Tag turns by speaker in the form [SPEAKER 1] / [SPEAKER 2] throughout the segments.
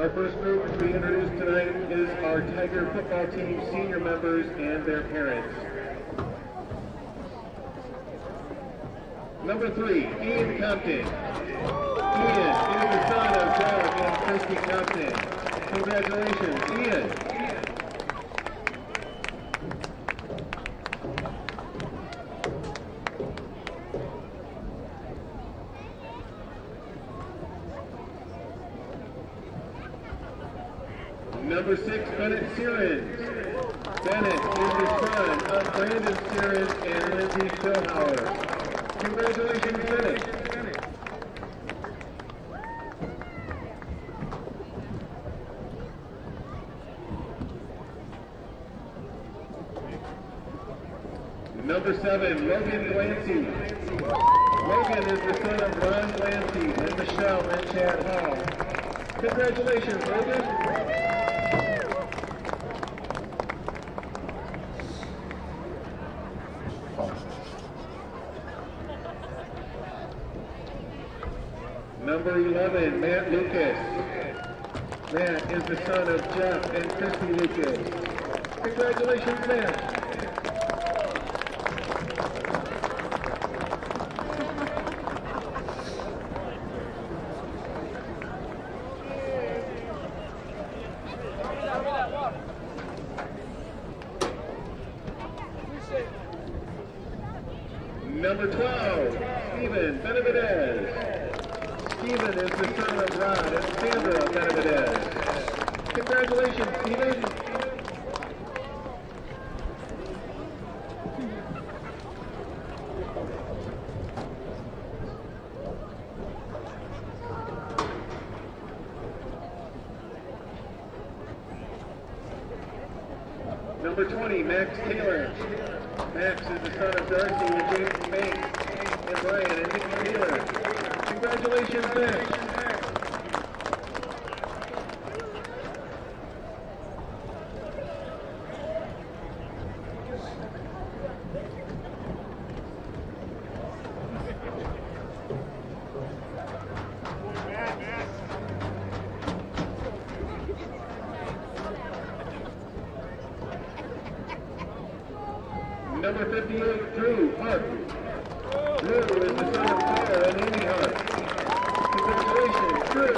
[SPEAKER 1] Our first group to be introduced tonight is our Tiger football team senior members and their parents. Number 3, Ian Compton. Ian is the son of Doug and Christy Compton. Congratulations, Ian. Number 6, Bennett Searins. Bennett is the son of Brandon Searins and Lindsay Schillhauer. Congratulations, Bennett. Number 7, Logan Glancy. Logan is the son of Ron Glancy and Michelle and Chad Hall. Congratulations, Logan. Number 11, Matt Lucas. Matt is the son of Jeff and Christy Lucas. Congratulations, Matt. Number 12, Stephen Benavidez. Stephen is the son of Rod and Sandra Benavidez. Congratulations, Stephen. Number 20, Max Taylor. Max is the son of Darcy and James Banks and Brian and Nikki Taylor. Congratulations, Max. Number 58, Drew Hart. Drew is the son of Tyler and Amy Hart. Congratulations, Drew.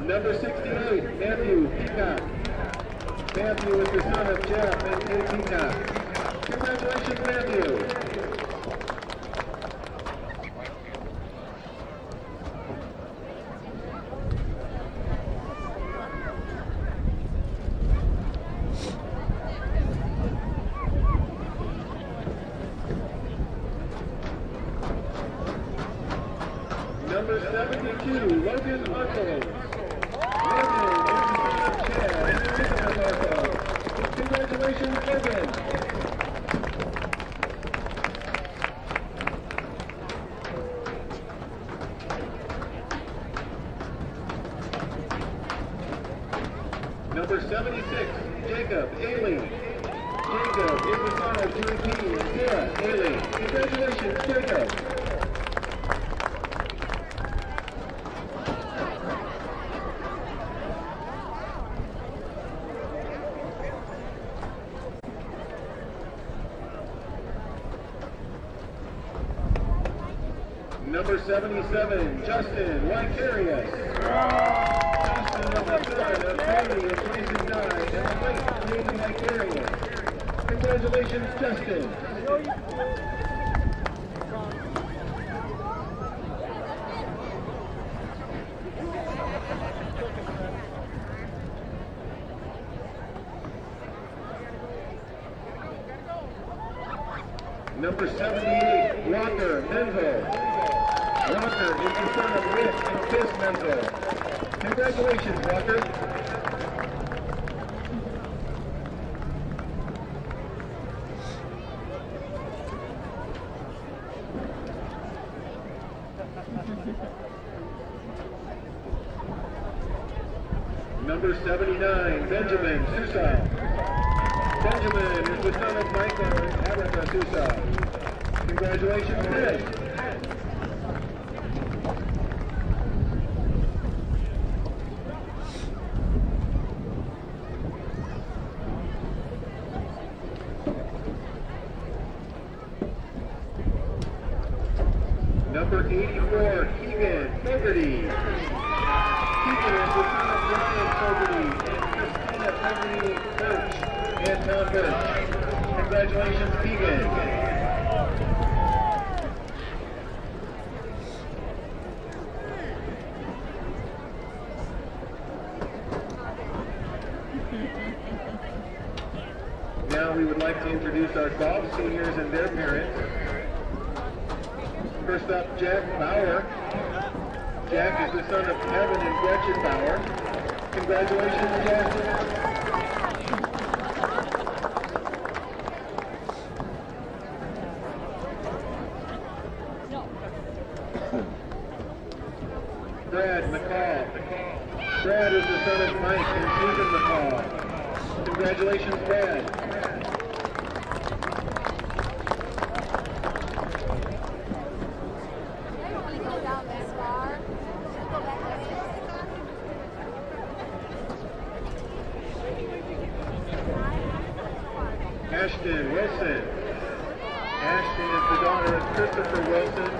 [SPEAKER 1] Number 68, Matthew Peacock. Matthew is the son of Jeff and Kay Peacock. Congratulations, Matthew. Number 72, Logan Markle. Congratulations, Logan. Number 76, Jacob Ailey. Jacob is the son of Drew P. and Sarah Ailey. Congratulations, Jacob. Number 77, Justin Vicarious. Justin is the son of Brady and Jason Nye and the late Brady Vicarious. Congratulations, Justin. Number 78, Walker Menzel. Walker is the son of Rick and Chris Menzel. Congratulations, Walker. Number 79, Benjamin Sousa. Benjamin is the son of Michael and Erica Sousa. Congratulations, Ben. Number 84, Keegan Fogarty. Keegan is the son of Brian Fogarty and Christina Fogarty Birch and Tom Birch. Congratulations, Keegan. Now we would like to introduce our golf seniors and their parents. First up, Jack Bauer. Jack is the son of Kevin and Gretchen Bauer. Congratulations, Jack. Brad McCall. Brad is the son of Mike and Susan McCall. Congratulations, Brad. Ashton Wilson. Ashton is the daughter of Christopher Wilson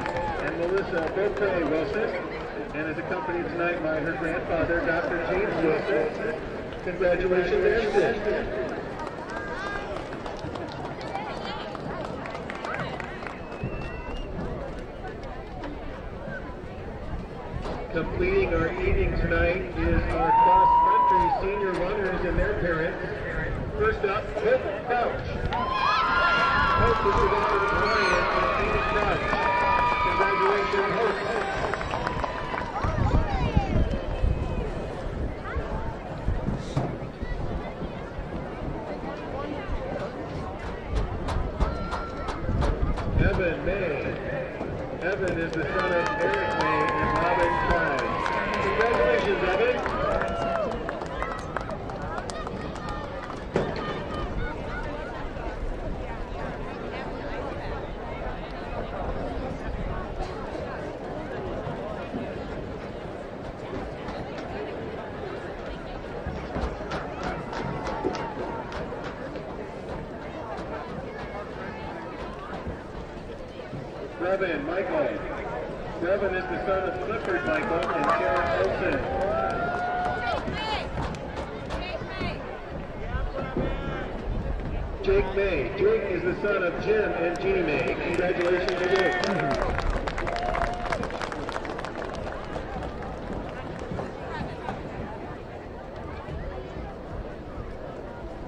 [SPEAKER 1] and Melissa Beaupre Wilson, and is accompanied tonight by her grandfather, Dr. James Wilson. Congratulations, Ashton. Completing our evening tonight is our cross-country senior runners and their parents. First up, Hope Crouch. Hope is the daughter of Ryan and Amy Crouch. Congratulations, Hope. Evan May. Evan is the son of Eric May and Robin Clyde. Congratulations, Evan. Brevin Michael. Brevin is the son of Clifford Michael and Karen Olson. Jake May. Jake is the son of Jim and Jeannie May. Congratulations to Jake.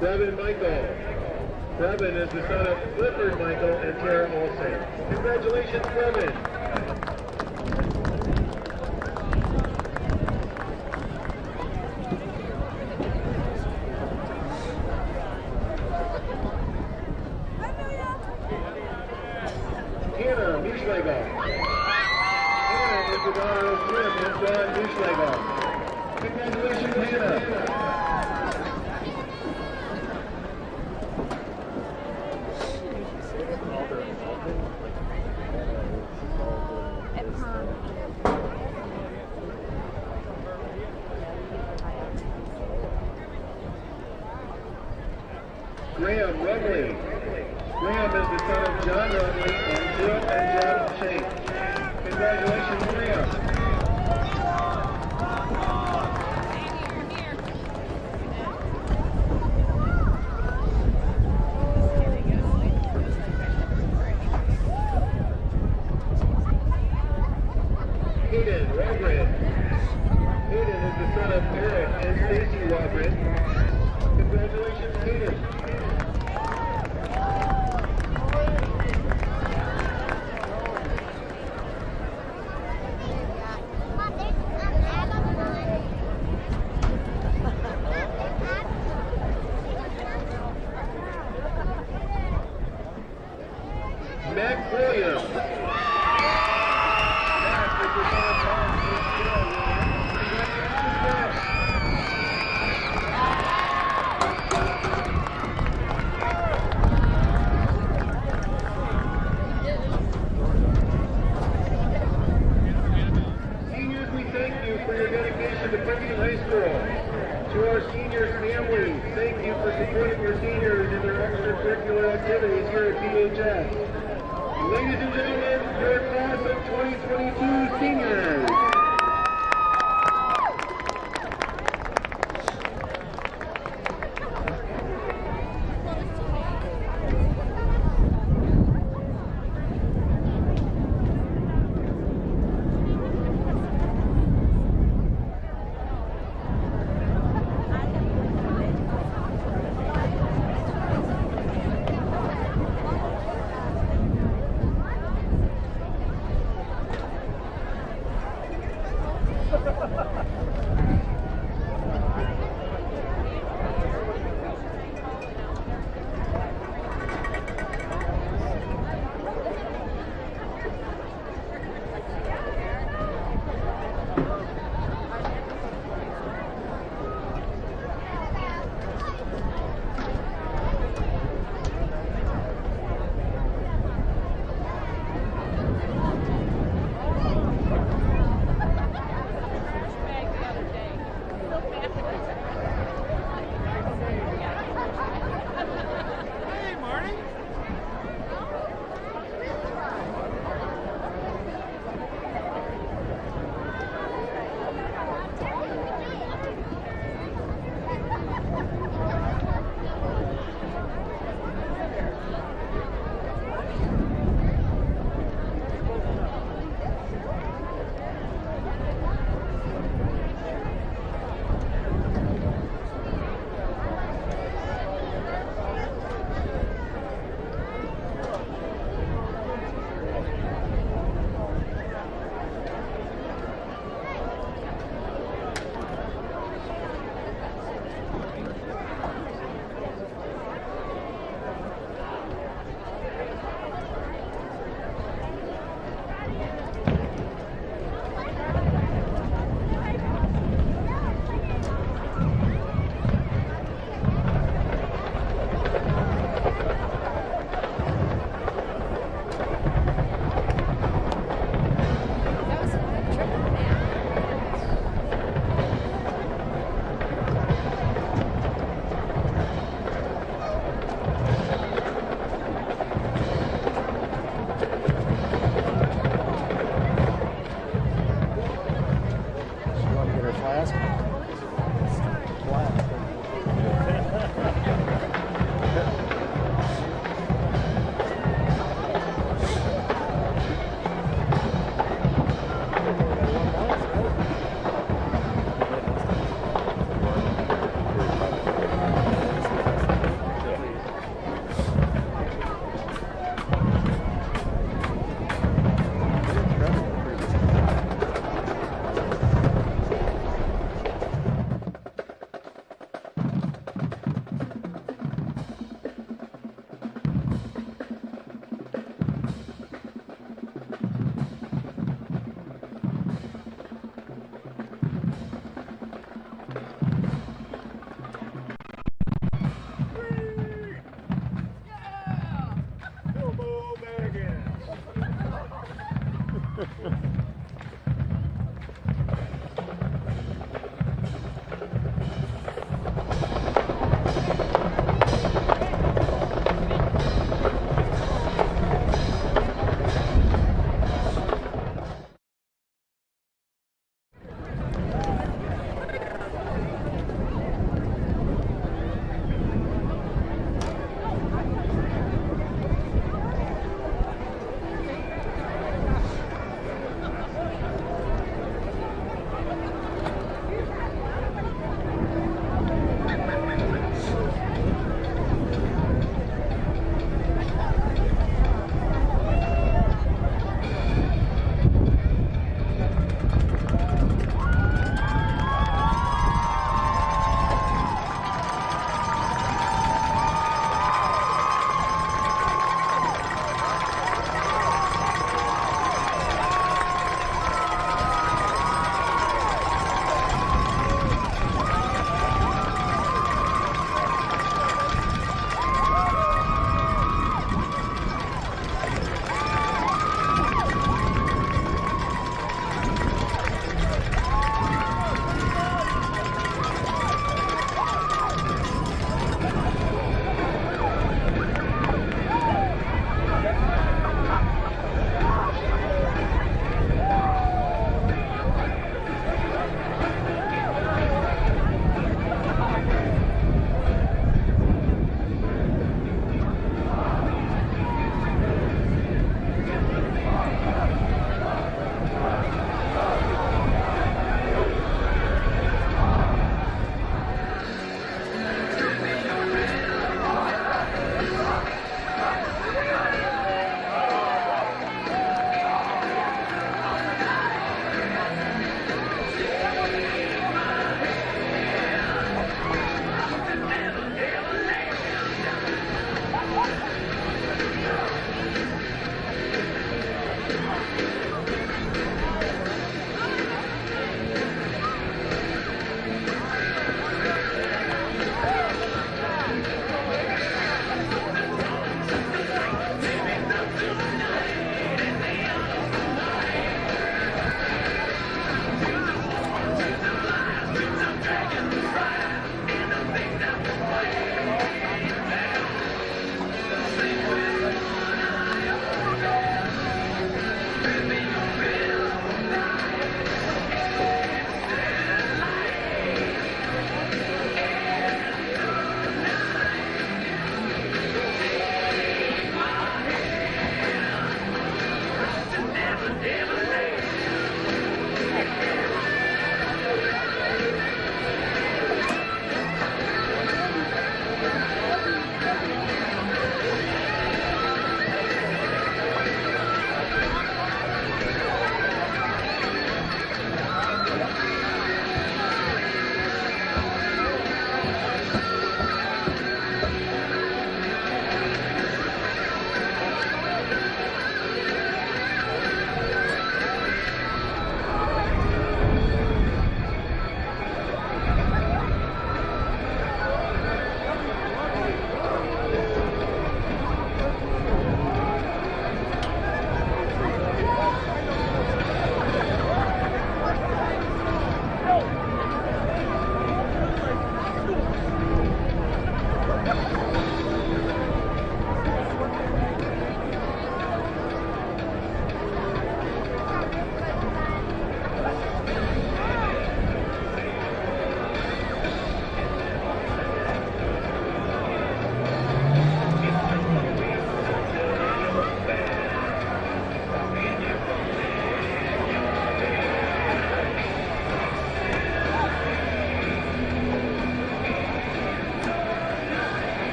[SPEAKER 1] Brevin Michael. Brevin is the son of Clifford Michael and Tara Olsen. Congratulations, Brevin. Hannah Mischlegel. Hannah is the daughter of Jim and John Mischlegel. Congratulations, Hannah. Graham Rumley. Graham is the son of John Rumley and Jill and John Shake. Congratulations, Graham. Hayden Wagrid. Hayden is the son of Eric and Stacy Wagrid. Congratulations, Hayden. Mac Williams. Mac is the son of activities here at PHS. Ladies and gentlemen, your class of 2022 seniors.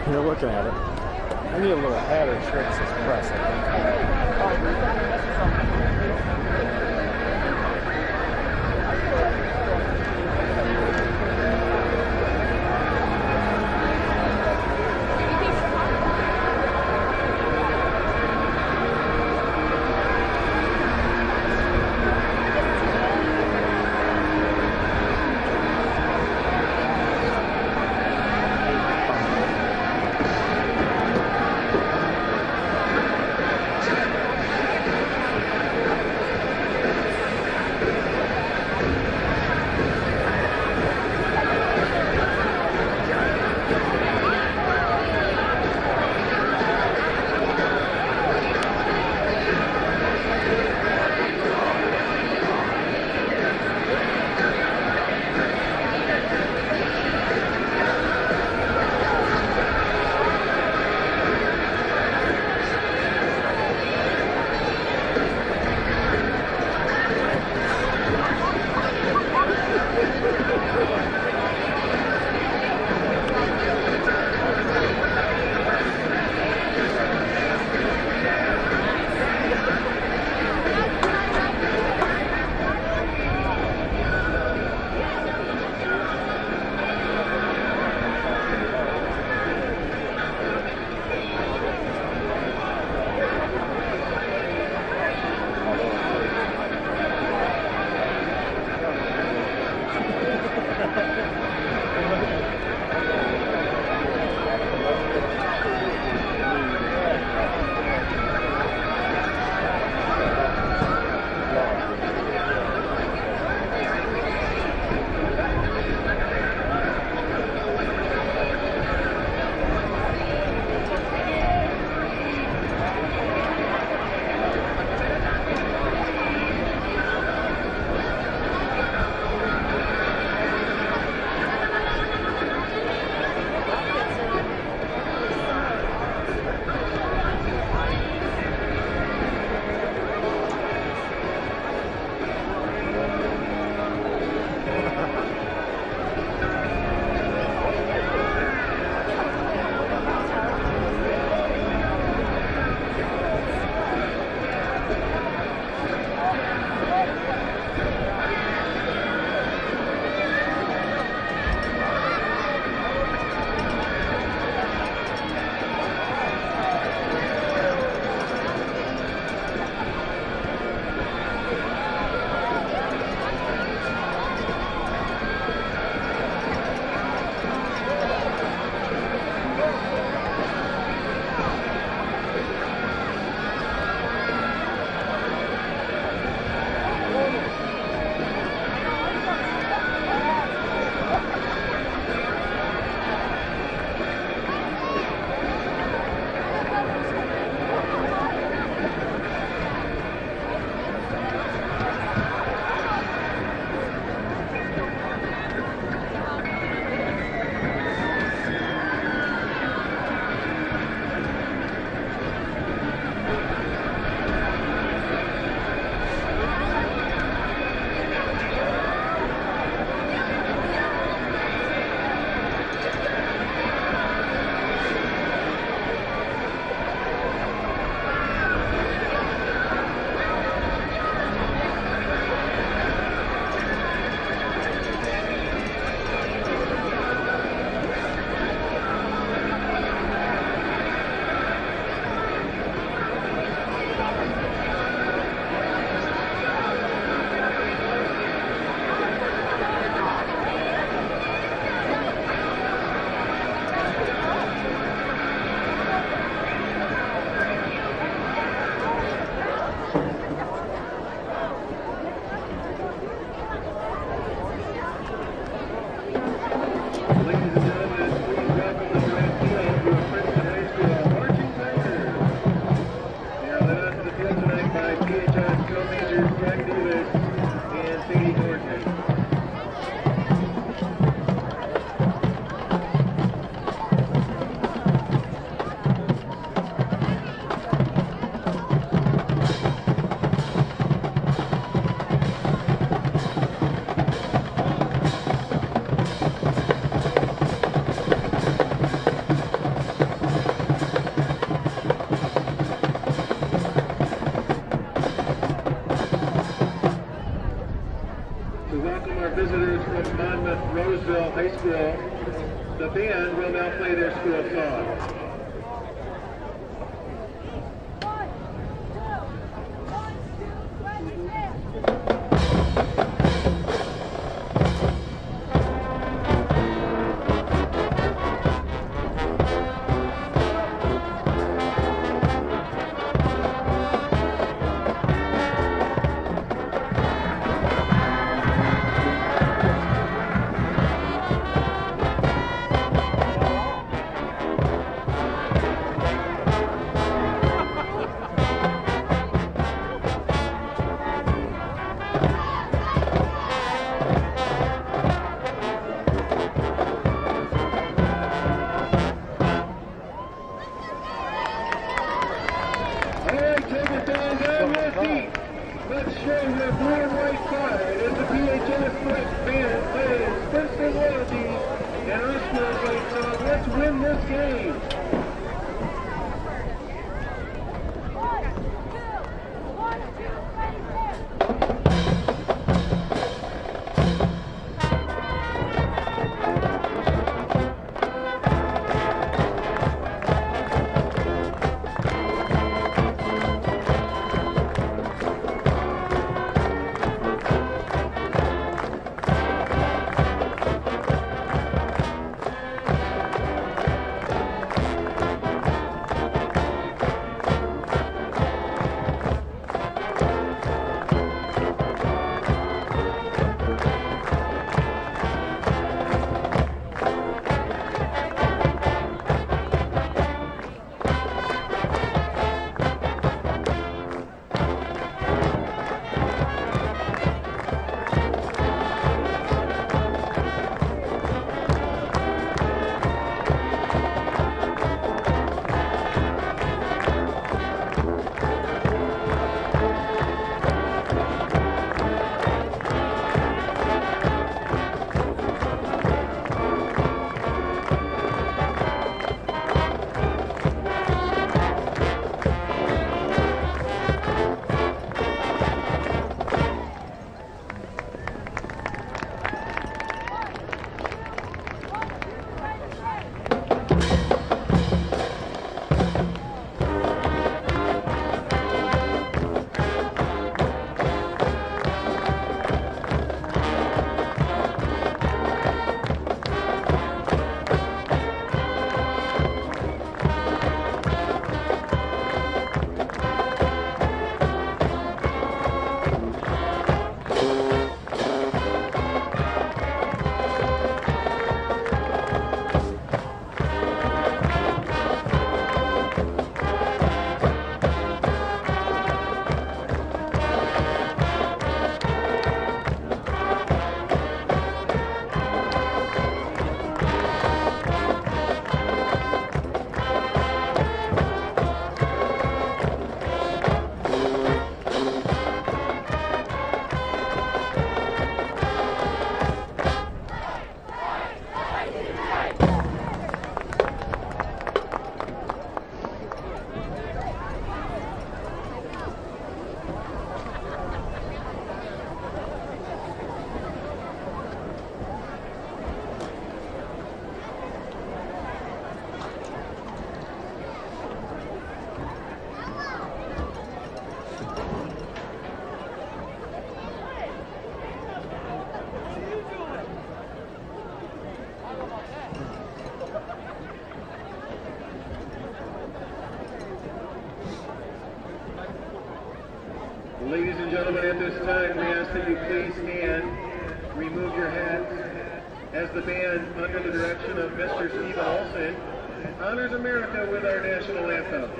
[SPEAKER 2] You're looking at it. I need a little hat or shirt that says press,
[SPEAKER 1] To welcome our visitors from Monmouth Roseville High School, the band will now play their school song. Let's show your blue and white pride as the PHS band plays Princeton Loyalty and our school fight song, Let's Win This Game. Ladies and gentlemen, at this time, we ask that you please stand, remove your hats, as the band, under the direction of Mr. Steve Olson, honors America with our national anthem.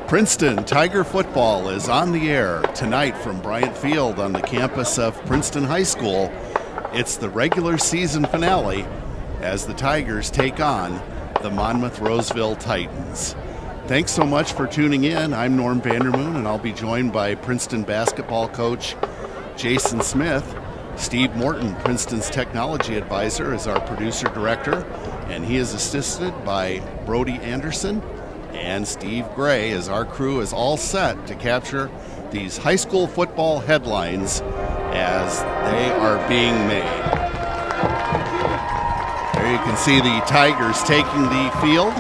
[SPEAKER 3] Princeton Tiger football is on the air tonight from Bryant Field on the campus of Princeton High School. It's the regular season finale as the Tigers take on the Monmouth-Roseville Titans. Thanks so much for tuning in. I'm Norm Vandermoon, and I'll be joined by Princeton basketball coach Jason Smith. Steve Morton, Princeton's technology advisor, is our producer-director, and he is assisted by Brody Anderson and Steve Gray, as our crew is all set to capture these high school football headlines as they are being made. There you can see the Tigers taking the field.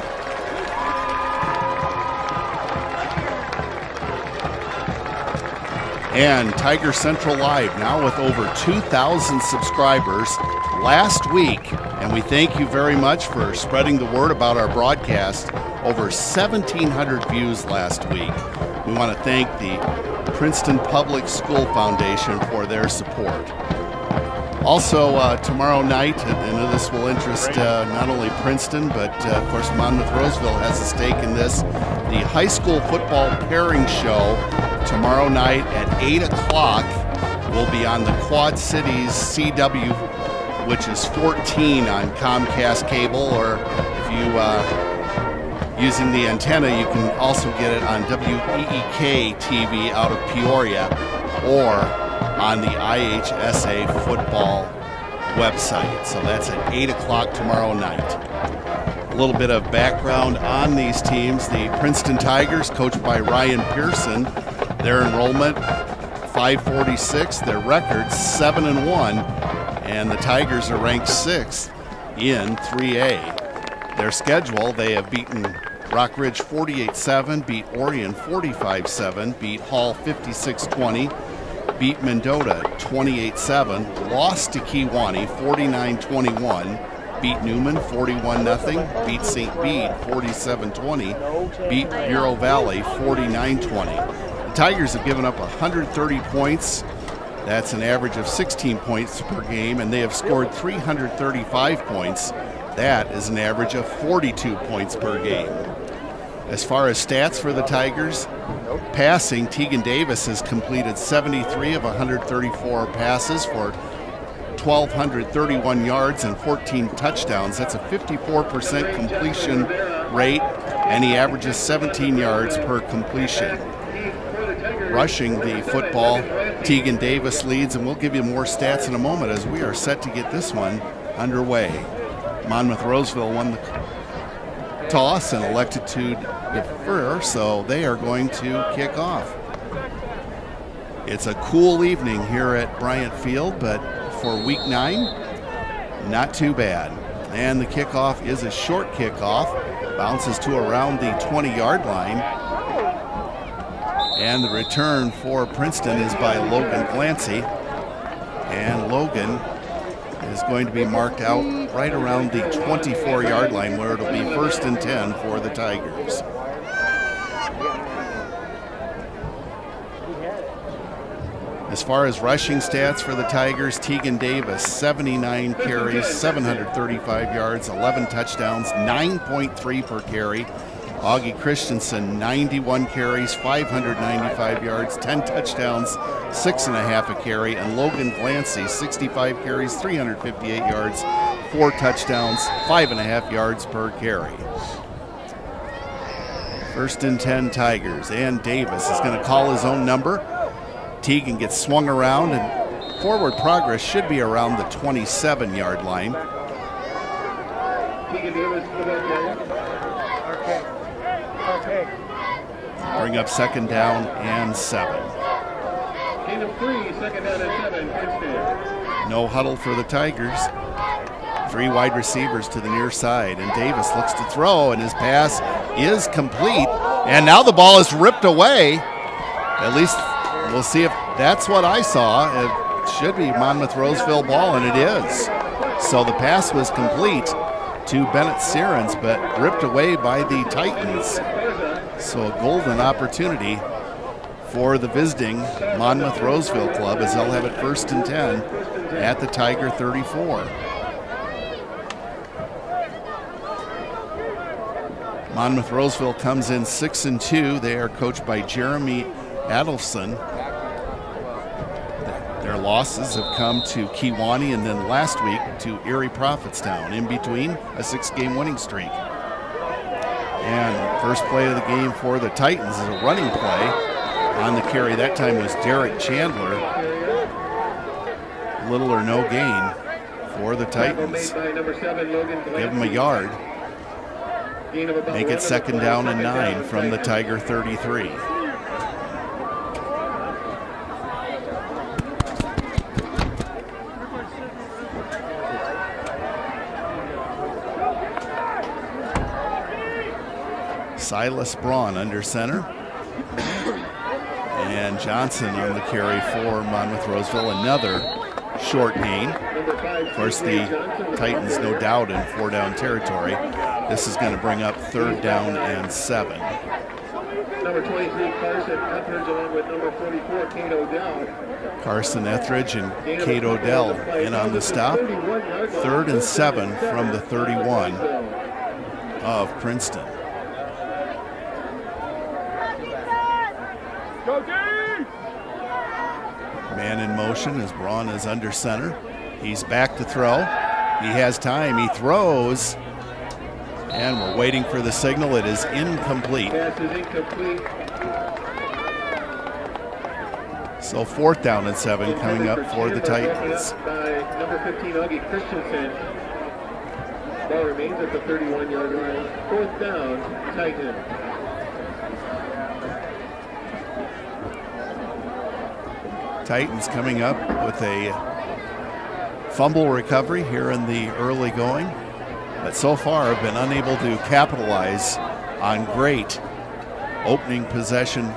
[SPEAKER 3] And Tiger Central Live now with over 2,000 subscribers last week. And we thank you very much for spreading the word about our broadcast. Over 1,700 views last week. We want to thank the Princeton Public School Foundation for their support. Also, tomorrow night, and this will interest not only Princeton, but of course Monmouth-Roseville has a stake in this, the high school football pairing show tomorrow night at 8 o'clock will be on the Quad Cities CW, which is 14 on Comcast cable, or if you using the antenna, you can also get it on WEEK TV out of Peoria or on the IHSA football website. So that's at 8 o'clock tomorrow night. A little bit of background on these teams. The Princeton Tigers, coached by Ryan Pearson, their enrollment 546, their record 7-1, and the Tigers are ranked 6th in 3A. Their schedule, they have beaten Rock Ridge 48-7, beat Orion 45-7, beat Hall 56-20, beat Mendota 28-7, lost to Kewanee 49-21, beat Newman 41-0, beat St. Bede 47-20, beat Bureau Valley 49-20. The Tigers have given up 130 points. That's an average of 16 points per game, and they have scored 335 points. That is an average of 42 points per game. As far as stats for the Tigers, passing, Tegan Davis has completed 73 of 134 passes for 1,231 yards and 14 touchdowns. That's a 54% completion rate, and he averages 17 yards per completion. Rushing the football, Tegan Davis leads, and we'll give you more stats in a moment as we are set to get this one underway. Monmouth-Roseville won the toss and elected to defer, so they are going to kick off. It's a cool evening here at Bryant Field, but for week 9, not too bad. And the kickoff is a short kickoff, bounces to around the 20-yard line. And the return for Princeton is by Logan Clancy. And Logan is going to be marked out right around the 24-yard line, where it'll be 1st and 10 for the Tigers. As far as rushing stats for the Tigers, Tegan Davis, 79 carries, 735 yards, 11 touchdowns, 9.3 per carry. Augie Christensen, 91 carries, 595 yards, 10 touchdowns, 6.5 a carry. And Logan Clancy, 65 carries, 358 yards, 4 touchdowns, 5.5 yards per carry. 1st and 10 Tigers, and Davis is going to call his own number. Tegan gets swung around, and forward progress should be around the 27-yard line. Bring up 2nd down and 7.
[SPEAKER 1] Gain of 3, 2nd down and 7, Princeton.
[SPEAKER 3] No huddle for the Tigers. 3 wide receivers to the near side, and Davis looks to throw, and his pass is complete. And now the ball is ripped away. At least we'll see if that's what I saw. It should be Monmouth-Roseville ball, and it is. So the pass was complete to Bennett Sirens, but ripped away by the Titans. So a golden opportunity for the visiting Monmouth-Roseville club, as they'll have it 1st and 10 at the Tiger 34. Monmouth Roseville comes in 6-2. They are coached by Jeremy Adelson. Their losses have come to Kewanee and then last week to Erie Prophetstown, in between a 6-game winning streak. And first play of the game for the Titans is a running play. On the carry that time was Derek Chandler. Little or no gain for the Titans. Give them a yard. Make it 2nd down and 9 from the Tiger 33. Silas Braun under center. And Johnson on the carry for Monmouth Roseville. Another short gain. Of course, the Titans no doubt in 4-down territory. This is going to bring up 3rd down and 7.
[SPEAKER 1] Number 23, Carson Etheridge, along with number 44, Kate Odell.
[SPEAKER 3] Carson Etheridge and Kate Odell in on the stop. 3rd and 7 from the 31 of Princeton. Man in motion as Braun is under center. He's back to throw. He has time. He throws. And we're waiting for the signal. It is incomplete.
[SPEAKER 1] Pass is incomplete.
[SPEAKER 3] So 4th down and 7 coming up for the Titans.
[SPEAKER 1] By number 15, Augie Christensen. Ball remains at the 31-yard line. 4th down, Titan.
[SPEAKER 3] Titans coming up with a fumble recovery here in the early going, but so far have been unable to capitalize on great opening possession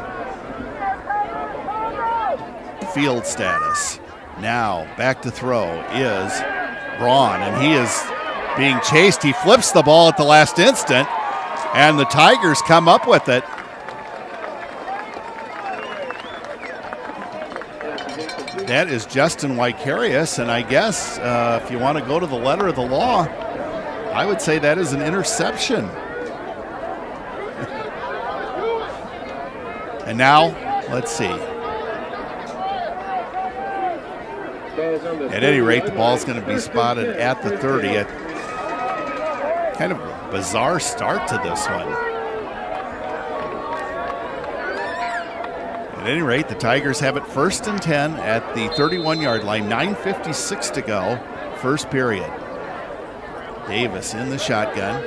[SPEAKER 3] field status. Now back to throw is Braun, and he is being chased. He flips the ball at the last instant, and the Tigers come up with it. That is Justin Wicarius, and I guess if you want to go to the letter of the law, I would say that is an interception. And now, let's see. At any rate, the ball's going to be spotted at the 30. Kind of a bizarre start to this one. At any rate, the Tigers have it 1st and 10 at the 31-yard line. 9:56 to go, first period. Davis in the shotgun.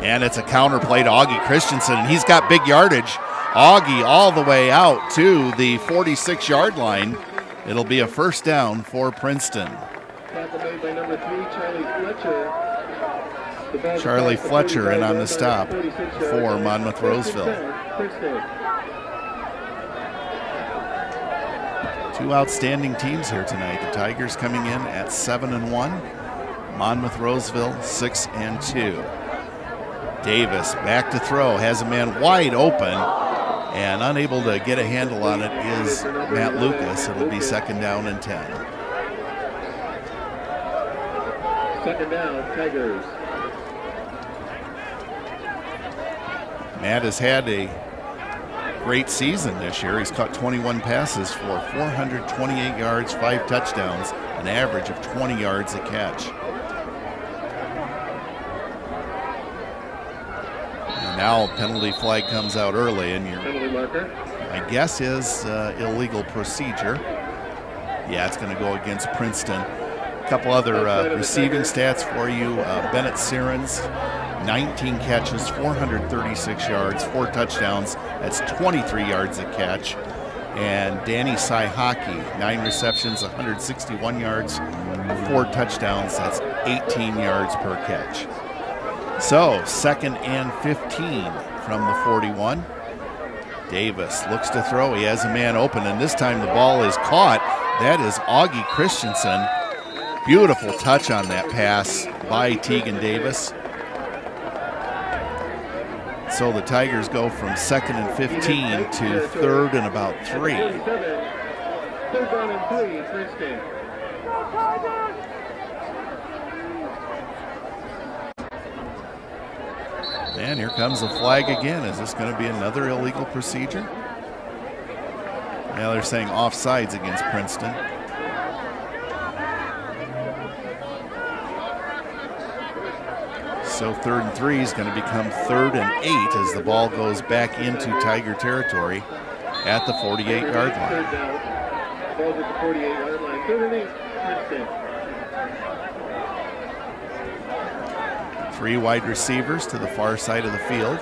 [SPEAKER 3] And it's a counter play to Augie Christensen, and he's got big yardage. Augie all the way out to the 46-yard line. It'll be a 1st down for Princeton.
[SPEAKER 1] Tackle made by number 3, Charlie Fletcher.
[SPEAKER 3] Charlie Fletcher in on the stop for Monmouth Roseville. Two outstanding teams here tonight. The Tigers coming in at 7-1. Monmouth Roseville 6-2. Davis back to throw, has a man wide open, and unable to get a handle on it is Matt Lucas. It'll be 2nd down and 10.
[SPEAKER 1] 2nd down, Tigers.
[SPEAKER 3] Matt has had a great season this year. He's caught 21 passes for 428 yards, 5 touchdowns, an average of 20 yards a catch. And now a penalty flag comes out early, and my guess is illegal procedure. Yeah, it's going to go against Princeton. A couple other receiving stats for you. Bennett Sirens, 19 catches, 436 yards, 4 touchdowns. That's 23 yards a catch. And Danny Saihaki, 9 receptions, 161 yards, 4 touchdowns. That's 18 yards per catch. So 2nd and 15 from the 41. Davis looks to throw. He has a man open, and this time the ball is caught. That is Augie Christensen. Beautiful touch on that pass by Tegan Davis. So the Tigers go from 2nd and 15 to 3rd and about 3.
[SPEAKER 1] 3rd down and 3, Princeton.
[SPEAKER 3] And here comes the flag again. Is this going to be another illegal procedure? Now they're saying offsides against Princeton. So 3rd and 3 is going to become 3rd and 8 as the ball goes back into Tiger territory at the 48-yard line.
[SPEAKER 1] Ball's at the 48-yard line. 3rd and 8, Princeton.
[SPEAKER 3] 3 wide receivers to the far side of the field.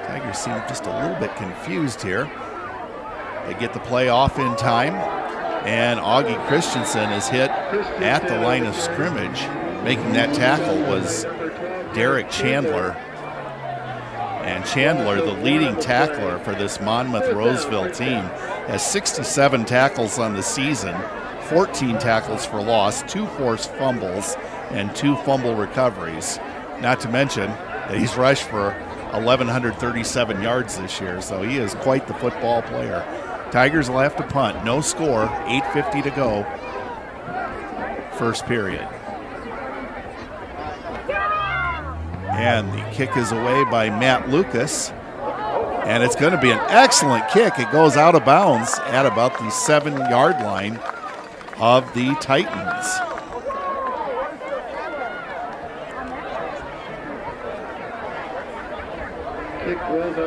[SPEAKER 3] Tigers seem just a little bit confused here. They get the play off in time, and Augie Christensen is hit at the line of scrimmage. Making that tackle was Derek Chandler. And Chandler, the leading tackler for this Monmouth-Roseville team, has 67 tackles on the season, 14 tackles for loss, 2 forced fumbles, and 2 fumble recoveries. Not to mention that he's rushed for 1,137 yards this year, so he is quite the football player. Tigers will have to punt. No score, 8:50 to go. First period. And the kick is away by Matt Lucas. And it's going to be an excellent kick. It goes out of bounds at about the 7-yard line of the Titans.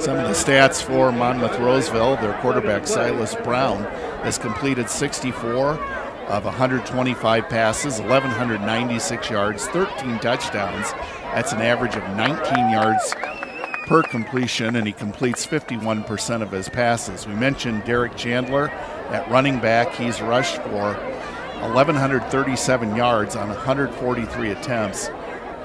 [SPEAKER 3] Some of the stats for Monmouth-Roseville, their quarterback Silas Brown has completed 64 of 125 passes, 1,196 yards, 13 touchdowns. That's an average of 19 yards per completion, and he completes 51% of his passes. We mentioned Derek Chandler at running back. He's rushed for 1,137 yards on 143 attempts,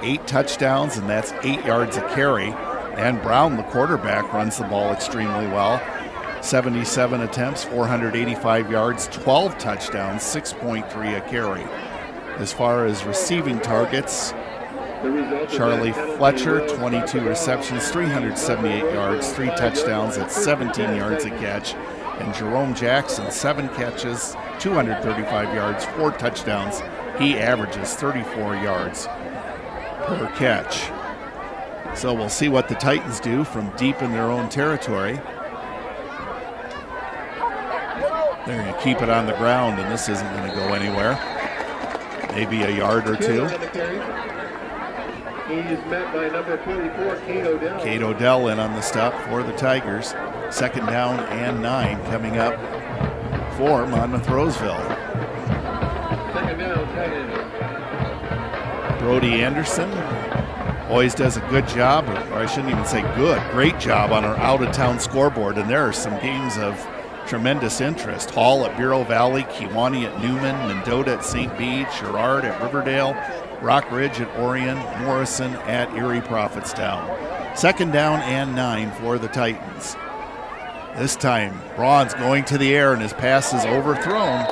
[SPEAKER 3] 8 touchdowns, and that's 8 yards a carry. And Brown, the quarterback, runs the ball extremely well. 77 attempts, 485 yards, 12 touchdowns, 6.3 a carry. As far as receiving targets, Charlie Fletcher, 22 receptions, 378 yards, 3 touchdowns at 17 yards a catch. And Jerome Jackson, 7 catches, 235 yards, 4 touchdowns. He averages 34 yards per catch. So we'll see what the Titans do from deep in their own territory. They're going to keep it on the ground, and this isn't going to go anywhere. Maybe a yard or 2.
[SPEAKER 1] He is met by number 44, Kate Odell.
[SPEAKER 3] Kate Odell in on the stop for the Tigers. 2nd down and 9 coming up for Monmouth-Roseville.
[SPEAKER 1] 2nd down, Titans.
[SPEAKER 3] Brody Anderson always does a good job, or I shouldn't even say good, great job on our out-of-town scoreboard, and there are some games of tremendous interest. Hall at Bureau Valley, Kewanee at Newman, Mendota at St. Bede, Sherrard at Riverdale, Rock Ridge at Orion, Morrison at Erie Prophetstown. 2nd down and 9 for the Titans. This time, Braun's going to the air and his pass is overthrown.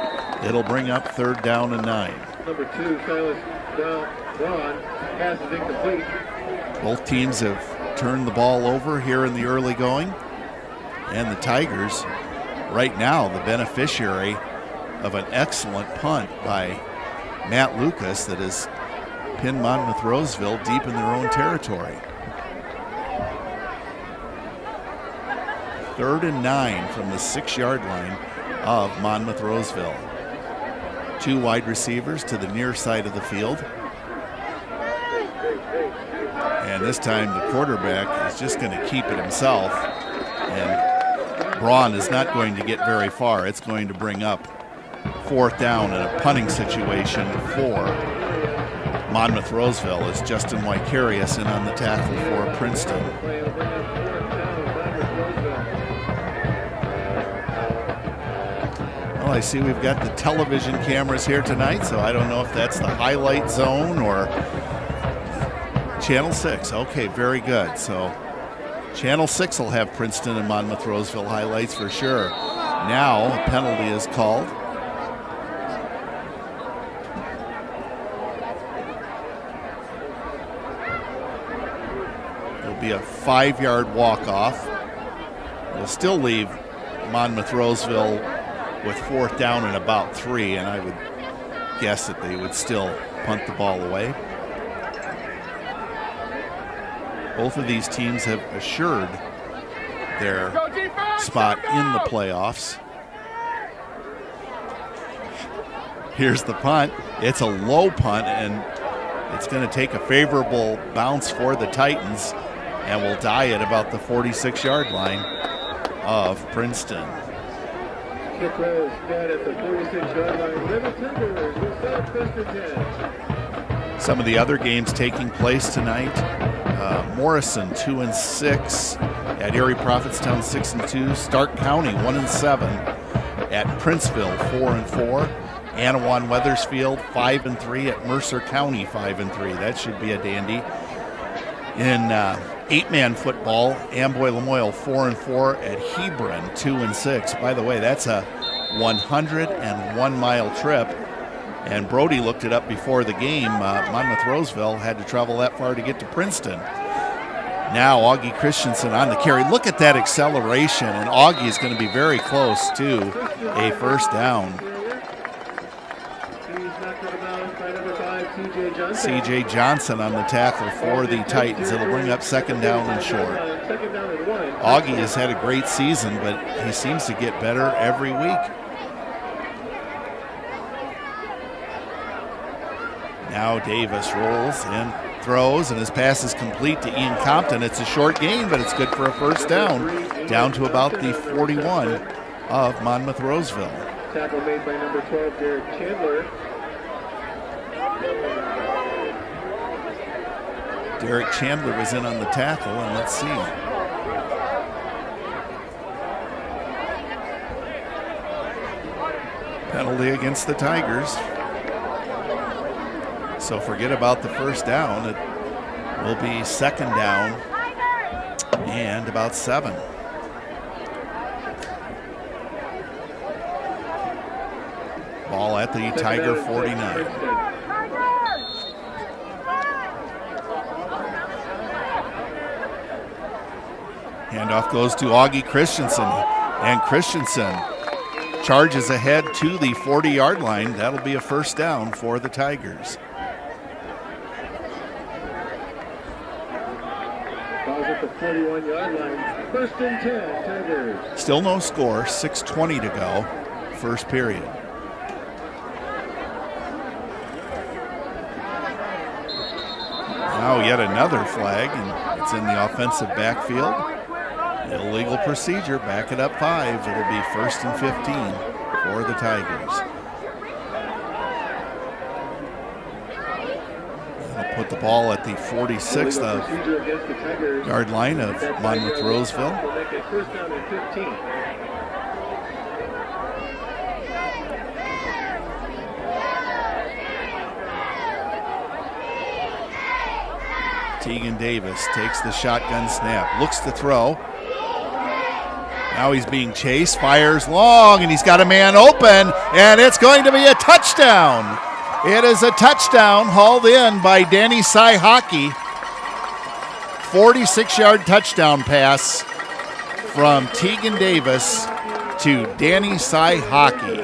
[SPEAKER 3] It'll bring up 3rd down and 9.
[SPEAKER 1] Number 2, Silas Braun, pass is incomplete.
[SPEAKER 3] Both teams have turned the ball over here in the early going. And the Tigers, right now, the beneficiary of an excellent punt by Matt Lucas that has pinned Monmouth-Roseville deep in their own territory. 3rd and 9 from the 6-yard line of Monmouth-Roseville. 2 wide receivers to the near side of the field. And this time the quarterback is just going to keep it himself. And Braun is not going to get very far. It's going to bring up 4th down in a punting situation for Monmouth-Roseville as Justin Wicarius in on the tackle for Princeton. Well, I see we've got the television cameras here tonight, so I don't know if that's the highlight zone or Channel 6. Okay, very good. So Channel 6 will have Princeton and Monmouth-Roseville highlights for sure. Now a penalty is called. It'll be a 5-yard walk-off. It'll still leave Monmouth-Roseville with 4th down and about 3, and I would guess that they would still punt the ball away. Both of these teams have assured their spot in the playoffs. Here's the punt. It's a low punt, and it's going to take a favorable bounce for the Titans and will die at about the 46-yard line of Princeton.
[SPEAKER 1] Kick was dead at the 46-yard line. River Tigers will set Princeton 10.
[SPEAKER 3] Some of the other games taking place tonight. Morrison 2-6 at Erie Prophetstown 6-2. Stark County 1-7 at Princeville 4-4. Anawan Weathersfield 5-3 at Mercer County 5-3. That should be a dandy. In 8-man football, Amboy Lamoille 4-4 at Hebron 2-6. By the way, that's a 101-mile trip. And Brody looked it up before the game. Monmouth Roseville had to travel that far to get to Princeton. Now Augie Christensen on the carry. Look at that acceleration, and Augie is going to be very close to a first down. C.J. Johnson on the tackle for the Titans. It'll bring up 2nd down and short. Augie has had a great season, but he seems to get better every week. Now Davis rolls and throws, and his pass is complete to Ian Compton. It's a short gain, but it's good for a first down to about the 41 of Monmouth Roseville.
[SPEAKER 1] Tackle made by number 12, Derek Chandler.
[SPEAKER 3] Derek Chandler was in on the tackle, and let's see. Penalty against the Tigers. So forget about the first down. It will be 2nd down and about 7. Ball at the Tiger 49. Handoff goes to Augie Christensen, and Christensen charges ahead to the 40-yard line. That'll be a first down for the Tigers.
[SPEAKER 1] Balls at the 41-yard line. 1st and 10, Tigers.
[SPEAKER 3] Still no score, 6:20 to go, first period. Now yet another flag, and it's in the offensive backfield. Illegal procedure, back it up 5. It'll be 1st and 15 for the Tigers. They'll put the ball at the 46th yard line of Monmouth Roseville.
[SPEAKER 1] They'll make it 1st down and 15.
[SPEAKER 3] Tegan Davis takes the shotgun snap, looks to throw. Now he's being chased, fires long, and he's got a man open, and it's going to be a touchdown. It is a touchdown hauled in by Danny Sy Hockey. 46-yard touchdown pass from Tegan Davis to Danny Sy Hockey.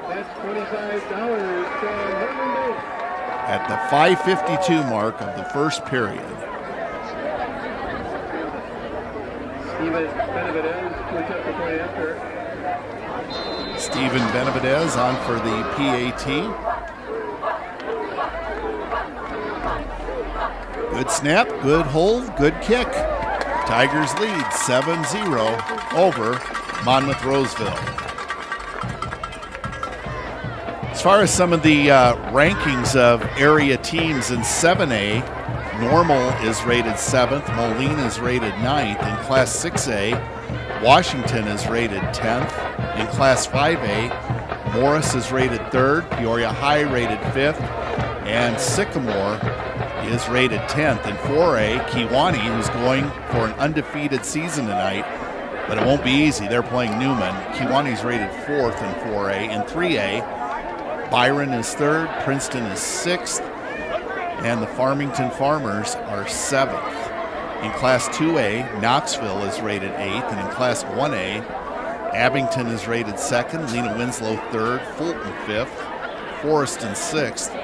[SPEAKER 1] That's $25
[SPEAKER 3] At the 5:52 mark of the first period. Stephen Benavidez on for the PAT. Good snap, good hold, good kick. Tigers lead 7-0 over Monmouth Roseville. As far as some of the rankings of area teams in 7A, Normal is rated 7th, Moline is rated 9th. In Class 6A, Washington is rated 10th. In Class 5A, Morris is rated 3rd, Peoria High rated 5th, and Sycamore is rated 10th. In 4A, Kewanee, who's going for an undefeated season tonight, but it won't be easy. They're playing Newman. Kewanee's rated 4th in 4A. In 3A, Byron is 3rd, Princeton is 6th, and the Farmington Farmers are 7th. In Class 2A, Knoxville is rated 8th, and in Class 1A, Abington is rated second, Lena Winslow third, Fulton fifth, Forreston sixth,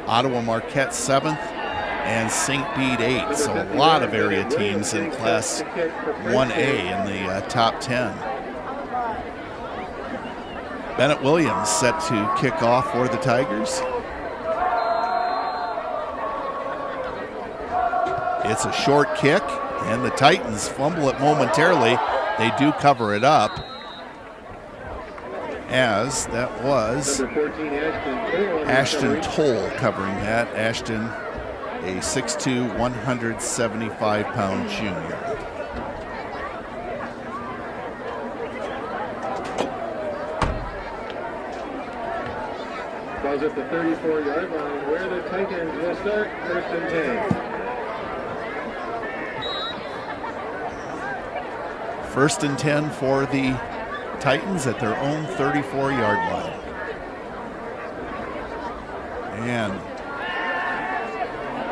[SPEAKER 3] Ottawa Marquette seventh, and St. Bede eighth. So a lot of area teams in Class 1A in the top 10. Bennett Williams set to kick off for the Tigers. It's a short kick, and the Titans fumble it momentarily. They do cover it up, as that was Ashton Toll covering that. Ashton, a 6'2", 175-pound junior.
[SPEAKER 1] Ball's at the 34-yard line, where the Titans will start 1st and 10.
[SPEAKER 3] 1st and 10 for the Titans at their own 34-yard line. And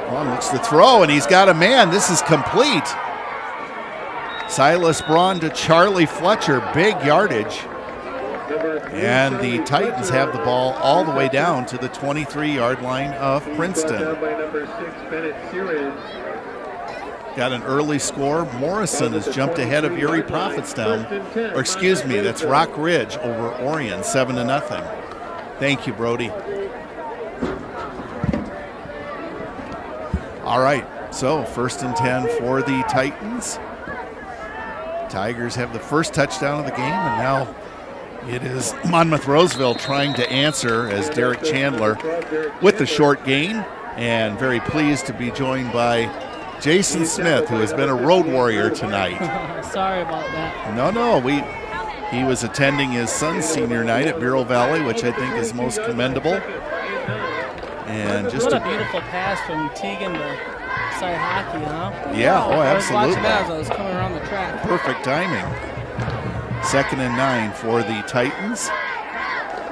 [SPEAKER 3] on looks the throw, and he's got a man. This is complete. Silas Braun to Charlie Fletcher, big yardage. And the Titans have the ball all the way down to the 23-yard line of Princeton. Got an early score. Morrison has jumped ahead of Erie Prophetstown. Or excuse me, that's Rock Ridge over Orion, 7-0. Thank you, Brody. All right, so 1st and 10 for the Titans. Tigers have the first touchdown of the game, and now it is Monmouth Roseville trying to answer as Derek Chandler with the short gain, and very pleased to be joined by Jason Smith, who has been a road warrior tonight.
[SPEAKER 4] Sorry about that.
[SPEAKER 3] No, he was attending his son's senior night at Bureau Valley, which I think is most commendable. And just
[SPEAKER 4] what a beautiful pass from Teagan to Cy Hockey, huh?
[SPEAKER 3] Yeah, oh, absolutely.
[SPEAKER 4] I was watching that as I was coming around the track.
[SPEAKER 3] Perfect timing. 2nd and 9 for the Titans.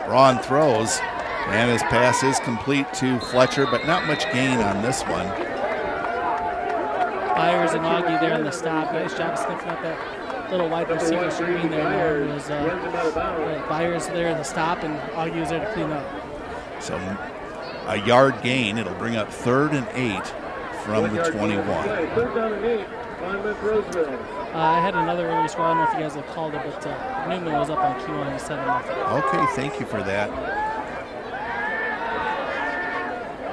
[SPEAKER 3] Braun throws, and his pass is complete to Fletcher, but not much gain on this one.
[SPEAKER 4] Byers and Augie there in the stop. Nice job sniffing up that little wide receiver screen there. It was Byers there in the stop, and Augie was there to clean up.
[SPEAKER 3] So a yard gain. It'll bring up 3rd and 8 from the 21.
[SPEAKER 1] 3rd down and 8, Monmouth Roseville.
[SPEAKER 4] I had another early score. I don't know if you guys have called it, but Newman was up on Q1 7-0.
[SPEAKER 3] Okay, thank you for that.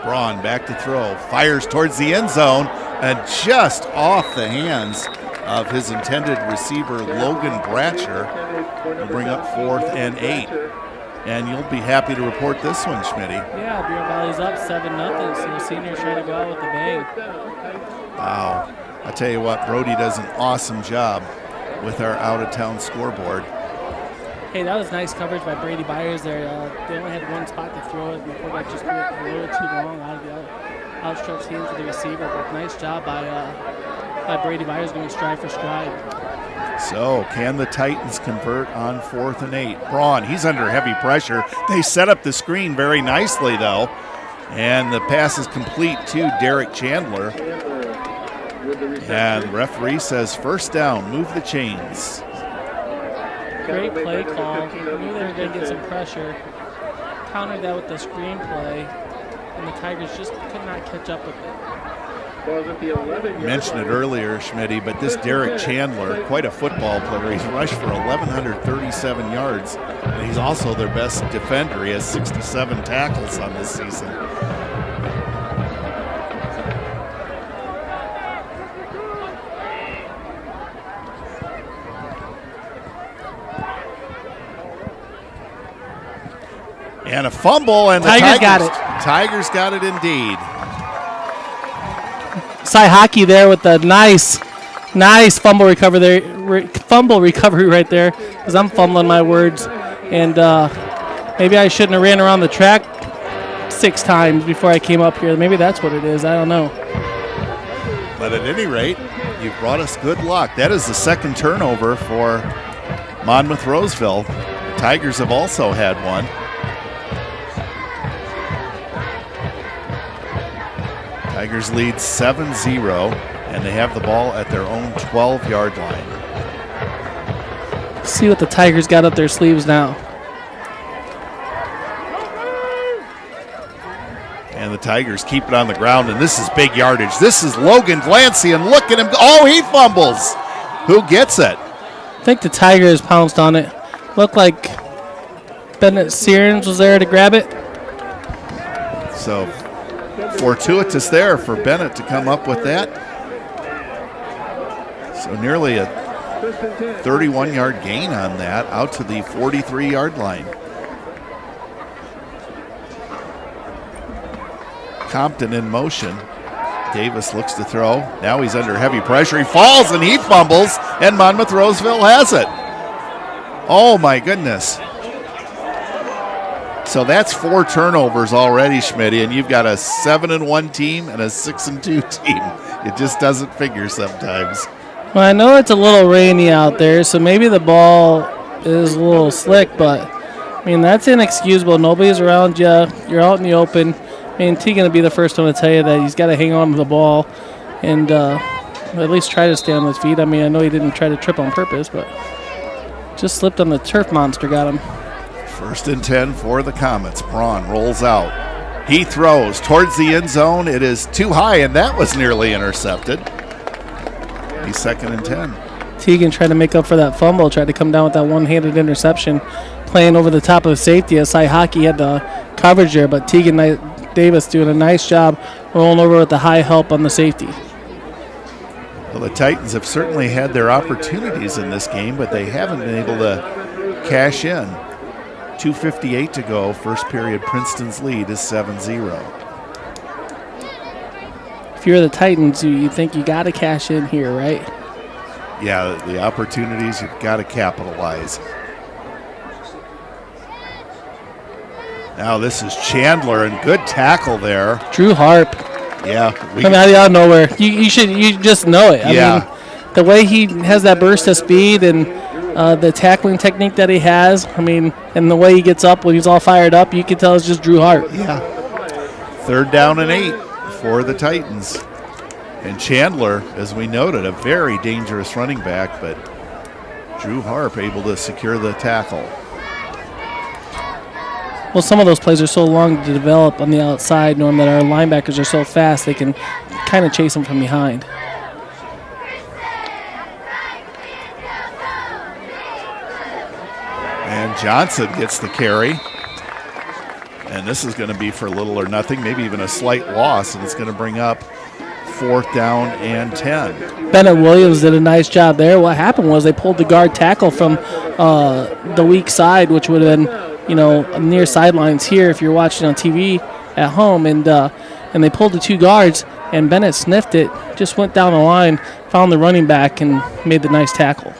[SPEAKER 3] Braun back to throw. Fires towards the end zone, and just off the hands of his intended receiver, Logan Bratcher, will bring up 4th and 8. And you'll be happy to report this one, Schmitty.
[SPEAKER 4] Yeah, Bureau Valley's up 7-0, so the seniors trying to go out with the bang.
[SPEAKER 3] Wow. I tell you what, Brody does an awesome job with our out-of-town scoreboard.
[SPEAKER 4] Hey, that was nice coverage by Brady Byers there. They only had one spot to throw it, and the quarterback just threw it a little too long out of the outstretched hands of the receiver. But nice job by Brady Byers going stride for stride.
[SPEAKER 3] So, can the Titans convert on 4th and 8? Braun, he's under heavy pressure. They set up the screen very nicely, though. And the pass is complete to Derek Chandler. And the referee says 1st down, move the chains.
[SPEAKER 4] Great play call. Knew they were going to get some pressure. Countered that with the screen play. And the Tigers just could not catch up with it.
[SPEAKER 3] You mentioned it earlier, Schmitty, but this Derek Chandler, quite a football player. He's rushed for 1,137 yards, and he's also their best defender. He has 67 tackles on this season. And a fumble, and the
[SPEAKER 4] Tigers got it.
[SPEAKER 3] Tigers got it indeed.
[SPEAKER 4] Cy Hockey there with the nice fumble recovery there, fumble recovery right there, because I'm fumbling my words, and maybe I shouldn't have ran around the track 6 times before I came up here. Maybe that's what it is. I don't know.
[SPEAKER 3] But at any rate, you've brought us good luck. That is the 2nd turnover for Monmouth Roseville. The Tigers have also had one. Tigers lead 7-0, and they have the ball at their own 12-yard line.
[SPEAKER 4] See what the Tigers got up their sleeves now.
[SPEAKER 3] And the Tigers keep it on the ground, and this is big yardage. This is Logan Glancy, and look at him. Oh, he fumbles. Who gets it?
[SPEAKER 4] I think the Tigers pounced on it. Looked like Bennett Searns was there to grab it.
[SPEAKER 3] So fortuitous there for Bennett to come up with that. So nearly a 31-yard gain on that, out to the 43-yard line. Compton in motion. Davis looks to throw. Now he's under heavy pressure. He falls and he fumbles, and Monmouth Roseville has it. Oh my goodness. So that's 4 turnovers already, Schmitty, and you've got a 7-1 team and a 6-2 team. It just doesn't figure sometimes.
[SPEAKER 4] Well, I know it's a little rainy out there, so maybe the ball is a little slick, but I mean, that's inexcusable. Nobody's around you. You're out in the open. I mean, Teagan will be the first one to tell you that he's got to hang on to the ball and at least try to stay on his feet. I mean, I know he didn't try to trip on purpose, but just slipped on the turf monster, got him.
[SPEAKER 3] 1st and 10 for the Comets. Braun rolls out. He throws towards the end zone. It is too high, and that was nearly intercepted. He's 2nd and 10.
[SPEAKER 4] Teagan tried to make up for that fumble, tried to come down with that one-handed interception, playing over the top of the safety. Asai Hockey had the coverage there, but Teagan Davis doing a nice job rolling over with the high help on the safety.
[SPEAKER 3] Well, the Titans have certainly had their opportunities in this game, but they haven't been able to cash in. 2:58 to go. First period, Princeton's lead is 7-0.
[SPEAKER 4] If you're the Titans, you think you got to cash in here, right?
[SPEAKER 3] Yeah, the opportunities, you've got to capitalize. Now this is Chandler, and good tackle there.
[SPEAKER 4] Drew Harp.
[SPEAKER 3] Yeah.
[SPEAKER 4] Coming out of nowhere. You just know it. I mean, the way he has that burst of speed and the tackling technique that he has, I mean, and the way he gets up when he's all fired up, you can tell it's just Drew Harp.
[SPEAKER 3] Yeah. 3rd down and 8 for the Titans. And Chandler, as we noted, a very dangerous running back, but Drew Harp able to secure the tackle.
[SPEAKER 4] Well, some of those plays are so long to develop on the outside, Norm, that our linebackers are so fast they can kind of chase them from behind.
[SPEAKER 3] And Johnson gets the carry. And this is going to be for little or nothing, maybe even a slight loss, and it's going to bring up 4th down and 10.
[SPEAKER 4] Bennett Williams did a nice job there. What happened was they pulled the guard tackle from the weak side, which would have been, near sidelines here if you're watching on TV at home, and they pulled the 2 guards, and Bennett sniffed it, just went down the line, found the running back, and made the nice tackle.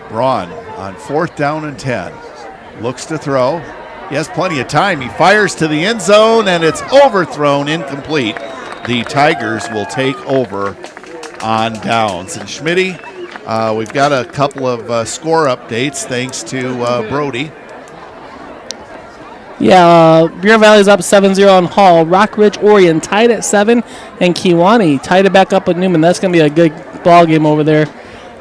[SPEAKER 3] Braun on 4th down and 10. Looks to throw. He has plenty of time. He fires to the end zone, and it's overthrown, incomplete. The Tigers will take over on downs. And Schmitty, we've got a couple of score updates thanks to Brody.
[SPEAKER 4] Yeah, Bureau Valley's up 7-0 on Hall. Rock Ridge, Orion tied at 7, and Kewanee tied it back up with Newman. That's going to be a good ball game over there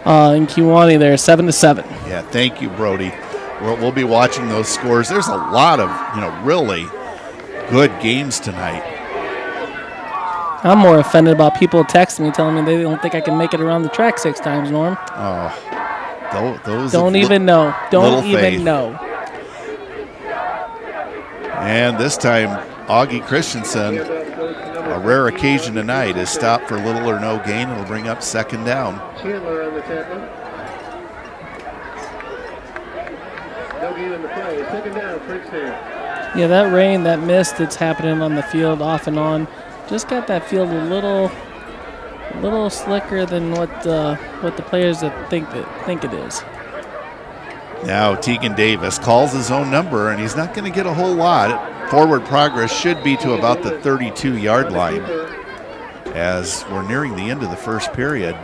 [SPEAKER 4] in Kewanee there, 7-7.
[SPEAKER 3] Yeah, thank you, Brody. We'll be watching those scores. There's a lot of, really good games tonight.
[SPEAKER 4] I'm more offended about people texting me telling me they don't think I can make it around the track 6 times, Norm.
[SPEAKER 3] Oh, those
[SPEAKER 4] don't even know. Don't even
[SPEAKER 3] faith.
[SPEAKER 4] know.
[SPEAKER 3] And this time, Augie Christensen, a rare occasion tonight, is stopped for little or no gain. It'll bring up 2nd down.
[SPEAKER 1] Chandler on the tackle. No gain on the play. 2nd down, Princeton.
[SPEAKER 4] Yeah, that rain, that mist that's happening on the field off and on, just got that field a little slicker than what the players that think it is.
[SPEAKER 3] Now Teagan Davis calls his own number, and he's not going to get a whole lot. Forward progress should be to about the 32-yard line as we're nearing the end of the first period,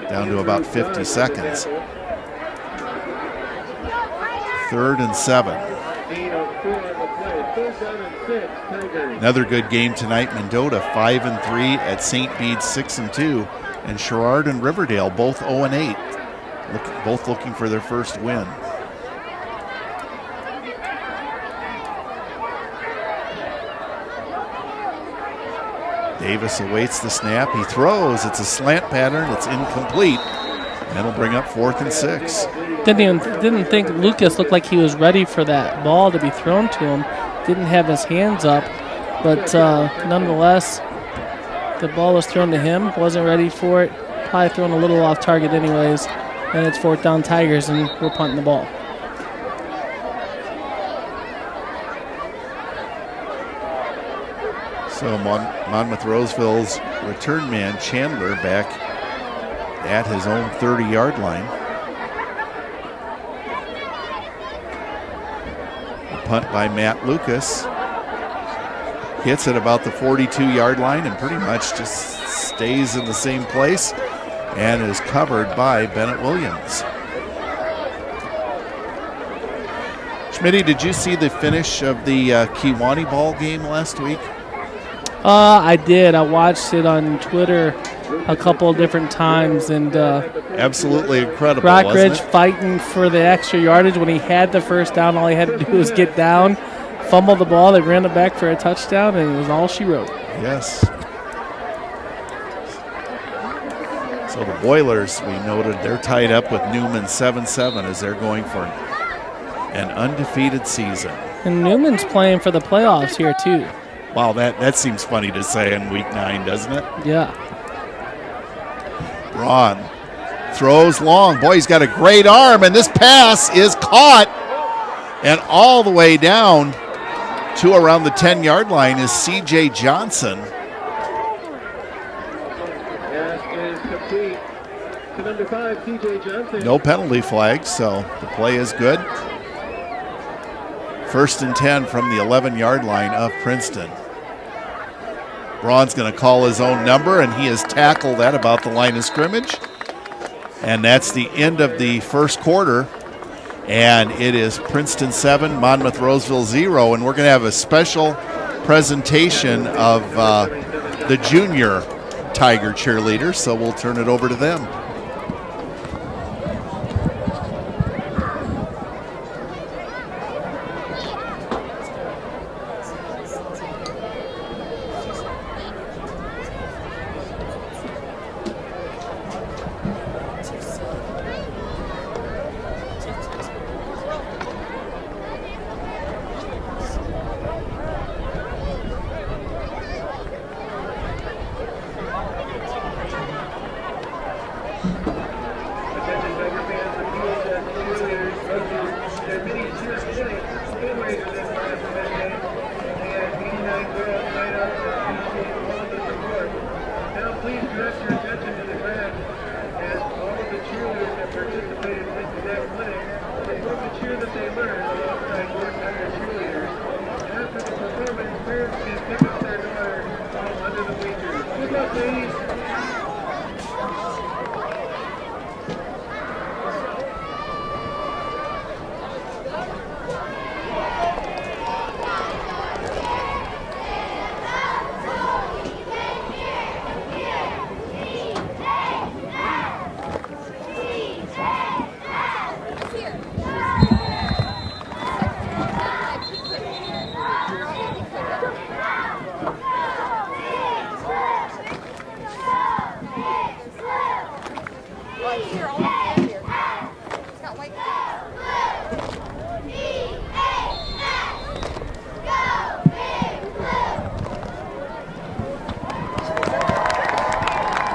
[SPEAKER 3] down to about 50 seconds. 3rd and 7.
[SPEAKER 1] First down and 6, Tigers.
[SPEAKER 3] Another good game tonight. Mendota 5-3 at St. Bede's 6-2, and Sherrard and Riverdale both 0-8, both looking for their first win. Davis awaits the snap. He throws. It's a slant pattern. It's incomplete. That'll bring up 4th and 6.
[SPEAKER 4] Didn't think Lucas looked like he was ready for that ball to be thrown to him. Didn't have his hands up, but nonetheless, the ball was thrown to him. Wasn't ready for it. Probably thrown a little off target anyways. And it's 4th down Tigers, and we're punting the ball.
[SPEAKER 3] So Monmouth Roseville's return man, Chandler, back at his own 30-yard line. A punt by Matt Lucas. Hits at about the 42-yard line and pretty much just stays in the same place and is covered by Bennett Williams. Schmitty, did you see the finish of the Kewanee ball game last week?
[SPEAKER 4] I did. I watched it on Twitter a couple of different times, and
[SPEAKER 3] absolutely incredible.
[SPEAKER 4] Rockridge fighting for the extra yardage. When he had the first down, all he had to do was get down, fumble the ball. They ran it back for a touchdown, and it was all she wrote.
[SPEAKER 3] Yes. So the Boilers, we noted, they're tied up with Newman 7-7 as they're going for an undefeated season.
[SPEAKER 4] And Newman's playing for the playoffs here, too.
[SPEAKER 3] Wow, that seems funny to say in week 9, doesn't it?
[SPEAKER 4] Yeah.
[SPEAKER 3] Braun throws long. Boy, he's got a great arm, and this pass is caught. And all the way down to around the 10-yard line is C.J. Johnson.
[SPEAKER 1] Pass is complete to number 5, C.J. Johnson.
[SPEAKER 3] No penalty flag, so the play is good. 1st and 10 from the 11-yard line of Princeton. Braun's going to call his own number, and he is tackled at about the line of scrimmage. And that's the end of the first quarter. And it is Princeton 7, Monmouth Roseville 0. And we're going to have a special presentation of the junior Tiger cheerleaders, so we'll turn it over to them.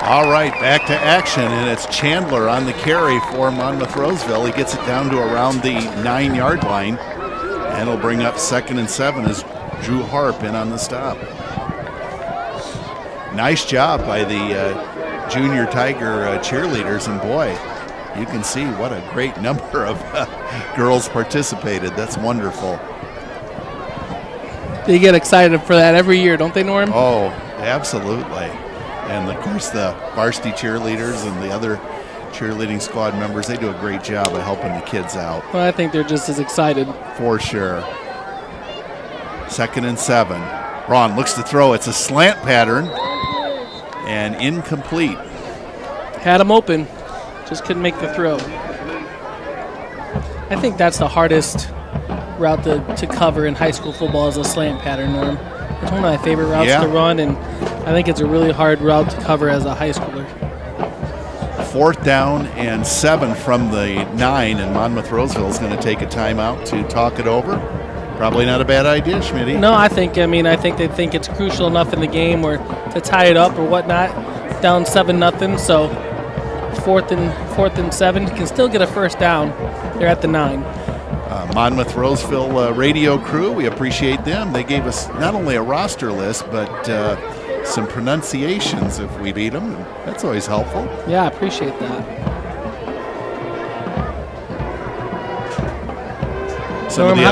[SPEAKER 3] All right, back to action, and it's Chandler on the carry for Monmouth Roseville. He gets it down to around the 9-yard line, and it'll bring up 2nd and 7 as Drew Harp in on the stop. Nice job by the junior Tiger cheerleaders, and boy, you can see what a great number of girls participated. That's wonderful.
[SPEAKER 4] They get excited for that every year, don't they, Norm?
[SPEAKER 3] Oh, absolutely. And, of course, the varsity cheerleaders and the other cheerleading squad members, they do a great job of helping the kids out.
[SPEAKER 4] Well, I think they're just as excited.
[SPEAKER 3] For sure. 2nd and 7. Braun looks to throw. It's a slant pattern and incomplete.
[SPEAKER 4] Had him open, just couldn't make the throw. I think that's the hardest route to cover in high school football is a slant pattern, Norm. It's one of my favorite routes to run, and I think it's a really hard route to cover as a high schooler.
[SPEAKER 3] 4th down and 7 from the 9, and Monmouth Roseville is going to take a timeout to talk it over. Probably not a bad idea, Schmitty.
[SPEAKER 4] No, I think they think it's crucial enough in the game or to tie it up or whatnot. Down 7-0, so 4th and 7, you can still get a first down. They're at the 9.
[SPEAKER 3] Monmouth Roseville radio crew, we appreciate them. They gave us not only a roster list, but some pronunciations if we need them. That's always helpful.
[SPEAKER 4] Yeah, I appreciate that.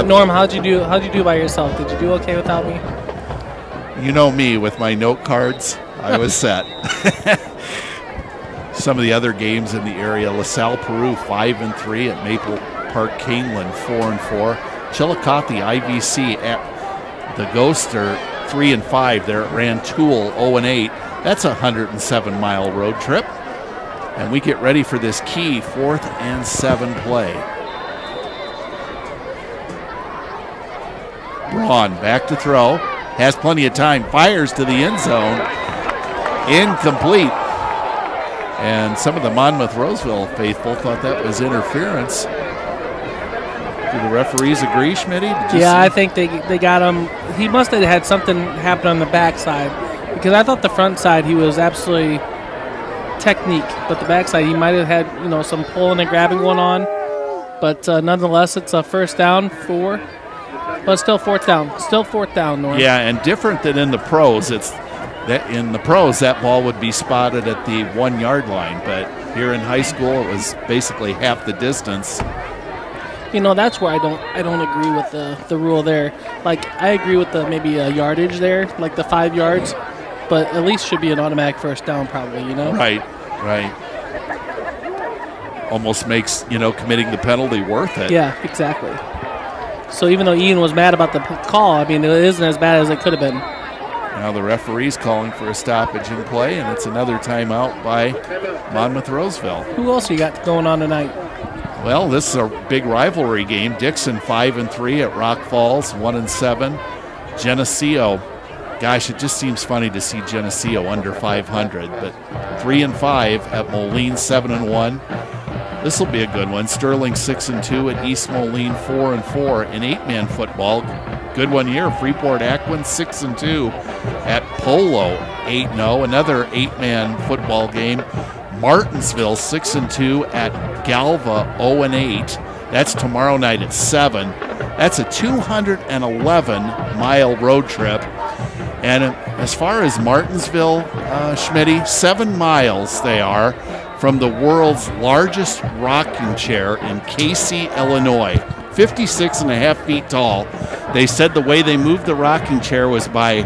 [SPEAKER 4] Norm, how'd you do by yourself? Did you do okay without me?
[SPEAKER 3] You know me with my note cards. I was set. Some of the other games in the area: LaSalle Peru 5-3 at Maple Park Canelan 4-4. Chillicothe IVC at the Ghoster 3-5. They're at Rantoul 0-8. That's a 107-mile road trip. And we get ready for this key 4th and 7 play. Braun back to throw. Has plenty of time. Fires to the end zone. Incomplete. And some of the Monmouth Roseville faithful thought that was interference. Do the referees agree, Schmitty?
[SPEAKER 4] I think they got him. He must have had something happen on the backside, because I thought the front side he was absolutely technique, but the backside he might have had some pulling and grabbing going on. But nonetheless, it's a first down but still 4th down. Still 4th down, Norm.
[SPEAKER 3] Yeah, and different than in the pros. In the pros, that ball would be spotted at the 1-yard line, but here in high school, it was basically half the distance.
[SPEAKER 4] That's where I don't agree with the rule there. Like, I agree with the maybe a yardage there, like the 5 yards, but at least should be an automatic first down probably,
[SPEAKER 3] Right. Almost makes, committing the penalty worth it.
[SPEAKER 4] Yeah, exactly. So even though Ian was mad about the call, it isn't as bad as it could have been.
[SPEAKER 3] Now the referee's calling for a stoppage in play, and it's another timeout by Monmouth Roseville.
[SPEAKER 4] Who else you got going on tonight?
[SPEAKER 3] Well, this is a big rivalry game. Dixon 5-3 at Rock Falls, 1-7. Geneseo, gosh, it just seems funny to see Geneseo under 500, but 3-5 at Moline, 7-1. This will be a good one. Sterling 6-2 at East Moline, 4-4 in 8-man football. Good one here. Freeport Aquin 6-2 at Polo, 8-0. Another 8-man football game. Martinsville 6-2 at Galva, 0-8. That's tomorrow night at 7. That's a 211-mile road trip. And as far as Martinsville, Schmitty, 7 miles they are from the world's largest rocking chair in Casey, Illinois. 56.5 feet tall. They said the way they moved the rocking chair was by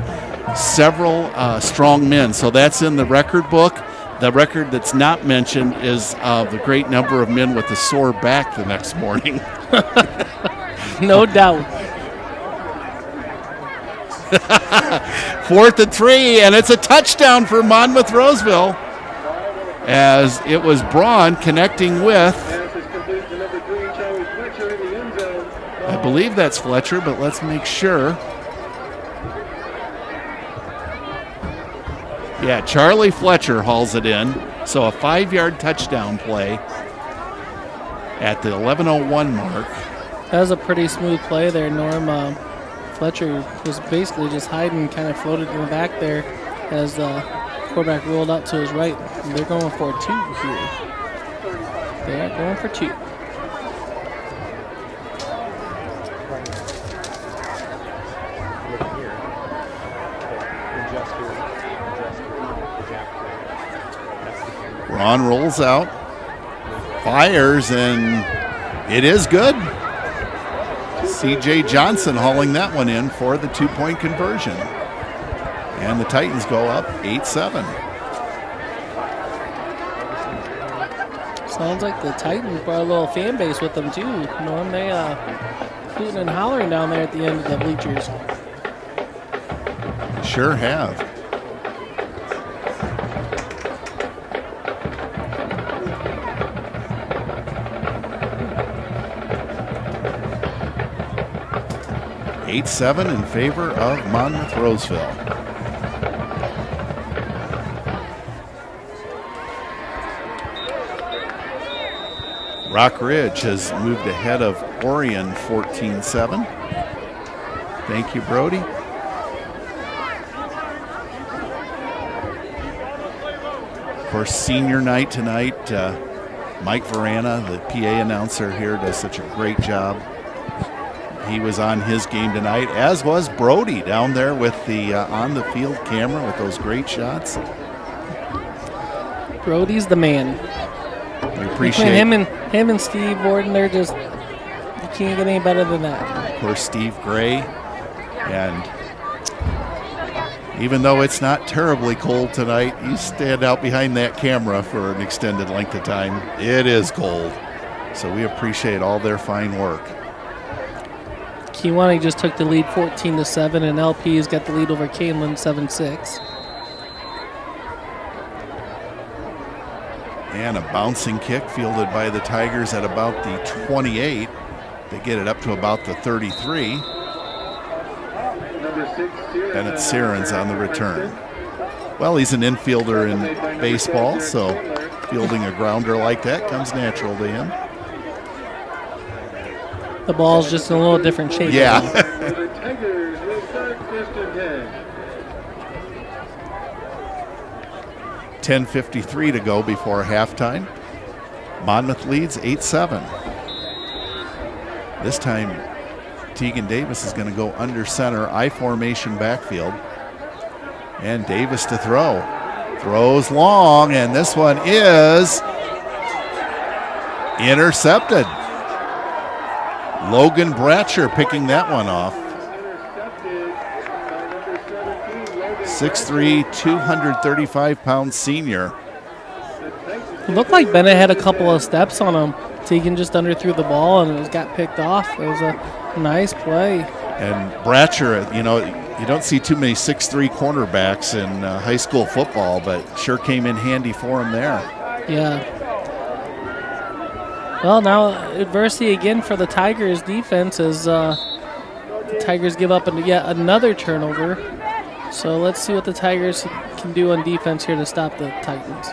[SPEAKER 3] several strong men. So that's in the record book. The record that's not mentioned is the great number of men with a sore back the next morning.
[SPEAKER 4] No doubt.
[SPEAKER 3] 4th and 3, and it's a touchdown for Monmouth Roseville, as it was Braun connecting with, I believe that's Fletcher, but let's make sure. Yeah, Charlie Fletcher hauls it in. So a 5-yard touchdown play at the 11:01 mark.
[SPEAKER 4] That was a pretty smooth play there, Norm. Fletcher was basically just hiding, kind of floated in the back there as the quarterback rolled out to his right. And they're going for 2 here. They are going for 2.
[SPEAKER 3] Ron rolls out, fires, and it is good. C.J. Johnson hauling that one in for the 2-point conversion. And the Titans go up 8-7.
[SPEAKER 4] Sounds like the Titans brought a little fan base with them too, Norm. They hooting and hollering down there at the end of the bleachers.
[SPEAKER 3] sure have. (8-7) in favor of Monmouth-Roseville. Rock Ridge has moved ahead of Orion 14-7. Thank you, Brody. Of course, senior night tonight. Mike Verana, the PA announcer here, does such a great job. He was on his game tonight, as was Brody down there with the on-the-field camera with those great shots.
[SPEAKER 4] Brody's the man.
[SPEAKER 3] We appreciate
[SPEAKER 4] him and Steve Borden. They're just, you can't get any better than that.
[SPEAKER 3] Of course, Steve Gray. And even though it's not terribly cold tonight, you stand out behind that camera for an extended length of time. It is cold. So we appreciate all their fine work.
[SPEAKER 4] Kewanee just took the lead 14-7, and LP's got the lead over Canelan 7-6.
[SPEAKER 3] And a bouncing kick fielded by the Tigers at about the 28. They get it up to about the 33. And it's Sirens on the return. Well, he's an infielder in baseball, so fielding a grounder like that comes natural to him.
[SPEAKER 4] The ball's just in a little different shape.
[SPEAKER 3] Yeah. 10:53 to go before halftime. Monmouth leads 8-7. This time, Tegan Davis is going to go under center, I formation backfield. And Davis to throw. Throws long, and this one is intercepted. Logan Bratcher picking that one off. 6'3", 235-pound senior.
[SPEAKER 4] It looked like Bennett had a couple of steps on him. Tegan just underthrew the ball and it got picked off. It was a nice play.
[SPEAKER 3] And Bratcher, you know, you don't see too many 6'3" cornerbacks in high school football, but sure came in handy for him there.
[SPEAKER 4] Yeah. Well, now adversity again for the Tigers defense as the Tigers give up yet another turnover. So let's see what the Tigers can do on defense here to stop the Titans.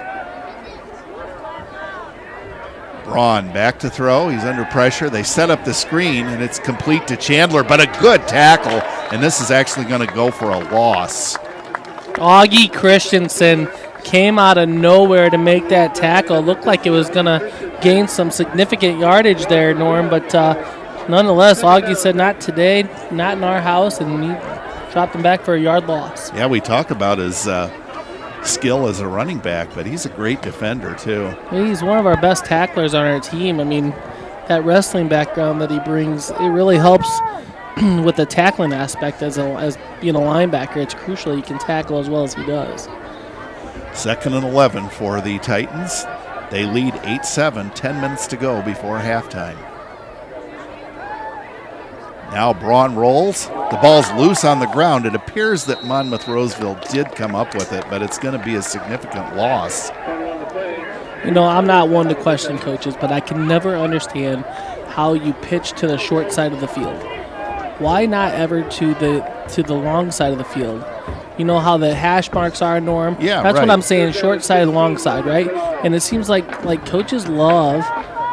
[SPEAKER 3] Braun back to throw. He's under pressure. They set up the screen, and it's complete to Chandler, but a good tackle, and this is actually going to go for a loss.
[SPEAKER 4] Augie Christensen came out of nowhere to make that tackle. Looked like it was going to gain some significant yardage there, Norm, but nonetheless, Augie said, not today, not in our house, and he dropped him back for a yard loss.
[SPEAKER 3] Yeah, we talk about his skill as a running back, but he's a great defender too.
[SPEAKER 4] He's one of our best tacklers on our team. I mean, that wrestling background that he brings, it really helps with the tackling aspect as being a linebacker. It's crucial he can tackle as well as he does.
[SPEAKER 3] 2nd and 11 for the Titans. They lead 8-7, 10 minutes to go before halftime. Now Braun rolls. The ball's loose on the ground. It appears that Monmouth-Roseville did come up with it, but it's going to be a significant loss.
[SPEAKER 4] You know, I'm not one to question coaches, but I can never understand how you pitch to the short side of the field. Why not ever to the long side of the field? You know how the hash marks are, Norm?
[SPEAKER 3] Yeah,
[SPEAKER 4] that's
[SPEAKER 3] right.
[SPEAKER 4] What I'm saying, short side, long side, right? And it seems like coaches love,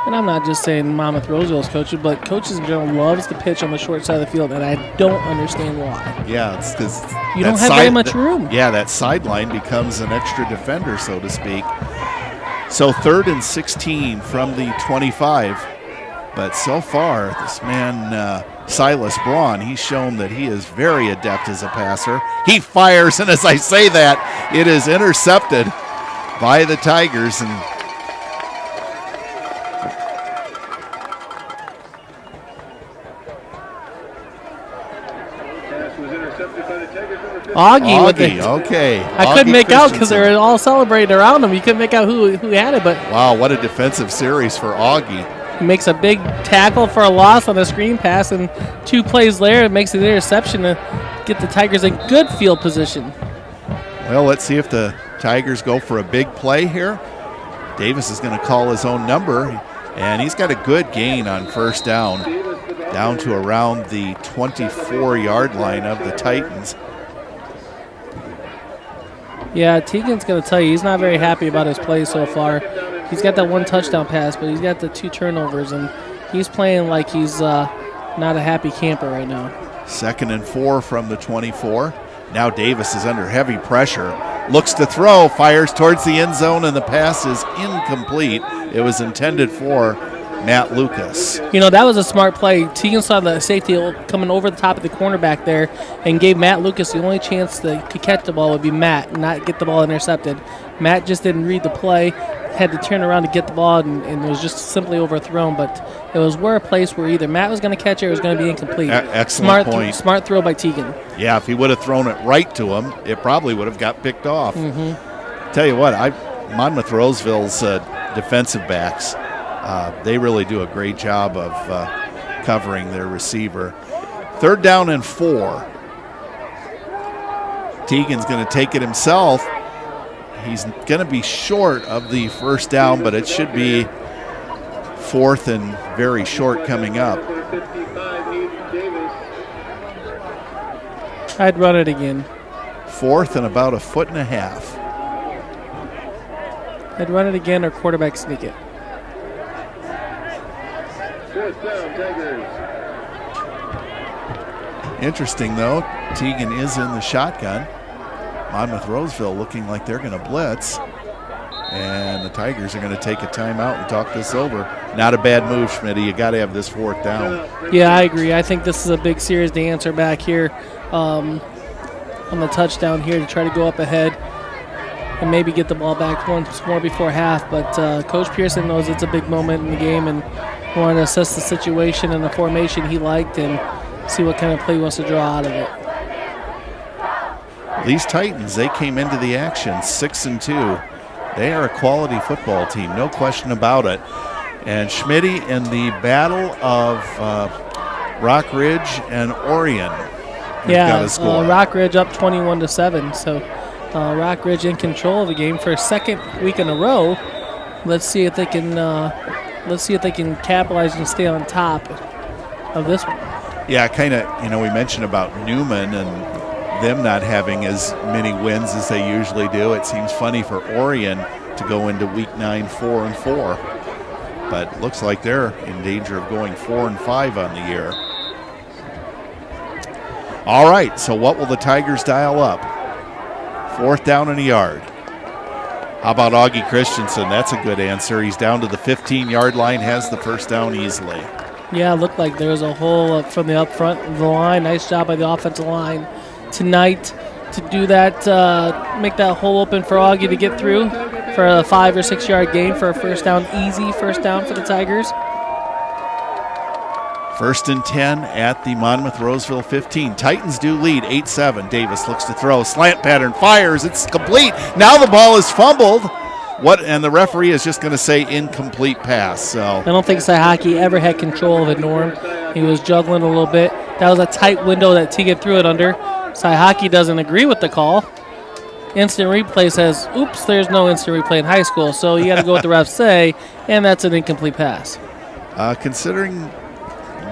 [SPEAKER 4] and I'm not just saying Monmouth-Roseville's coaches, but coaches in general loves to pitch on the short side of the field, and I don't understand why.
[SPEAKER 3] Yeah, it's because
[SPEAKER 4] you don't have very much room.
[SPEAKER 3] Yeah, that sideline becomes an extra defender, so to speak. So 3rd and 16 from the 25. But so far, this man, Silas Braun, he's shown that he is very adept as a passer. He fires, and as I say that, it is intercepted by the Tigers. And
[SPEAKER 4] Augie with it.
[SPEAKER 3] Okay.
[SPEAKER 4] I couldn't make out because they were all celebrating around him. You couldn't make out who had it, but
[SPEAKER 3] wow, what a defensive series for Augie.
[SPEAKER 4] He makes a big tackle for a loss on a screen pass, and 2 plays later, it makes an interception. get the Tigers in good field position.
[SPEAKER 3] Well, let's see if the Tigers go for a big play here. Davis is going to call his own number, and he's got a good gain on first down to around the 24-yard line of the Titans.
[SPEAKER 4] Yeah, Teagan's going to tell you he's not very happy about his play so far. He's got that 1 touchdown pass, but he's got the 2 turnovers, and he's playing like he's not a happy camper right now. 2nd and 4
[SPEAKER 3] from the 24. Now Davis is under heavy pressure. Looks to throw, fires towards the end zone, and the pass is incomplete. It was intended for Matt Lucas.
[SPEAKER 4] You know, that was a smart play. Teagan saw the safety coming over the top of the cornerback there and gave Matt Lucas the only chance to catch the ball would be Matt, not get the ball intercepted. Matt just didn't read the play, had to turn around to get the ball, and it was just simply overthrown. But it was a place where either Matt was going to catch it or it was going to be incomplete.
[SPEAKER 3] Excellent point.
[SPEAKER 4] Smart throw by Teagan.
[SPEAKER 3] Yeah, if he would have thrown it right to him, it probably would have got picked off. Tell you what, Monmouth Roseville's defensive backs, they really do a great job of covering their receiver. 3rd down and 4. Teagan's going to take it himself. He's going to be short of the first down, but it should be 4th and very short coming up.
[SPEAKER 4] I'd run it again.
[SPEAKER 3] 4th and about 1.5 feet.
[SPEAKER 4] I'd run it again or quarterback sneak it.
[SPEAKER 1] 4th down, Tigers.
[SPEAKER 3] Interesting, though. Teagan is in the shotgun. Monmouth Roseville looking like they're going to blitz. And the Tigers are going to take a timeout and talk this over. Not a bad move, Schmitty. You got to have this 4th down.
[SPEAKER 4] Yeah, I agree. I think this is a big series to answer back here on the touchdown here to try to go up ahead and maybe get the ball back once more before half. But Coach Pearson knows it's a big moment in the game and wanted to assess the situation and the formation he liked and see what kind of play he wants to draw out of it.
[SPEAKER 3] These Titans, they came into the action 6-2. They are a quality football team, no question about it. And Schmitty in the battle of Rock Ridge and Orion.
[SPEAKER 4] Yeah, Rock Ridge up 21-7. So Rock Ridge in control of the game for a 2nd week in a row. Let's see if they can capitalize and stay on top of this one.
[SPEAKER 3] Yeah, kind of. We mentioned about Newman and them not having as many wins as they usually do. It seems funny for Orion to go into week 9 4-4, but looks like they're in danger of going 4-5 on the year. All right, so what will the Tigers dial up? 4th down and a yard. How about Augie Christensen? That's a good answer. He's down to the 15-yard line, has the first down easily.
[SPEAKER 4] Yeah, it looked like there was a hole from the up front of the line. Nice job by the offensive line tonight to do that, make that hole open for Augie to get through for a 5 or 6 yard gain for a first down, easy first down for the Tigers.
[SPEAKER 3] 1st and 10 at the Monmouth Roseville 15. Titans do lead 8-7. Davis looks to throw, slant pattern, fires, it's complete. Now the ball is fumbled. And the referee is just going to say incomplete pass. So
[SPEAKER 4] I don't think Saihaki ever had control of it, Norm. He was juggling a little bit. That was a tight window that Teagan threw it under. Saihaki doesn't agree with the call. Instant replay says, oops, there's no instant replay in high school, so you got to go with the refs say, and that's an incomplete pass.
[SPEAKER 3] Considering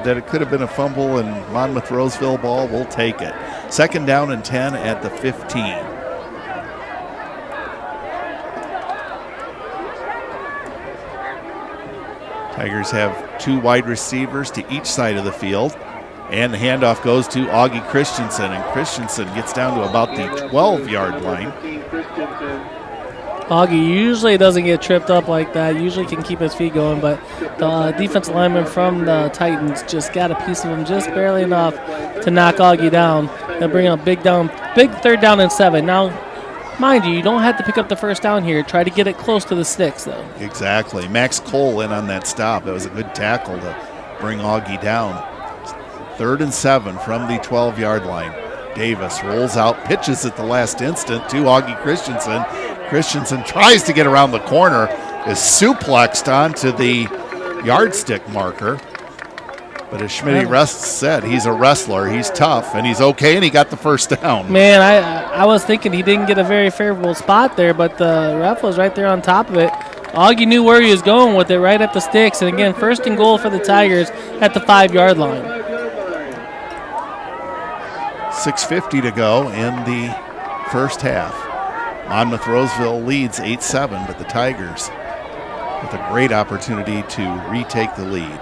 [SPEAKER 3] that it could have been a fumble and Monmouth Roseville ball, we'll take it. 2nd down and 10 at the 15. Tigers have 2 wide receivers to each side of the field. And the handoff goes to Augie Christensen, and Christensen gets down to about the 12-yard line.
[SPEAKER 4] Augie usually doesn't get tripped up like that, usually can keep his feet going, but the defensive lineman from the Titans just got a piece of him just barely enough to knock Augie down. They'll bring up big 3rd down and 7. Now, mind you don't have to pick up the first down here. Try to get it close to the sticks, though.
[SPEAKER 3] Exactly. Max Cole in on that stop. That was a good tackle to bring Augie down. 3rd and 7 from the 12-yard line. Davis rolls out, pitches at the last instant to Augie Christensen. Christensen tries to get around the corner, is suplexed onto the yardstick marker. But as Schmitty said, he's a wrestler. He's tough, and he's okay, and he got the first down.
[SPEAKER 4] Man, I was thinking he didn't get a very favorable spot there, but the ref was right there on top of it. Augie knew where he was going with it, right at the sticks. And again, first and goal for the Tigers at the 5-yard line.
[SPEAKER 3] 6:50 to go in the first half. Monmouth Roseville leads 8-7, but the Tigers with a great opportunity to retake the lead.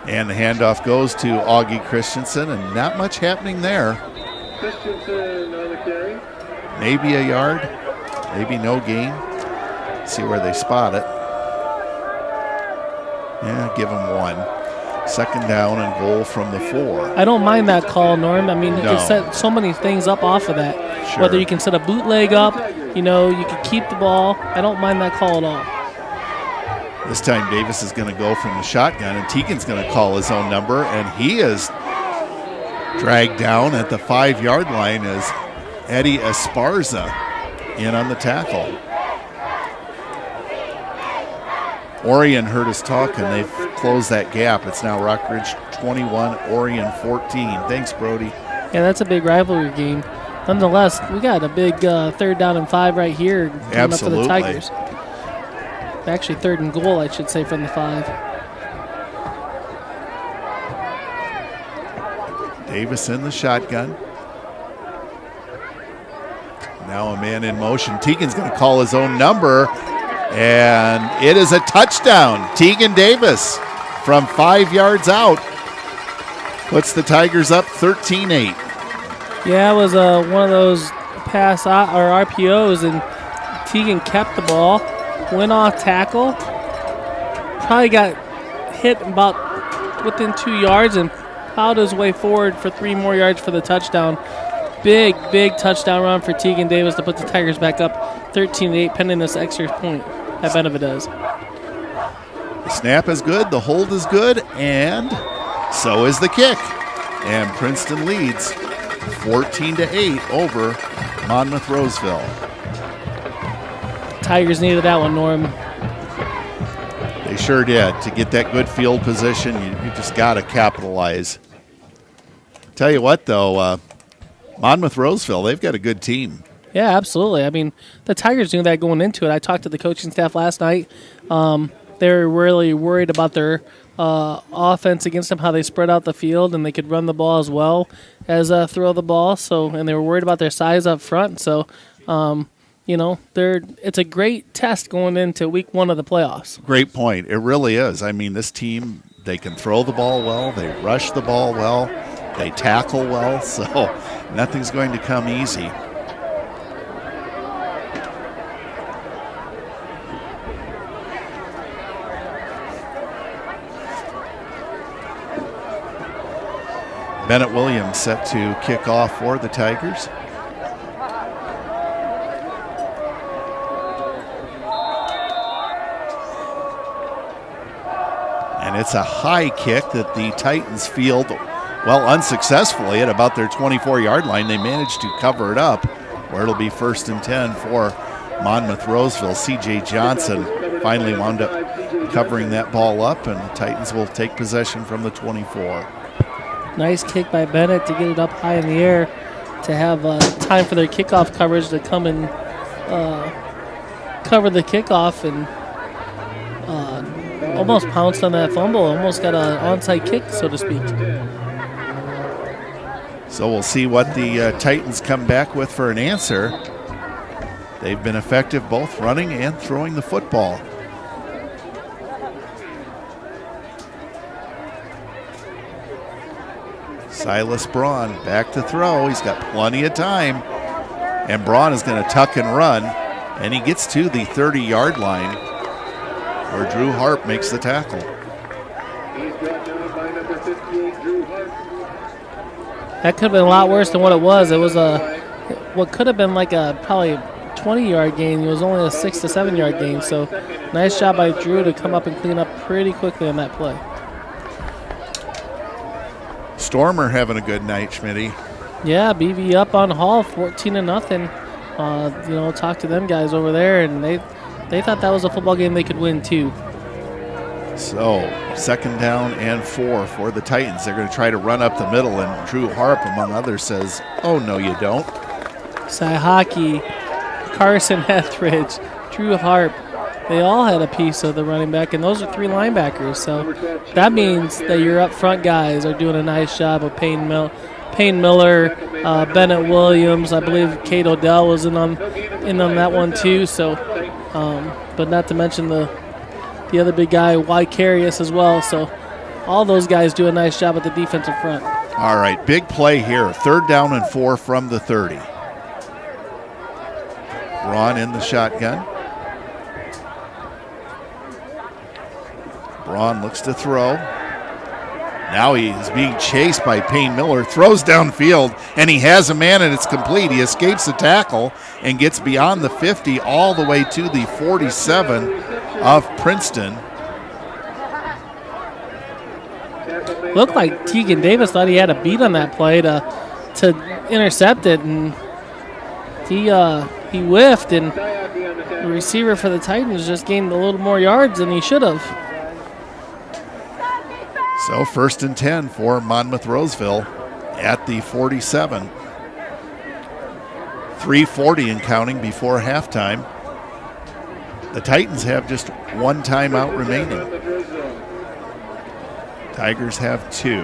[SPEAKER 3] And the handoff goes to Augie Christensen, and not much happening there.
[SPEAKER 1] Christensen on the carry.
[SPEAKER 3] Maybe a yard, maybe no gain. See where they spot it. Yeah, give them 1. Second down and goal from the 4.
[SPEAKER 4] I don't mind that call, Norm. I mean, you
[SPEAKER 3] No.
[SPEAKER 4] can set so many things up off of that.
[SPEAKER 3] Sure.
[SPEAKER 4] Whether you can set a bootleg up, you can keep the ball. I don't mind that call at all.
[SPEAKER 3] This time Davis is going to go from the shotgun, and Teagan's going to call his own number, and he is dragged down at the 5-yard line as Eddie Esparza in on the tackle. Orion heard us talk, and they've closed that gap. It's now Rockridge 21, Orion 14. Thanks, Brody.
[SPEAKER 4] Yeah, that's a big rivalry game. Nonetheless, we got a big 3rd down and 5 right here coming
[SPEAKER 3] Absolutely.
[SPEAKER 4] up for the Tigers. Actually, 3rd and goal, I should say, from the 5.
[SPEAKER 3] Davis in the shotgun. Now a man in motion. Teagan's going to call his own number, and it is a touchdown. Teagan Davis from 5 yards out puts the Tigers up 13-8.
[SPEAKER 4] Yeah, it was one of those pass or RPOs, and Teagan kept the ball, went off tackle, probably got hit about within 2 yards and plowed his way forward for 3 more yards for the touchdown. Big touchdown run for Teagan Davis to put the Tigers back up 13-8, pending this extra point that Benefit does.
[SPEAKER 3] The snap is good, the hold is good, and so is the kick. And Princeton leads 14-8 over Monmouth Roseville.
[SPEAKER 4] Tigers needed that one, Norm.
[SPEAKER 3] They sure did. To get that good field position, you just got to capitalize. Tell you what, though, Monmouth Roseville, they've got a good team.
[SPEAKER 4] Yeah, absolutely. I mean, the Tigers knew that going into it. I talked to the coaching staff last night. They were really worried about their offense against them, how they spread out the field, and they could run the ball as well as throw the ball. And they were worried about their size up front. So, it's a great test going into week 1 of the playoffs.
[SPEAKER 3] Great point. It really is. I mean, this team, they can throw the ball well, they rush the ball well, they tackle well, so nothing's going to come easy. Bennett Williams set to kick off for the Tigers. And it's a high kick that the Titans field, well, unsuccessfully at about their 24-yard line. They managed to cover it up, where it'll be 1st and 10 for Monmouth Roseville. C.J. Johnson finally wound up covering that ball up, and the Titans will take possession from the 24.
[SPEAKER 4] Nice kick by Bennett to get it up high in the air, to have time for their kickoff coverage to come and cover the kickoff, and almost pounced on that fumble, almost got an onside kick, so to speak.
[SPEAKER 3] So we'll see what the Titans come back with for an answer. They've been effective both running and throwing the football. Silas Braun back to throw. He's got plenty of time. And Braun is going to tuck and run. And he gets to the 30-yard line, where Drew Harp makes the tackle.
[SPEAKER 1] He's brought down by number 58, Drew Hart.
[SPEAKER 4] That could have been a lot worse than what it was. It was what could have been like a probably 20-yard gain. It was only a 6 to 7-yard gain. So nice job by Drew to come up and clean up pretty quickly on that play.
[SPEAKER 3] Stormer having a good night, Schmitty.
[SPEAKER 4] Yeah, BV up on Hall 14-0. Talk to them guys over there, and they thought that was a football game they could win too.
[SPEAKER 3] So, 2nd down and 4 for the Titans. They're going to try to run up the middle, and Drew Harp, among others, says, oh, no, you don't.
[SPEAKER 4] Cy Hockey, Carson Etheridge, Drew Harp, they all had a piece of the running back, and those are 3 linebackers. So that means that your up front guys are doing a nice job of Payne Miller, Bennett Williams. I believe Kate Odell was in on that one too. So, but not to mention the other big guy, Vicarious, as well. So all those guys do a nice job at the defensive front.
[SPEAKER 3] All right, big play here. 3rd down and 4 from the 30. Braun in the shotgun. Braun looks to throw. Now he is being chased by Payne Miller, throws downfield, and he has a man, and it's complete. He escapes the tackle and gets beyond the 50 all the way to the 47 of Princeton.
[SPEAKER 4] Looked like Tegan Davis thought he had a beat on that play to intercept it, and he whiffed, and the receiver for the Titans just gained a little more yards than he should have.
[SPEAKER 3] So 1st and 10 for Monmouth Roseville at the 47. 3:40 and counting before halftime. The Titans have just 1 timeout remaining. Tigers have 2.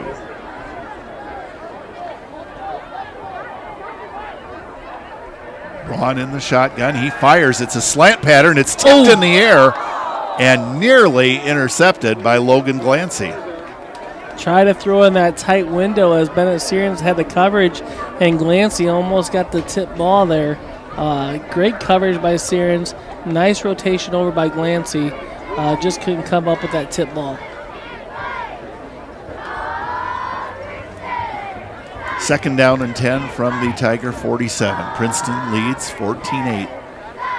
[SPEAKER 3] Braun in the shotgun. He fires. It's a slant pattern. It's tipped in the air and nearly intercepted by Logan Glancy.
[SPEAKER 4] Try to throw in that tight window as Bennett Syrians had the coverage, and Glancy almost got the tip ball there. Great coverage by Syrians. Nice rotation over by Glancy. Just couldn't come up with that tip ball.
[SPEAKER 3] 2nd down and 10 from the Tiger 47. Princeton leads 14-8.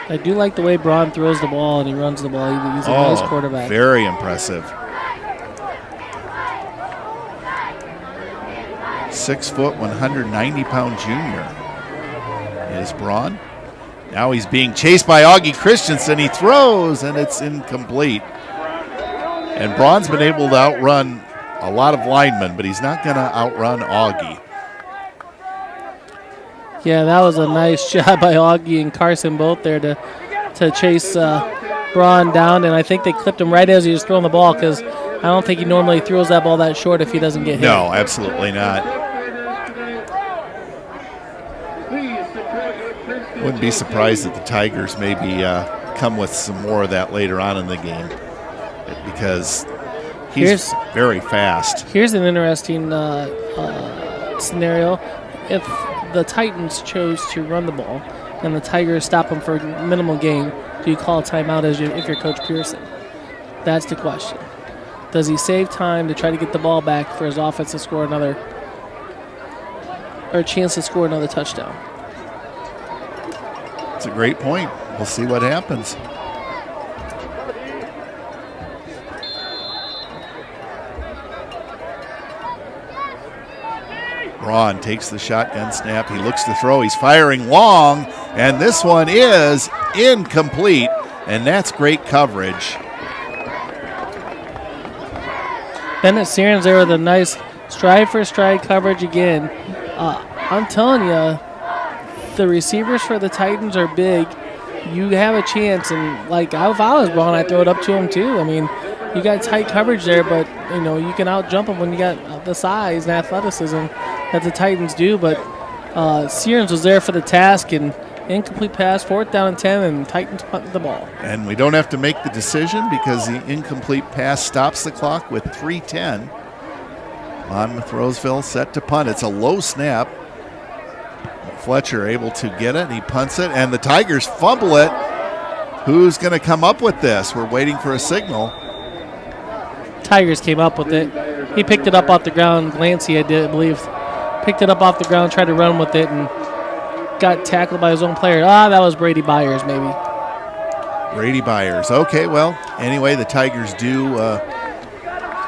[SPEAKER 4] I do like the way Braun throws the ball and he runs the ball. He's a nice quarterback.
[SPEAKER 3] Very impressive. 6 foot, 190-pound junior is Braun. Now he's being chased by Augie Christensen. He throws, and it's incomplete. And Braun's been able to outrun a lot of linemen, but he's not going to outrun Augie.
[SPEAKER 4] Yeah, that was a nice job by Augie and Carson both there to chase Braun down, and I think they clipped him right as he was throwing the ball, because I don't think he normally throws that ball that short if he doesn't get hit.
[SPEAKER 3] No, absolutely not. Wouldn't be surprised that the Tigers maybe come with some more of that later on in the game, because he's very fast.
[SPEAKER 4] Here's an interesting scenario. If the Titans chose to run the ball and the Tigers stop him for minimal gain, do you call a timeout if you're Coach Pearson? That's the question. Does he save time to try to get the ball back for his offense to score a chance to score another touchdown?
[SPEAKER 3] It's a great point. We'll see what happens. Braun takes the shotgun snap. He looks to throw. He's firing long, and this one is incomplete, and that's great coverage.
[SPEAKER 4] Bennett Syrians there with a nice stride-for-stride coverage again. I'm telling you, the receivers for the Titans are big. You have a chance, and like if I was Braun, I'd throw it up to him too. I mean, you got tight coverage there, but you can out-jump them when you got the size and athleticism that the Titans do. But Syrians was there for the task, and incomplete pass, 4th down and 10, and Titans punted the ball.
[SPEAKER 3] And we don't have to make the decision because the incomplete pass stops the clock with 3:10. Monmouth Roseville set to punt. It's a low snap. Fletcher able to get it. He punts it, and the Tigers fumble it. Who's going to come up with this? We're waiting for a signal.
[SPEAKER 4] Tigers came up with it. He picked it up off the ground. Glancy, I believe, picked it up off the ground, tried to run with it, and got tackled by his own player. That was Brady Byers, maybe.
[SPEAKER 3] Brady Byers. Okay, well, anyway, the Tigers do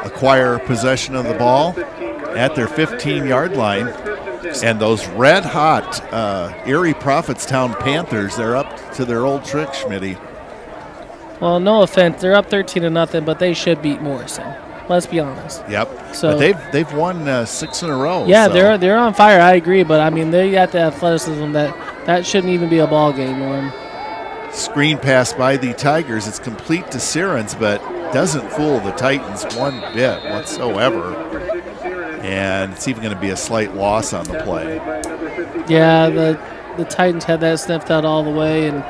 [SPEAKER 3] acquire possession of the ball at their 15-yard line. And those red-hot Erie Prophetstown Panthers, they're up to their old trick, Schmitty.
[SPEAKER 4] Well, no offense, they're up 13-0, but they should beat Morrison. Let's be honest.
[SPEAKER 3] Yep.
[SPEAKER 4] So
[SPEAKER 3] but they've won 6 in a row.
[SPEAKER 4] Yeah,
[SPEAKER 3] so.
[SPEAKER 4] they're on fire. I agree, but I mean they got the athleticism that shouldn't even be a ball game, Norm.
[SPEAKER 3] Screen pass by the Tigers. It's complete to Sirens, but doesn't fool the Titans one bit whatsoever. And it's even going to be a slight loss on the play.
[SPEAKER 4] Yeah, the Titans had that sniffed out all the way, and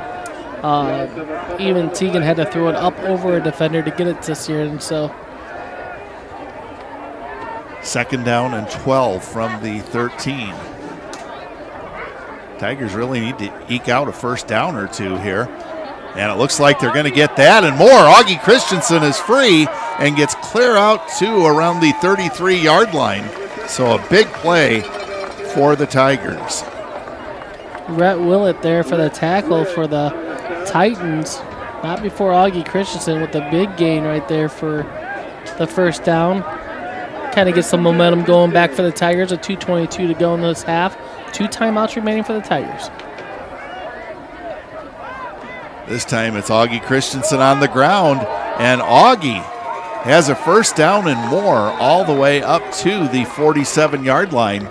[SPEAKER 4] even Teagan had to throw it up over a defender to get it to Sirens. So
[SPEAKER 3] 2nd down and 12 from the 13. Tigers really need to eke out a first down or two here. And it looks like they're going to get that and more. Augie Christensen is free and gets clear out to around the 33-yard line. So a big play for the Tigers.
[SPEAKER 4] Rhett Willett there for the tackle for the Titans. Not before Augie Christensen with the big gain right there for the first down. Kind of get some momentum going back for the Tigers. A 2:22 to go in this half. 2 timeouts remaining for the Tigers.
[SPEAKER 3] This time it's Augie Christensen on the ground, and Augie has a first down and more all the way up to the 47-yard line.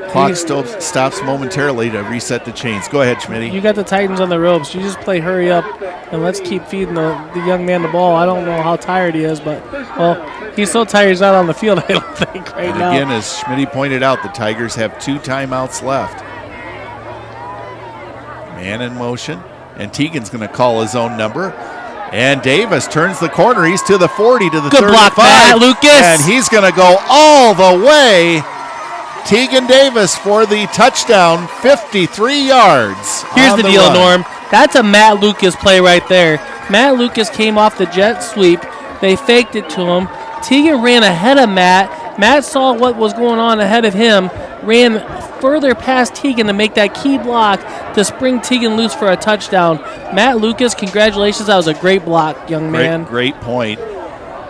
[SPEAKER 3] Clock still stops momentarily to reset the chains. Go ahead, Schmitty.
[SPEAKER 4] You got the Titans on the ropes. You just play hurry up and let's keep feeding the young man the ball. I don't know how tired he is, but, well, he's so tired he's not on the field, I don't think, right now.
[SPEAKER 3] And again, as Schmitty pointed out, the Tigers have 2 timeouts left. Man in motion, and Teagan's going to call his own number. And Davis turns the corner. He's to the 40, to the 35.
[SPEAKER 4] Good block, Matt Lucas.
[SPEAKER 3] And he's going to go all the way. Teagan Davis for the touchdown, 53 yards.
[SPEAKER 4] Here's the deal,
[SPEAKER 3] run.
[SPEAKER 4] Norm. That's a Matt Lucas play right there. Matt Lucas came off the jet sweep. They faked it to him. Teagan ran ahead of Matt. Matt saw what was going on ahead of him, ran further past Teagan to make that key block to spring Teagan loose for a touchdown. Matt Lucas, congratulations. That was a great block, young man.
[SPEAKER 3] Great point.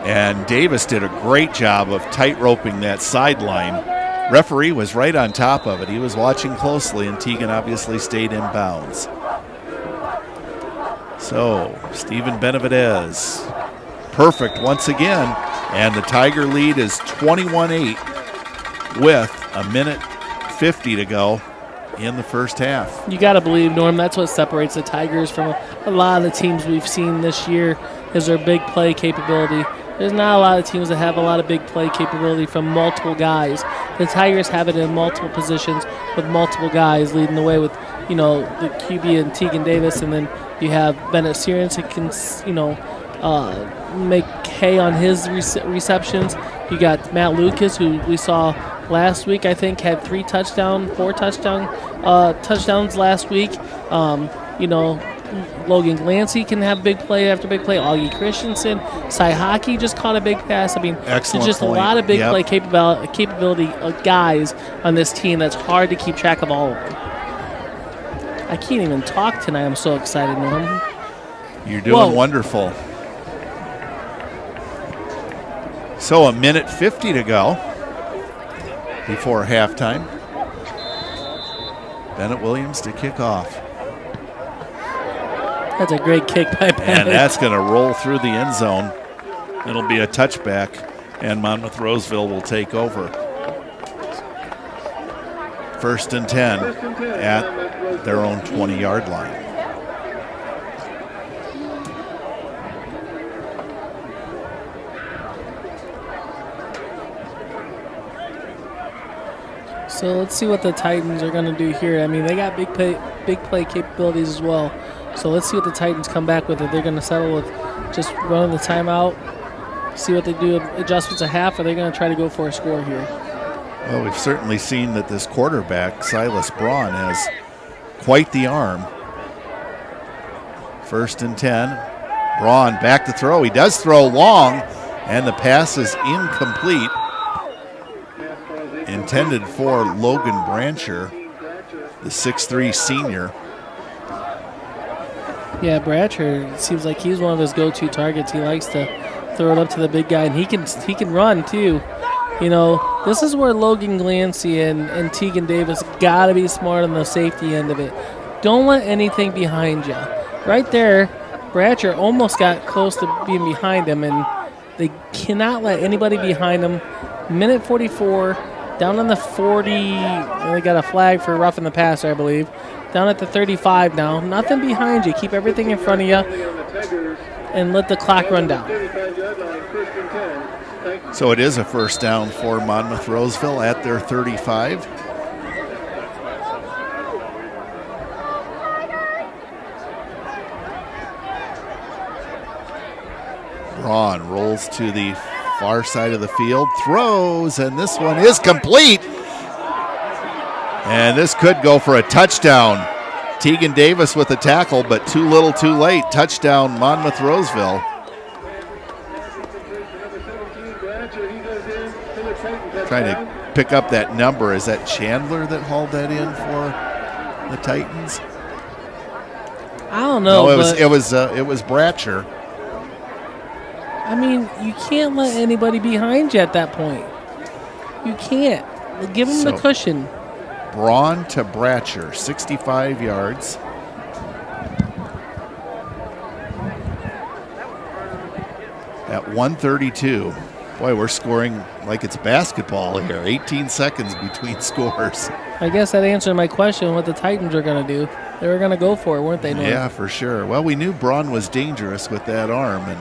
[SPEAKER 3] And Davis did a great job of tight-roping that sideline. Referee was right on top of it. He was watching closely, and Teagan obviously stayed in bounds. So, Stephen Benavidez, perfect once again. And the Tiger lead is 21-8 with 1:50 to go in the first half.
[SPEAKER 4] You got to believe, Norm, that's what separates the Tigers from a lot of the teams we've seen this year is their big play capability. There's not a lot of teams that have a lot of big play capability from multiple guys. The Tigers have it in multiple positions with multiple guys leading the way with, the QB and Teagan Davis, and then you have Bennett Sirens who can, make hay on his receptions. You got Matt Lucas, who we saw last week, I think, had 4 touchdowns last week. Logan Glancy can have big play after big play. Augie Christensen, Cy Hockey just caught a big pass. I mean,
[SPEAKER 3] excellent
[SPEAKER 4] just
[SPEAKER 3] point.
[SPEAKER 4] A lot of big play capability of guys on this team that's hard to keep track of all of them. I can't even talk tonight. I'm so excited, Norm.
[SPEAKER 3] You're doing wonderful. So 1:50 to go before halftime. Bennett Williams to kick off.
[SPEAKER 4] That's a great kick by Bennett.
[SPEAKER 3] And that's going to roll through the end zone. It'll be a touchback, and Monmouth Roseville will take over. 1st and 10 at their own 20-yard line.
[SPEAKER 4] So let's see what the Titans are going to do here. I mean, they got big play capabilities as well. So let's see what the Titans come back with. If they're going to settle with just running the timeout, see what they do, adjustments at half, or they're going to try to go for a score here.
[SPEAKER 3] Well, we've certainly seen that this quarterback, Silas Braun, has quite the arm. 1st and 10. Braun back to throw. He does throw long, and the pass is incomplete. Intended for Logan Brancher, the 6'3 senior.
[SPEAKER 4] Yeah, Brancher, it seems like he's one of his go-to targets. He likes to throw it up to the big guy, and he can run too. This is where Logan Glancy and Teagan Davis got to be smart on the safety end of it. Don't let anything behind you. Right there, Bratcher almost got close to being behind him, and they cannot let anybody behind him. Minute 44, down on the 40. They got a flag for roughing the passer, I believe. Down at the 35 now. Nothing behind you. Keep everything in front of you and let the clock run down.
[SPEAKER 3] So it is a first down for Monmouth Roseville at their 35. Braun rolls to the far side of the field, throws, and this one is complete. And this could go for a touchdown. Tegan Davis with a tackle, but too little too late. Touchdown, Monmouth Roseville. Trying to pick up that number. Is that Chandler that hauled that in for the Titans?
[SPEAKER 4] I don't know.
[SPEAKER 3] No, it was Bratcher.
[SPEAKER 4] I mean, you can't let anybody behind you at that point. You can't. Give them the cushion.
[SPEAKER 3] Braun to Bratcher, 65 yards. At 1:32. Boy, we're scoring like it's basketball here. 18 seconds between scores.
[SPEAKER 4] I guess that answered my question what the Titans are going to do. They were going to go for it, weren't they, Norm?
[SPEAKER 3] Yeah, for sure. Well, we knew Braun was dangerous with that arm, and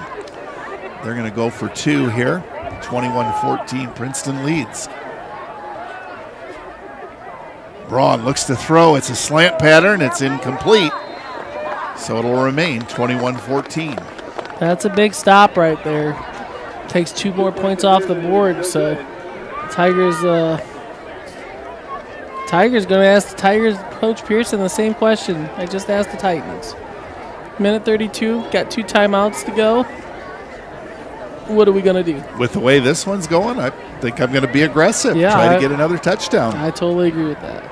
[SPEAKER 3] they're going to go for two here. 21-14, Princeton leads. Braun looks to throw. It's a slant pattern. It's incomplete. So it'll remain 21-14.
[SPEAKER 4] That's a big stop right there. Takes 2 more points off the board. So Tigers going to ask the Tigers Coach Pearson the same question I just asked the Titans. Minute 32. Got 2 timeouts to go. What are we going to do?
[SPEAKER 3] With the way this one's going, I think I'm going to be aggressive.
[SPEAKER 4] Yeah,
[SPEAKER 3] try to get another touchdown.
[SPEAKER 4] I totally agree with that.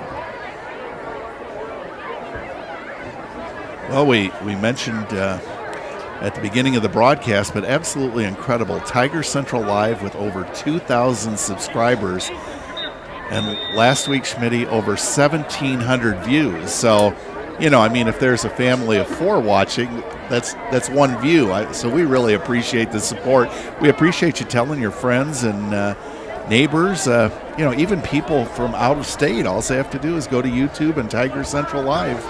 [SPEAKER 3] Well, we mentioned at the beginning of the broadcast, but absolutely incredible. Tiger Central Live with over 2,000 subscribers. And last week, Schmitty, over 1,700 views. So, if there's a family of 4 watching, that's one view. So we really appreciate the support. We appreciate you telling your friends and neighbors, even people from out of state. All they have to do is go to YouTube and Tiger Central Live,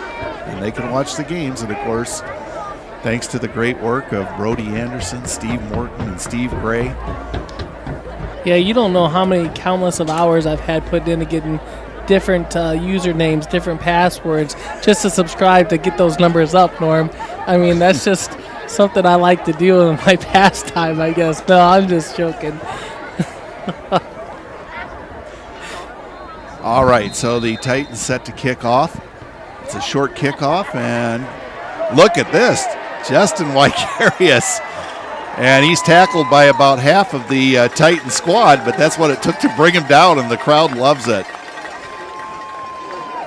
[SPEAKER 3] and they can watch the games. And, of course, thanks to the great work of Brody Anderson, Steve Morton, and Steve Gray.
[SPEAKER 4] Yeah, you don't know how many countless of hours I've had put into getting different usernames, different passwords, just to subscribe to get those numbers up, Norm. I mean, that's just something I like to do in my pastime, I guess. No, I'm just joking.
[SPEAKER 3] All right, so the Titans set to kick off. It's a short kickoff, and look at this. Justin Wicarius. And he's tackled by about half of the Titan squad, but that's what it took to bring him down, and the crowd loves it.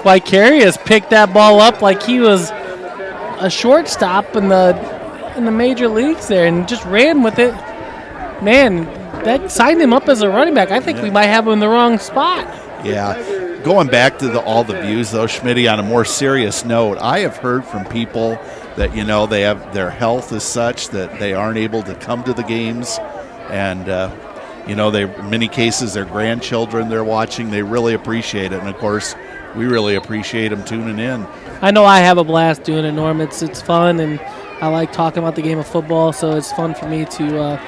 [SPEAKER 4] Wicarius picked that ball up like he was a shortstop in the major leagues there and just ran with it. Man, that signed him up as a running back. I think we might have him in the wrong spot.
[SPEAKER 3] Yeah. Going back to all the views, though, Schmitty, on a more serious note, I have heard from people that, they have their health is such that they aren't able to come to the games. And, they in many cases, their grandchildren they're watching. They really appreciate it. And, of course, we really appreciate them tuning in.
[SPEAKER 4] I know I have a blast doing it, Norm. It's fun, and I like talking about the game of football, so it's fun for me to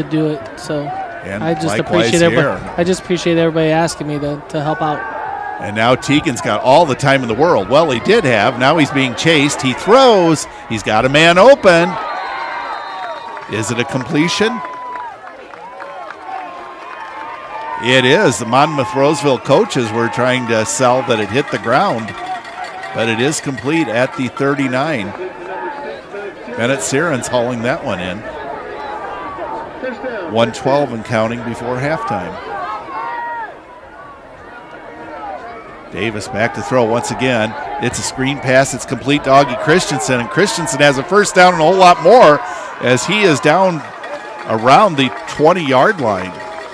[SPEAKER 4] do it. So
[SPEAKER 3] and
[SPEAKER 4] I just
[SPEAKER 3] appreciate
[SPEAKER 4] everybody. I just appreciate everybody asking me to help out.
[SPEAKER 3] And now Tegan's got all the time in the world. Well, he did have. Now he's being chased. He throws. He's got a man open. Is it a completion? It is. The Monmouth Roseville coaches were trying to sell that it hit the ground, but it is complete at the 39. Bennett Siren's hauling that one in. 1:12 and counting before halftime. Davis back to throw once again. It's a screen pass. It's complete to Augie Christensen, and Christensen has a first down and a whole lot more as he is down around the 20-yard line.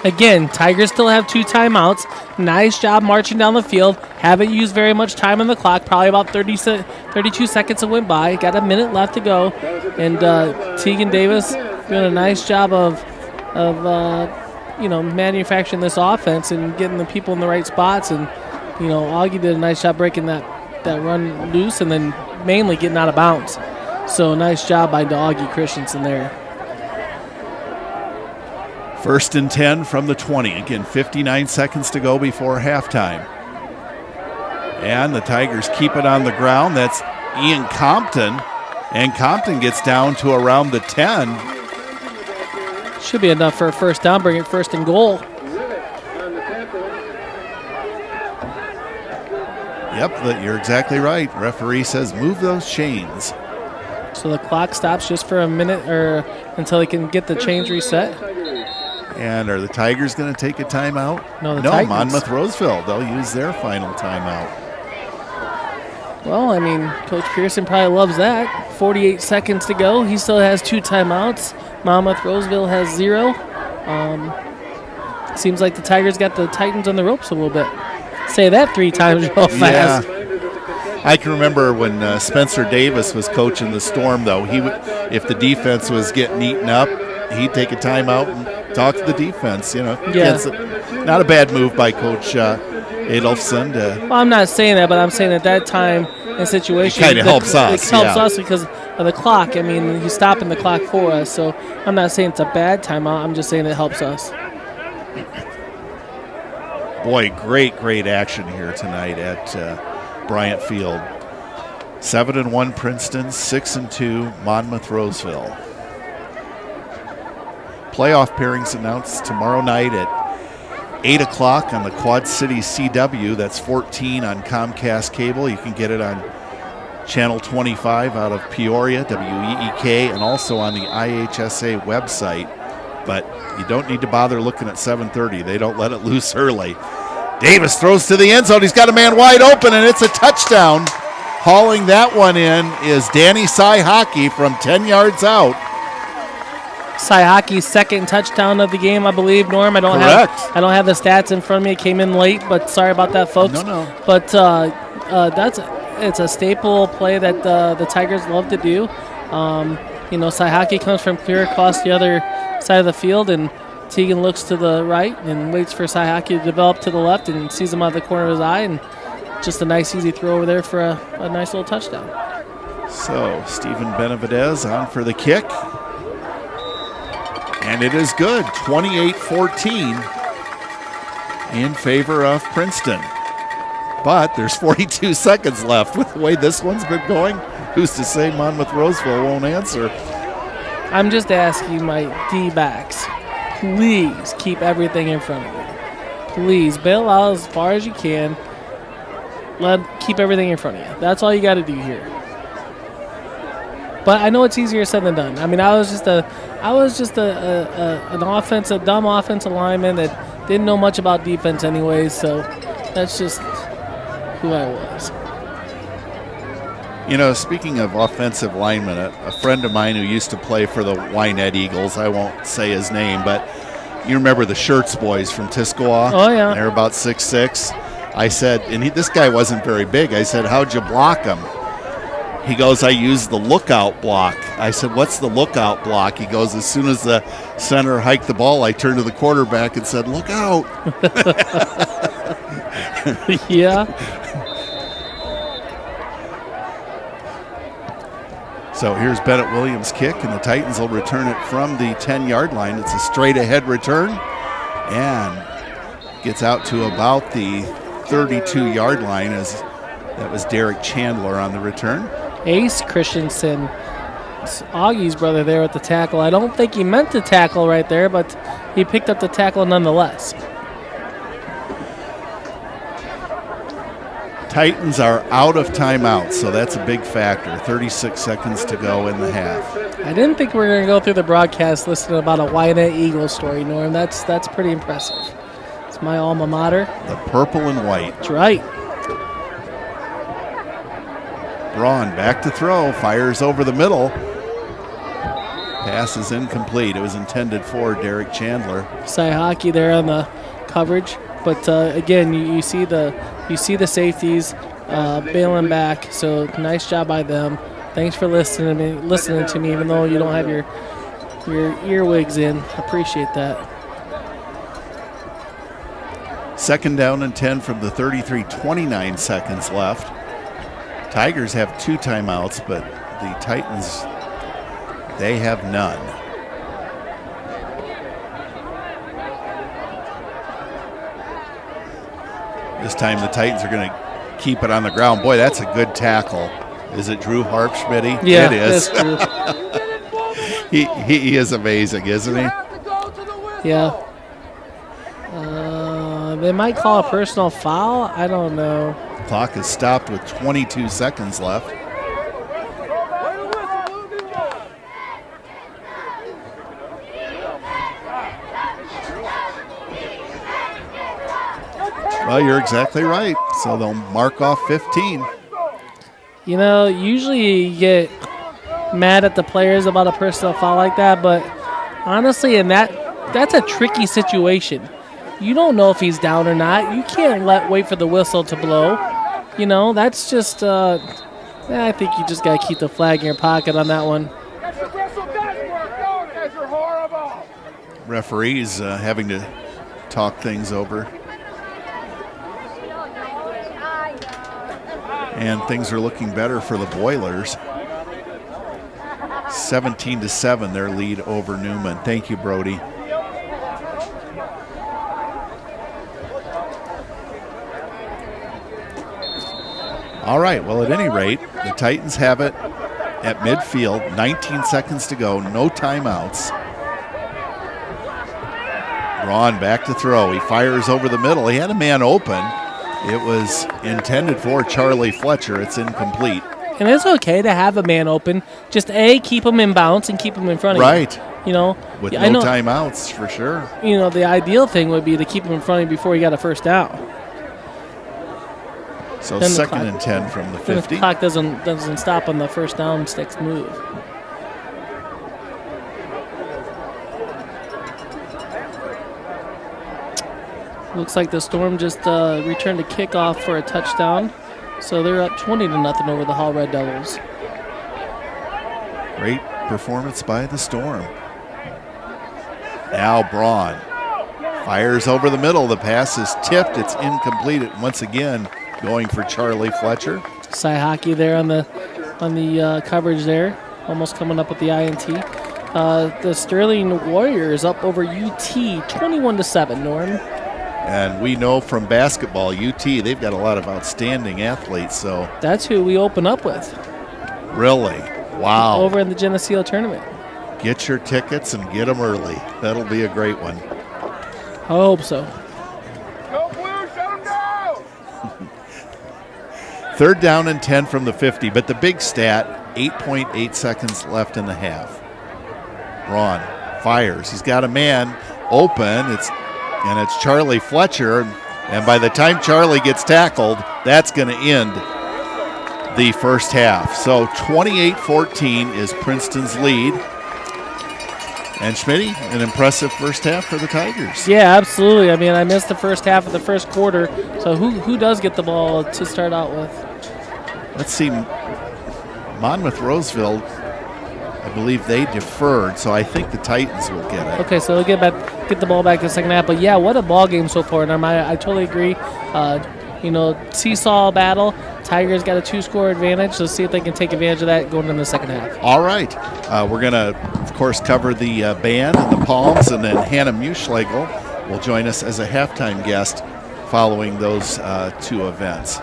[SPEAKER 4] Again, Tigers still have 2 timeouts. Nice job marching down the field. Haven't used very much time on the clock. Probably about 32 seconds that went by. Got a minute left to go. And Tegan Davis doing a nice job of manufacturing this offense and getting the people in the right spots. And, Augie did a nice job breaking that run loose and then mainly getting out of bounds. So nice job by Augie Christensen there.
[SPEAKER 3] 1st and 10 from the 20. Again, 59 seconds to go before halftime. And the Tigers keep it on the ground. That's Ian Compton. And Compton gets down to around the 10.
[SPEAKER 4] Should be enough for a first down, bring it 1st and goal.
[SPEAKER 3] Yep, you're exactly right. Referee says move those chains.
[SPEAKER 4] So the clock stops just for a minute or until they can get the chains reset.
[SPEAKER 3] And are the Tigers going to take a timeout?
[SPEAKER 4] No, Titans.
[SPEAKER 3] Monmouth Roseville. They'll use their final timeout.
[SPEAKER 4] Well, I mean, Coach Pearson probably loves that. 48 seconds to go. He still has 2 timeouts. Monmouth Roseville has 0. Seems like the Tigers got the Titans on the ropes a little bit. Say that 3 times real fast.
[SPEAKER 3] Yeah. I can remember when Spencer Davis was coaching the Storm, though. If the defense was getting eaten up, he'd take a timeout and talk to the defense. Not a bad move by Coach Adolfson.
[SPEAKER 4] Well, I'm not saying that, but I'm saying at that time and situation,
[SPEAKER 3] it kind of helps us.
[SPEAKER 4] It helps us because of the clock. I mean, he's stopping the clock for us. So I'm not saying it's a bad timeout. I'm just saying it helps us.
[SPEAKER 3] Boy, great action here tonight at Bryant Field. 7-1 Princeton, 6-2 Monmouth Roseville. Playoff pairings announced tomorrow night at 8 o'clock on the Quad City CW. That's 14 on Comcast Cable. You can get it on Channel 25 out of Peoria, WEEK, and also on the IHSA website. But you don't need to bother looking at 7:30. They don't let it loose early. Davis throws to the end zone. He's got a man wide open, and it's a touchdown. Hauling that one in is Danny Cy Hockey from 10 yards out.
[SPEAKER 4] Cy Hockey's 2nd touchdown of the game, I believe, Norm. I don't have the stats in front of me. It came in late, but sorry about that, folks.
[SPEAKER 3] No.
[SPEAKER 4] But it's a staple play that the Tigers love to do. Cy Hockey comes from clear across the other side of the field, and Tegan looks to the right and waits for Cy Hockey to develop to the left and sees him out of the corner of his eye, and just a nice, easy throw over there for a nice little touchdown.
[SPEAKER 3] So, Stephen Benavidez on for the kick. And it is good, 28-14 in favor of Princeton. But there's 42 seconds left. With the way this one's been going, who's to say Monmouth Roseville won't answer?
[SPEAKER 4] I'm just asking my D-backs, please keep everything in front of you. Please bail out as far as you can. Keep everything in front of you. That's all you got to do here. But I know it's easier said than done. I mean, I was just an dumb offensive lineman that didn't know much about defense anyways. So that's just who I was.
[SPEAKER 3] Speaking of offensive linemen, a friend of mine who used to play for the Wynette Eagles, I won't say his name, but you remember the Shirts boys from Tiscoa?
[SPEAKER 4] Oh, yeah.
[SPEAKER 3] They're about 6'6". I said, and this guy wasn't very big. I said, how'd you block him? He goes, I used the lookout block. I said, what's the lookout block? He goes, as soon as the center hiked the ball, I turned to the quarterback and said, look out.
[SPEAKER 4] Yeah.
[SPEAKER 3] So here's Bennett Williams' kick, and the Titans will return it from the 10-yard line. It's a straight-ahead return and gets out to about the 32-yard line, as that was Derek Chandler on the return.
[SPEAKER 4] Ace Christensen, Augie's brother there at the tackle. I don't think he meant to tackle right there, but he picked up the tackle nonetheless.
[SPEAKER 3] Titans are out of timeouts, so that's a big factor. 36 seconds to go in the half.
[SPEAKER 4] I didn't think we were going to go through the broadcast listening about a Wynette Eagles story, Norm. That's pretty impressive. It's my alma mater.
[SPEAKER 3] The purple and white.
[SPEAKER 4] That's right.
[SPEAKER 3] Braun back to throw, fires over the middle. Pass is incomplete. It was intended for Derek Chandler.
[SPEAKER 4] Side hockey there on the coverage, but again, you see the safeties bailing back. So nice job by them. Thanks for listening to me, even though you don't have your earwigs in. Appreciate that.
[SPEAKER 3] 2nd down and 10 from the 33, 29 seconds left. Tigers have 2 timeouts, but the Titans, they have none. This time the Titans are going to keep it on the ground. Boy, that's a good tackle. Is it Drew Harp, Schmitty?
[SPEAKER 4] Yeah,
[SPEAKER 3] it is.
[SPEAKER 4] That's true.
[SPEAKER 3] he is amazing, isn't he?
[SPEAKER 4] Yeah. They might call a personal foul. I don't know.
[SPEAKER 3] Clock is stopped with 22 seconds left. Well, you're exactly right. So they'll mark off 15.
[SPEAKER 4] You know, usually you get mad at the players about a personal foul like that, but honestly, that's a tricky situation. You don't know if he's down or not. You can't wait for the whistle to blow. You know, that's just, I think you just got to keep the flag in your pocket on that one.
[SPEAKER 3] Referees having to talk things over. And things are looking better for the Boilers. 17-7, their lead over Newman. Thank you, Brody. All right, well, at any rate, the Titans have it at midfield. 19 seconds to go, no timeouts. Braun back to throw. He fires over the middle. He had a man open. It was intended for Charlie Fletcher. It's incomplete.
[SPEAKER 4] And it's okay to have a man open. Just keep him in bounds and keep him in front of you.
[SPEAKER 3] Right.
[SPEAKER 4] You know,
[SPEAKER 3] with no timeouts for sure.
[SPEAKER 4] You know, the ideal thing would be to keep him in front of you before he got a first down.
[SPEAKER 3] So then 2nd and 10 from the 50.
[SPEAKER 4] The clock doesn't stop on the first down sticks move. Looks like the Storm just returned a kickoff for a touchdown. So they're up 20-0 over the Hall Red Devils.
[SPEAKER 3] Great performance by the Storm. Now Braun fires over the middle. The pass is tipped. It's incomplete. Once again, going for Charlie Fletcher.
[SPEAKER 4] Side hockey there on the coverage there. Almost coming up with the INT. The Sterling Warriors up over UT 21-7, Norm.
[SPEAKER 3] And we know from basketball, UT, they've got a lot of outstanding athletes. So
[SPEAKER 4] that's who we open up with.
[SPEAKER 3] Really? Wow.
[SPEAKER 4] Over in the Geneseo tournament.
[SPEAKER 3] Get your tickets and get them early. That'll be a great one.
[SPEAKER 4] I hope so.
[SPEAKER 1] Go Blue, shut him down!
[SPEAKER 3] 3rd down and 10 from the 50, but the big stat, 8.8 seconds left in the half. Braun fires. He's got a man open. It's Charlie Fletcher, and by the time Charlie gets tackled, that's going to end the first half. So 28-14 is Princeton's lead. And Schmitty, an impressive first half for the Tigers.
[SPEAKER 4] Yeah, absolutely. I mean, I missed the first half of the first quarter. So who does get the ball to start out with?
[SPEAKER 3] Let's see. Monmouth Roseville, I believe they deferred, so I think the Titans will get it.
[SPEAKER 4] Okay, so they'll get the ball back in the second half. But yeah, what a ball game so far. And I totally agree. Seesaw battle. Tigers got a 2-score advantage. Let's see if they can take advantage of that going into the second half.
[SPEAKER 3] All right. We're going to, of course, cover the band and the Palms, and then Hannah Muschlegel will join us as a halftime guest following those 2 events.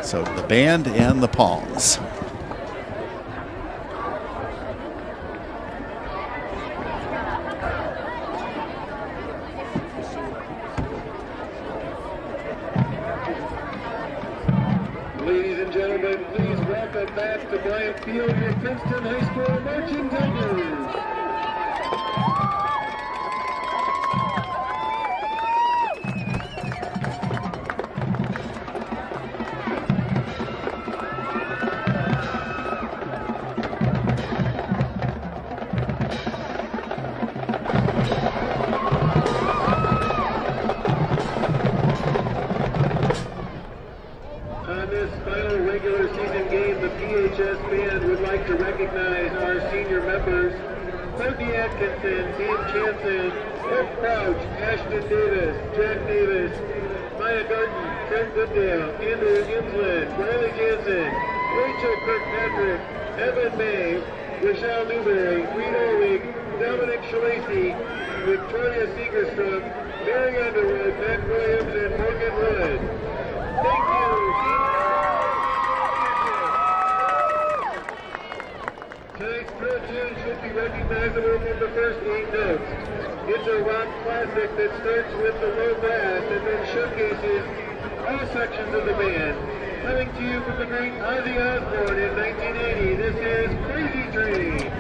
[SPEAKER 3] So the band and the Palms.
[SPEAKER 1] Ladies and gentlemen, please welcome back to Bryant Field your Princeton High School marching Tigers. to recognize our senior members, Courtney Atkinson, Dean Chanson, Rick Crouch, Ashton Davis, Jack Davis, Maya Garten, Trent Goodale, Andrew Insland, Riley Jansen, Rachel Kirkpatrick, Evan May, Rochelle Newberry, Reed Orwig, Dominic Shalacy, Victoria Segerstrom, Mary Underwood, Matt Williams, and Morgan Wood. Thank you. Tonight's drill tune should be recognizable from the first 8 notes. It's a rock classic that starts with the low brass and then showcases all sections of the band. Coming to you from the great Ozzy Osbourne in 1980, this is Crazy Train.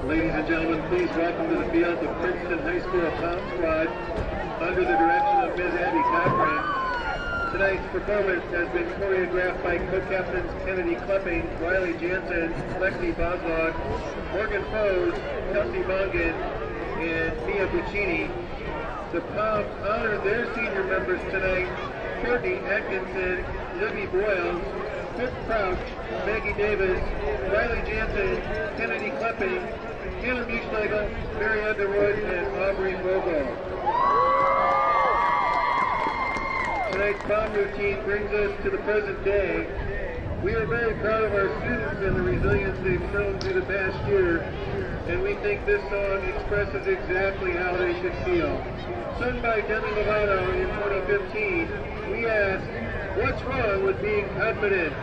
[SPEAKER 1] Ladies and gentlemen, please welcome to the field the Princeton High School Pom Squad under the direction of Ms. Abby Cochran. Tonight's performance has been choreographed by co-captains Kennedy Klepping, Riley Jansen, Lexi Boslog, Morgan Foes, Kelsey Mongan, and Mia Buccini. The Poms honor their senior members tonight: Courtney Atkinson, Libby Boyles, Rick Crouch, Maggie Davis, Riley Jansen, Kennedy Klepping, Hannah Buschnagel, Mary Underwood, and Aubrey Vogel. Tonight's prom routine brings us to the present day. We are very proud of our students and the resilience they've shown through the past year, and we think this song expresses exactly how they should feel. Sung by Demi Lovato in 2015, we ask, what's wrong with being confident?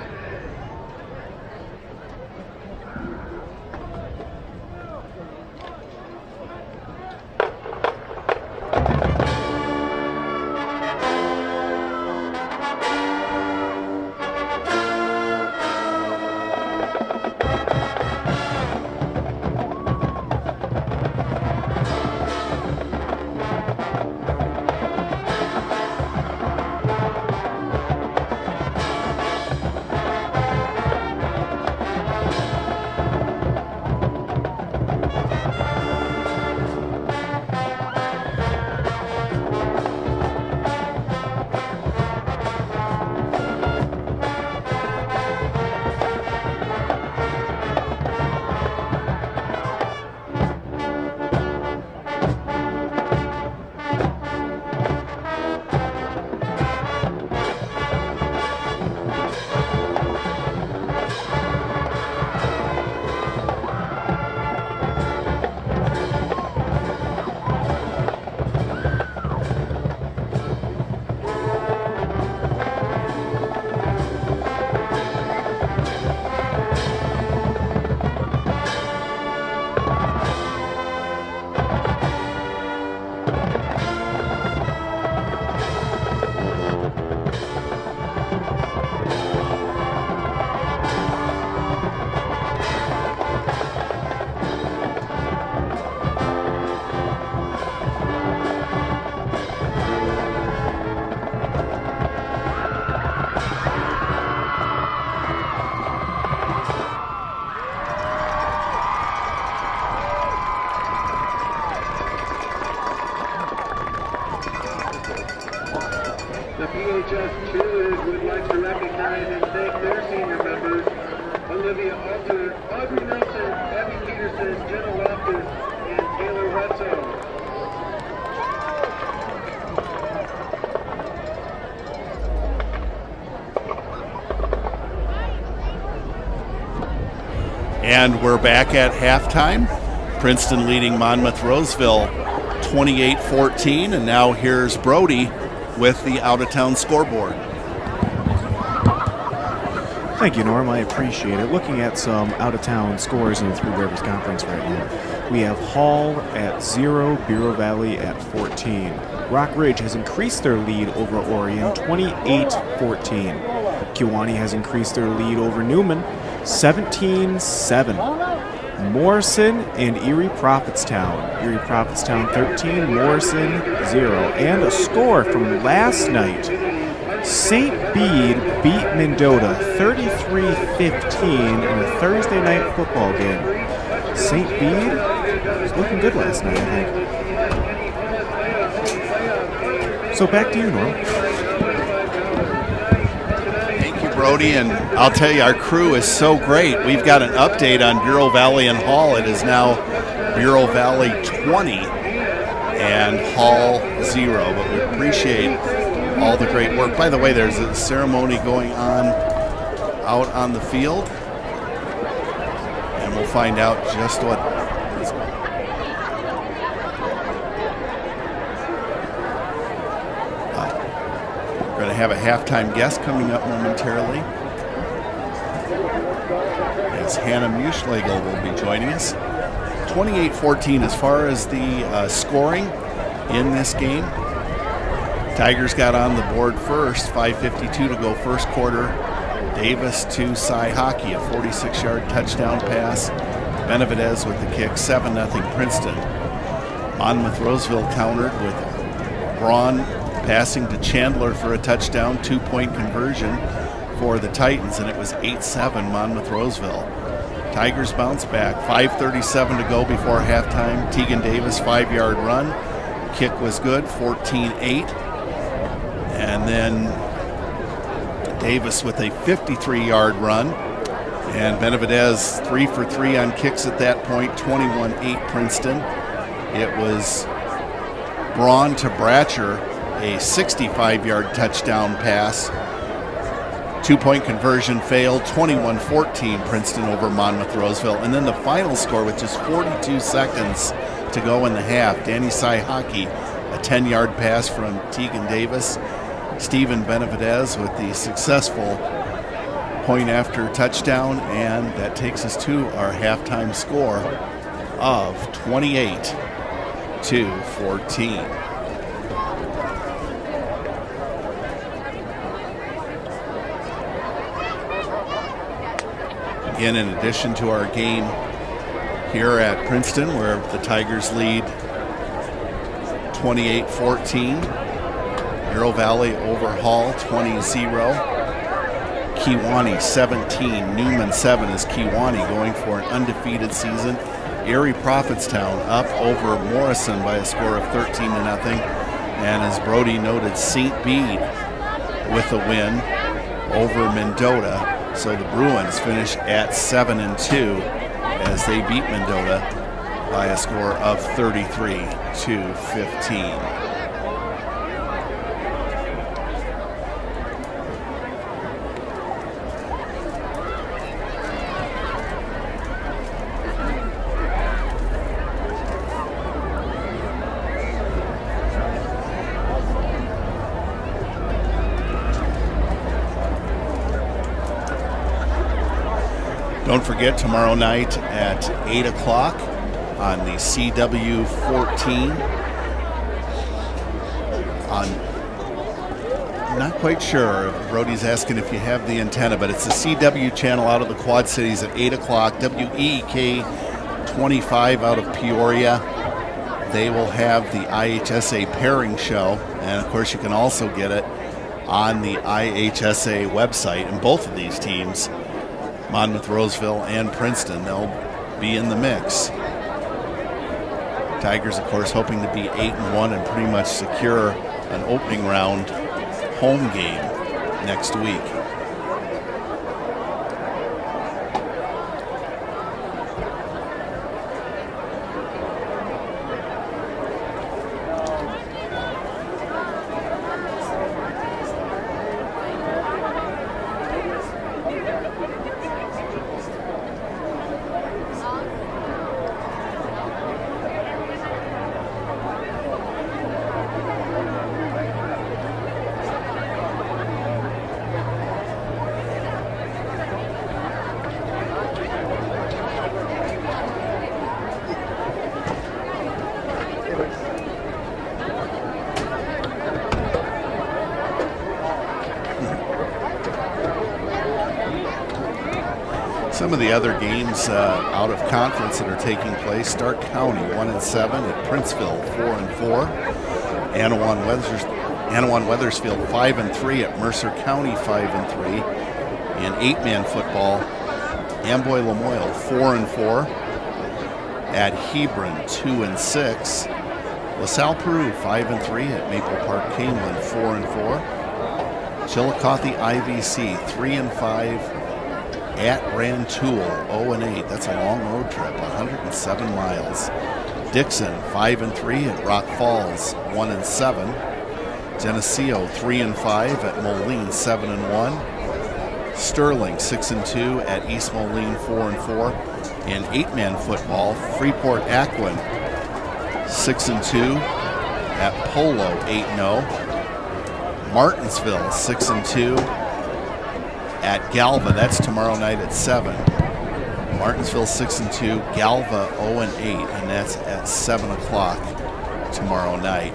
[SPEAKER 1] Olivia Alter, Audrey Nelson, Abby Peterson, Jenna Loftus, and Taylor Retzo.
[SPEAKER 3] And we're back at halftime. Princeton leading Monmouth Roseville 28-14, and now here's Brody with the out-of-town scoreboard.
[SPEAKER 5] Thank you, Norm. I appreciate it. Looking at some out-of-town scores in the Three Rivers Conference right now. We have Hall at 0, Bureau Valley at 14. Rock Ridge has increased their lead over Orion, 28-14. Kewanee has increased their lead over Newman, 17-7. Morrison and Erie Prophetstown. Erie Prophetstown 13, Morrison 0. And a score from last night. St. Bede beat Mendota 33-15 in a Thursday night football game. St. Bede was looking good last night, I think. So back to you, Norm.
[SPEAKER 3] Brody, and I'll tell you, our crew is so great. We've got an update on Bureau Valley and Hall. It is now Bureau Valley 20 and Hall 0, but we appreciate all the great work. By the way, there's a ceremony going on out on the field, and we'll find out just what is We're going to have a halftime guest coming up momentarily, as Hannah Muschlegel will be joining us. 28-14 as far as the scoring in this game. Tigers got on the board first, 5:52 to go first quarter. Davis to Cy Hockey, a 46-yard touchdown pass. Benavidez with the kick, 7-0 Princeton. Monmouth Roseville countered with Braun passing to Chandler for a touchdown, 2-point conversion for the Titans, and it was 8-7 Monmouth Roseville. Tigers bounce back, 5:37 to go before halftime. Tegan Davis, 5-yard run. Kick was good, 14-8. And then Davis with a 53-yard run. And Benavidez 3 for 3 on kicks at that point, 21-8 Princeton. It was Braun to Bratcher, a 65-yard touchdown pass. 2-point conversion failed, 21-14 Princeton over Monmouth Roseville. And then the final score with just 42 seconds to go in the half. Danny Cy Hockey, a 10-yard pass from Tegan Davis. Stephen Benavidez with the successful point after touchdown, and that takes us to our halftime score of 28-14. Again, in addition to our game here at Princeton, where the Tigers lead 28-14, Bureau Valley over Hall 20-0, Kewanee 17, Newman 7 is Kewanee going for an undefeated season. Erie Prophetstown up over Morrison by a score of 13-0, and as Brody noted, St. Bede with a win over Mendota. So the Bruins finish at 7-2 as they beat Mendota by a score of 33-15. Don't forget, tomorrow night at 8 o'clock on the CW14. I'm not quite sure. Brody's asking if you have the antenna, but it's the CW channel out of the Quad Cities at 8 o'clock. WEK 25 out of Peoria. They will have the IHSA pairing show, and of course you can also get it on the IHSA website. And both of these teams, Monmouth Roseville and Princeton, they'll be in the mix. Tigers, of course, hoping to be 8-1 and pretty much secure an opening round home game next week. Some of the other games out of conference that are taking place: Stark County 1-7 at Princeville 4-4, Anawan Weathersfield 5-3 at Mercer County 5-3, and 8-man football Amboy Lamoille 4-4 at Hebron 2-6, LaSalle Peru 5-3 at Maple Park Canelan 4-4, Chillicothe IVC 3-5 at Rantoul 0-8. That's a long road trip, 107 miles. Dixon 5-3 at Rock Falls 1-7. Geneseo 3-5 at Moline 7-1. Sterling 6-2 at East Moline 4-4. And 8-man football, Freeport Aquin 6-2 at Polo 8-0. Martinsville 6-2 at Galva. That's tomorrow night at 7. Martinsville 6-2, Galva 0-8, and that's at 7 o'clock tomorrow night.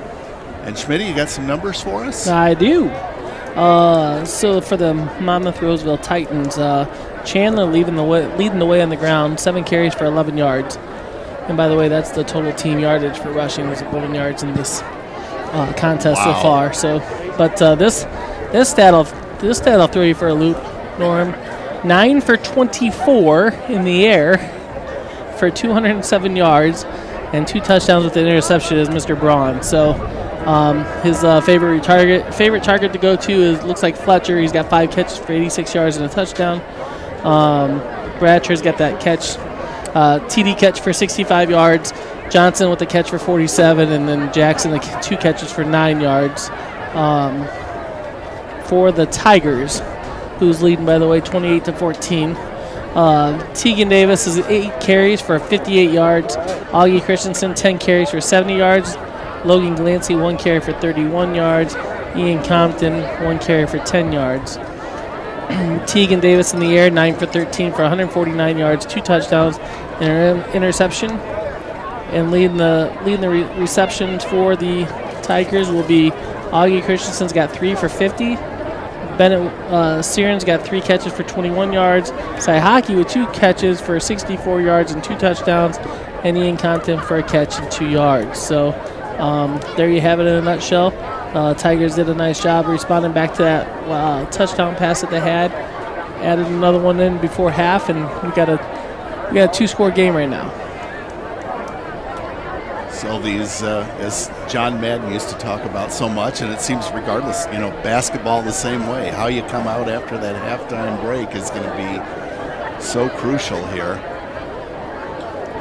[SPEAKER 3] And Schmitty, you got some numbers for us?
[SPEAKER 4] I do. So for the Monmouth Roseville Titans, Chandler leading the way on the ground, 7 carries for 11 yards. And by the way, that's the total team yardage for rushing was 11 yards in this contest so far. So, but this stat will throw you for a loop, Norm. 9 for 24 in the air for 207 yards and 2 touchdowns with an interception is Mr. Braun. So his favorite target to go to looks like Fletcher. He's got 5 catches for 86 yards and a touchdown. Bratcher's got that catch, TD catch for 65 yards. Johnson with the catch for 47, and then Jackson the 2 catches for 9 yards. For the Tigers, who's leading, by the way, 28-14. Tegan Davis is 8 carries for 58 yards. Augie Christensen, 10 carries for 70 yards. Logan Glancy, 1 carry for 31 yards. Ian Compton, 1 carry for 10 yards. Tegan Davis in the air, 9 for 13 for 149 yards, 2 touchdowns, and an interception. And leading the receptions for the Tigers will be Augie Christensen's got 3 for 50. Bennett Searon's got 3 catches for 21 yards. Cy Hockey with 2 catches for 64 yards and 2 touchdowns. And Ian Compton for a catch and 2 yards. So there you have it in a nutshell. Tigers did a nice job responding back to that touchdown pass that they had. Added another one in before half, and we got a 2-score game right now.
[SPEAKER 3] So these, as John Madden used to talk about so much, and it seems regardless, basketball the same way. How you come out after that halftime break is going to be so crucial here.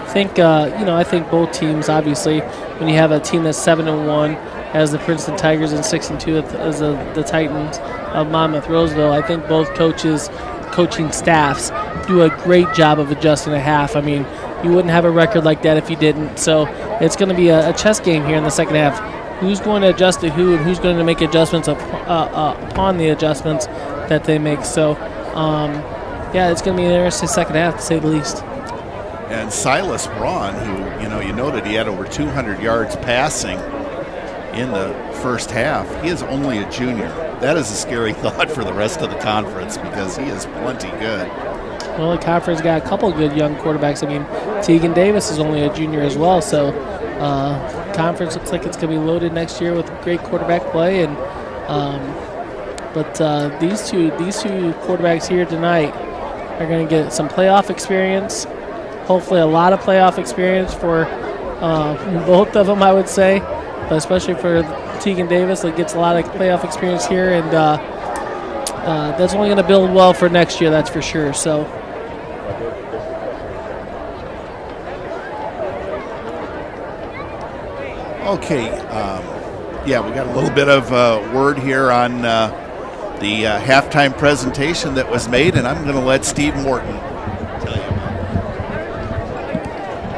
[SPEAKER 4] I think both teams, obviously, when you have a team that's 7-1, as the Princeton Tigers and 6-2 as the Titans of Monmouth Roseville, I think both coaching staffs do a great job of adjusting a half. I mean, you wouldn't have a record like that if you didn't. So it's going to be a chess game here in the second half. Who's going to adjust to who, and who's going to make adjustments upon the adjustments that they make. So, it's going to be an interesting second half, to say the least.
[SPEAKER 3] And Silas Braun, who, you noted he had over 200 yards passing in the first half. He is only a junior. That is a scary thought for the rest of the conference because he is plenty good.
[SPEAKER 4] Well, the conference got a couple good young quarterbacks. I mean, Tegan Davis is only a junior as well. So conference looks like it's going to be loaded next year with great quarterback play. And but these two quarterbacks here tonight are going to get some playoff experience. Hopefully a lot of playoff experience for both of them, I would say. But especially for Tegan Davis, that gets a lot of playoff experience here, and that's only going to build well for next year, that's for sure. So,
[SPEAKER 3] okay, we got a little bit of word here on the halftime presentation that was made, and I'm going to let Steve Morton tell you about it.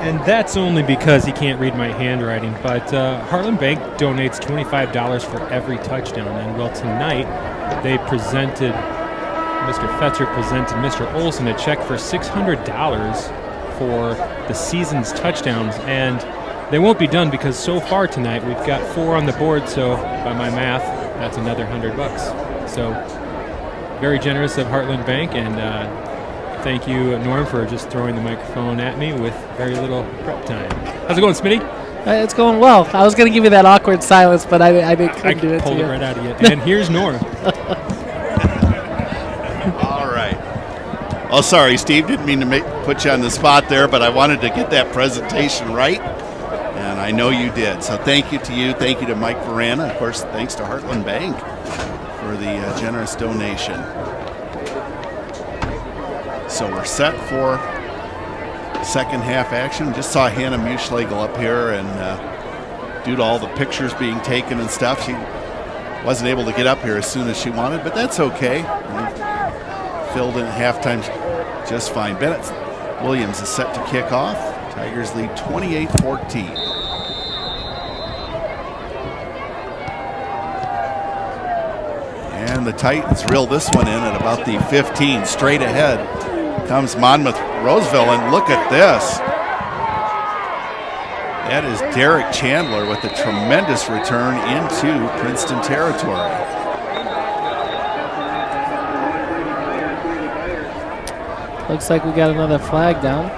[SPEAKER 6] And that's only because he can't read my handwriting. But Heartland Bank donates $25 for every touchdown. And, tonight they presented, Mr. Fetzer presented Mr. Olson a check for $600 for the season's touchdowns. And they won't be done because so far tonight we've got 4 on the board. So by my math, that's another $100. So very generous of Heartland Bank. And Thank you, Norm, for just throwing the microphone at me with very little prep time. How's it going, Smitty?
[SPEAKER 4] It's going well. I was going to give you that awkward silence, but I couldn't do it.
[SPEAKER 6] I pulled it right out of you. And here's Norm.
[SPEAKER 3] All right. Oh, sorry, Steve. Didn't mean to put you on the spot there, but I wanted to get that presentation right, and I know you did. So thank you to you. Thank you to Mike Verana. Of course, thanks to Heartland Bank for the generous donation. So we're set for second half action. Just saw Hannah Muschlegel up here, and due to all the pictures being taken and stuff, she wasn't able to get up here as soon as she wanted, but that's okay. We filled in at halftime just fine. Bennett Williams is set to kick off. Tigers lead 28-14. And the Titans reel this one in at about the 15. Straight ahead comes Monmouth Roseville, and look at this. That is Derek Chandler with a tremendous return into Princeton territory.
[SPEAKER 4] Looks like we got another flag down.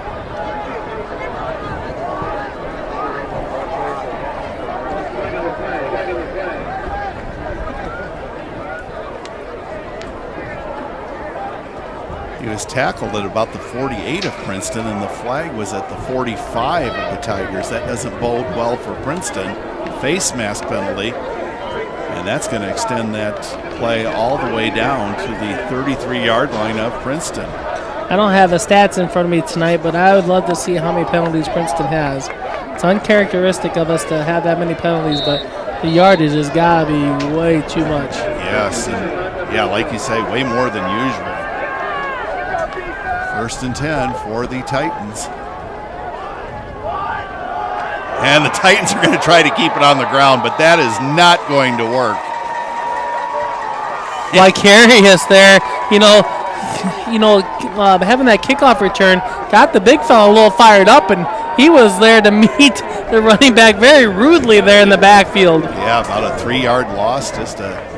[SPEAKER 3] He was tackled at about the 48 of Princeton, and the flag was at the 45 of the Tigers. That doesn't bode well for Princeton. Face mask penalty, and that's going to extend that play all the way down to the 33-yard line of Princeton.
[SPEAKER 4] I don't have the stats in front of me tonight, but I would love to see how many penalties Princeton has. It's uncharacteristic of us to have that many penalties, but the yardage has got to be way too much.
[SPEAKER 3] Yes, and yeah, like you say, way more than usual. First and 10 for the Titans. And the Titans are going to try to keep it on the ground, but that is not going to work.
[SPEAKER 4] Vicarious there, having that kickoff return got the big fella a little fired up, and he was there to meet the running back very rudely there in the backfield.
[SPEAKER 3] Yeah, about a 3-yard loss, just a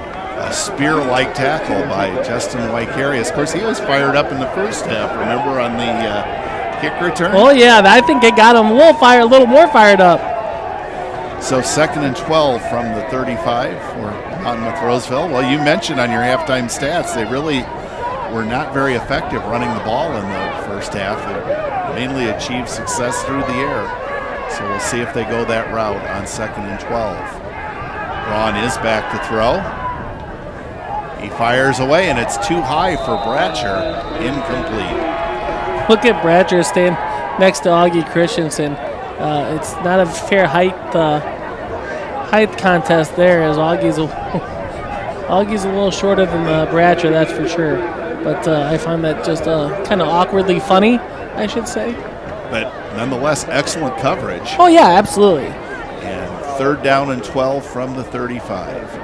[SPEAKER 3] spear-like tackle by Justin Vicarious. Of course, he was fired up in the first half, remember, on the kick return?
[SPEAKER 4] Oh, yeah, I think it got him a little more fired up.
[SPEAKER 3] So second and 12 from the 35 for Monmouth Roseville. Well, you mentioned on your halftime stats, they really were not very effective running the ball in the first half. They mainly achieved success through the air. So we'll see if they go that route on second and 12. Braun is back to throw. He fires away, and it's too high for Bratcher. Incomplete.
[SPEAKER 4] Look at Bratcher staying next to Augie Christensen. It's not a fair height contest there, as Augie's a little shorter than Bratcher, that's for sure. But I find that just kind of awkwardly funny, I should say.
[SPEAKER 3] But nonetheless, excellent coverage.
[SPEAKER 4] Oh, yeah, absolutely.
[SPEAKER 3] And third down and 12 from the 35.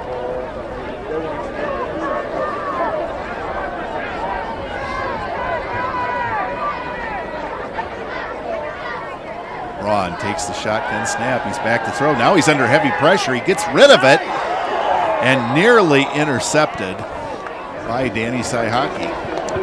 [SPEAKER 3] Braun takes the shotgun snap. He's back to throw. Now he's under heavy pressure. He gets rid of it and nearly intercepted by Danny Saihaki.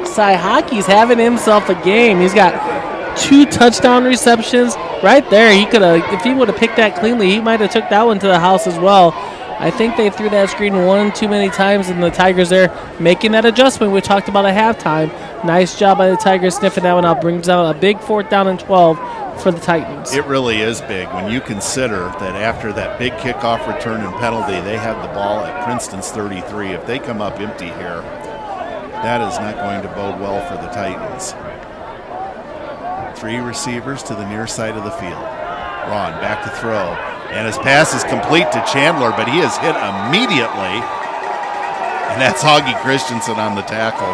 [SPEAKER 4] Saihaki's having himself a game. He's got 2 touchdown receptions right there. He could have, if he would have picked that cleanly, he might have took that one to the house as well. I think they threw that screen one too many times, and the Tigers there making that adjustment we talked about at halftime. Nice job by the Tigers sniffing that one out. Brings out a big 4th down and 12 for the Titans.
[SPEAKER 3] It really is big when you consider that after that big kickoff return and penalty, they had the ball at Princeton's 33. If they come up empty here, that is not going to bode well for the Titans. 3 receivers to the near side of the field. Braun back to throw. And his pass is complete to Chandler, but he is hit immediately. And that's Augie Christensen on the tackle.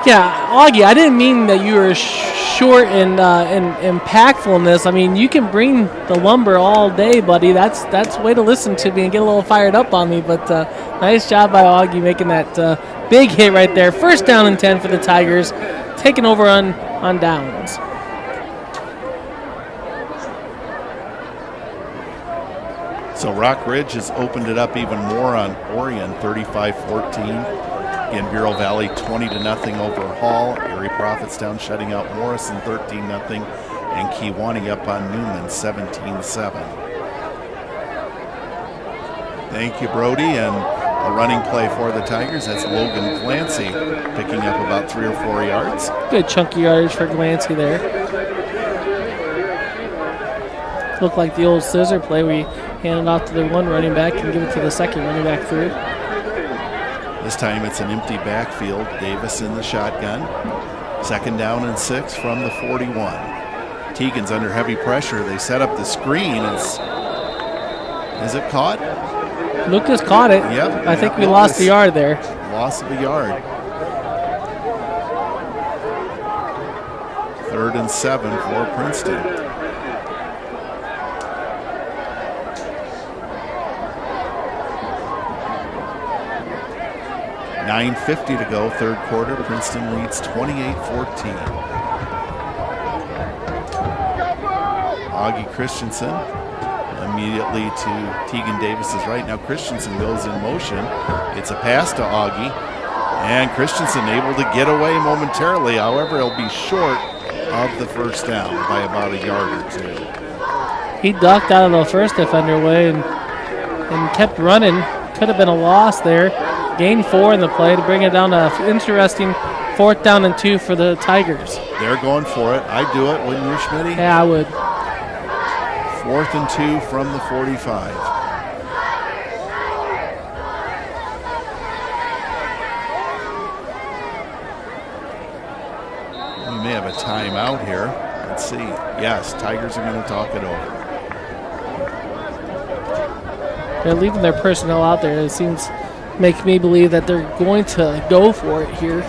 [SPEAKER 4] Yeah, Augie, I didn't mean that you were short and impactful in this. I mean, you can bring the lumber all day, buddy. That's a way to listen to me and get a little fired up on me. But nice job by Augie making that big hit right there. First down and 10 for the Tigers, taking over on downs.
[SPEAKER 3] So Rock Ridge has opened it up even more on Orion, 35-14. Again, Bureau Valley 20-0 over Hall. Erie Prophetstown shutting out Morrison 13-0, and Kewanee up on Newman 17-7. Thank you, Brody. And a running play for the Tigers. That's Logan Glancy picking up about 3 or 4 yards.
[SPEAKER 4] Good chunky yardage for Glancy there. Looked like the old scissor play. We hand it off to the one running back and give it to the second running back through.
[SPEAKER 3] This time it's an empty backfield. Davis in the shotgun. 2nd down and 6 from the 41. Teagan's under heavy pressure. They set up the screen. Is it caught?
[SPEAKER 4] Lucas caught it.
[SPEAKER 3] Yep.
[SPEAKER 4] I think we lost a yard there.
[SPEAKER 3] Loss of a yard. 3rd and 7 for Princeton. $9:50 to go, 3rd quarter. Princeton leads 28-14. Augie Christensen immediately to Tegan Davis's right. Now Christensen goes in motion. It's a pass to Augie, and Christensen able to get away momentarily. However, he'll be short of the 1st down by about a yard or 2.
[SPEAKER 4] He ducked out of the first defender way and kept running. Could have been a loss there. Gained 4 in the play to bring it down to an interesting 4th down and 2 for the Tigers.
[SPEAKER 3] They're going for it. I'd do it, wouldn't you, Schmitty?
[SPEAKER 4] Yeah, I would.
[SPEAKER 3] 4th and 2 from the 45. We may have a timeout here. Let's see. Yes, Tigers are going to talk it over.
[SPEAKER 4] They're leaving their personnel out there. It seems make me believe that they're going to go for it here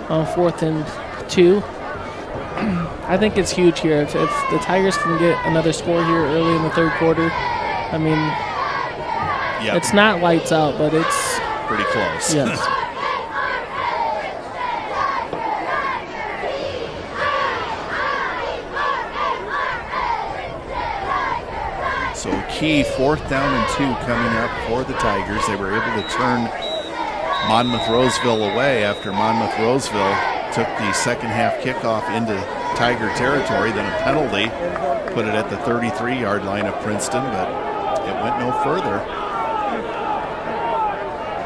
[SPEAKER 4] on 4th and 2. I think it's huge here. If the Tigers can get another score here early in the 3rd quarter, I mean, It's not lights out, but it's
[SPEAKER 3] pretty close.
[SPEAKER 4] Yes.
[SPEAKER 3] So key 4th down and 2 coming up for the Tigers. They were able to turn Monmouth Roseville away after Monmouth Roseville took the 2nd half kickoff into Tiger territory, then a penalty put it at the 33-yard line of Princeton, but it went no further.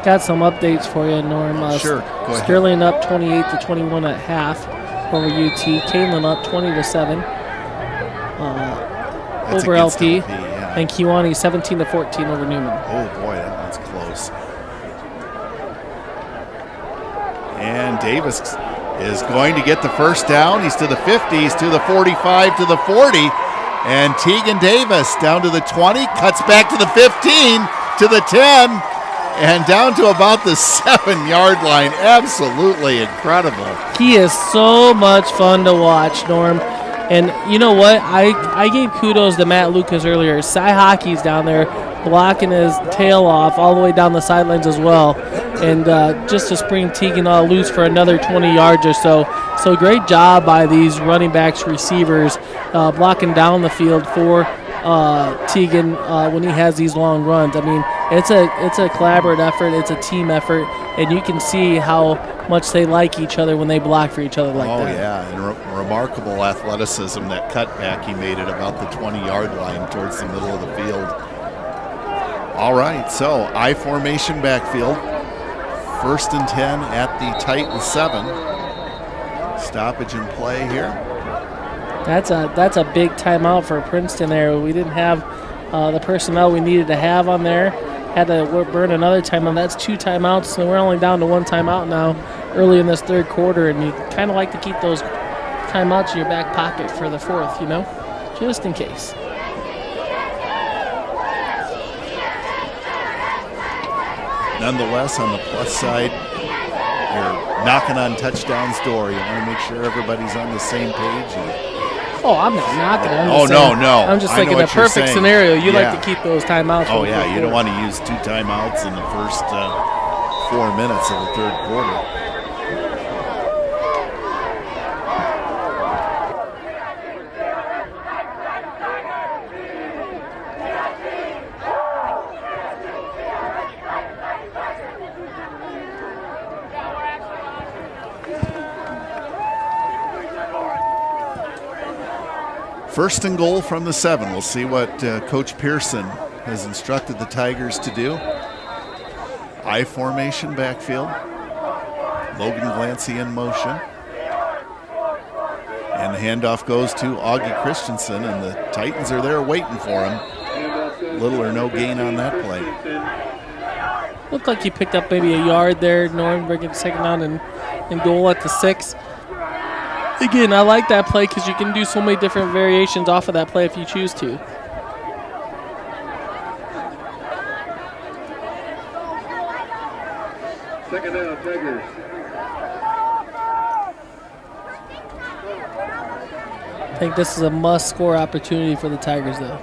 [SPEAKER 4] Got some updates for you, Norm.
[SPEAKER 3] Sure, go ahead.
[SPEAKER 4] Sterling up 28-21 at half over UT. Kalen up 20-7 over LP.
[SPEAKER 3] Yeah.
[SPEAKER 4] And Kewanee 17-14 over Newman.
[SPEAKER 3] Oh boy, that one's close. And Davis is going to get the 1st down. He's to the 50, he's to the 45, to the 40. And Tegan Davis down to the 20, cuts back to the 15, to the 10, and down to about the 7-yard line. Absolutely incredible.
[SPEAKER 4] He is so much fun to watch, Norm. And you know what? I gave kudos to Matt Lucas earlier. Cy Hockey's down there blocking his tail off all the way down the sidelines as well. And just to spring Tegan all loose for another 20 yards or so. So great job by these running backs, receivers, blocking down the field for Tegan when he has these long runs. I mean, it's a collaborative effort. It's a team effort. And you can see how much they like each other when they block for each other like that.
[SPEAKER 3] Oh, yeah, and remarkable athleticism. That cutback he made at about the 20-yard line towards the middle of the field. All right, so I-formation backfield. 1st and 10 at the Titan 7. Stoppage in play here.
[SPEAKER 4] That's a big timeout for Princeton there. We didn't have the personnel we needed to have on there. Had to burn another timeout. That's 2 timeouts, so we're only down to 1 timeout now early in this 3rd quarter, and you kind of like to keep those timeouts in your back pocket for the 4th, you know, just in case.
[SPEAKER 3] Nonetheless, on the plus side, you're knocking on touchdowns door. You want to make sure everybody's on the same page.
[SPEAKER 4] Oh, I'm not knocking it.
[SPEAKER 3] No.
[SPEAKER 4] I'm just thinking a perfect scenario. You like to keep those timeouts.
[SPEAKER 3] Oh, yeah. You don't want to use 2 timeouts in the first 4 minutes of the 3rd quarter. First and goal from the 7. We'll see what Coach Pearson has instructed the Tigers to do. I formation backfield. Logan Glancy in motion. And the handoff goes to Augie Christensen, and the Titans are there waiting for him. Little or no gain on that play.
[SPEAKER 4] Looked like he picked up maybe a yard there. Nordberg at second down and goal at the 6. Again, I like that play because you can do so many different variations off of that play if you choose to.
[SPEAKER 1] Second down, Tigers.
[SPEAKER 4] I think this is a must-score opportunity for the Tigers, though.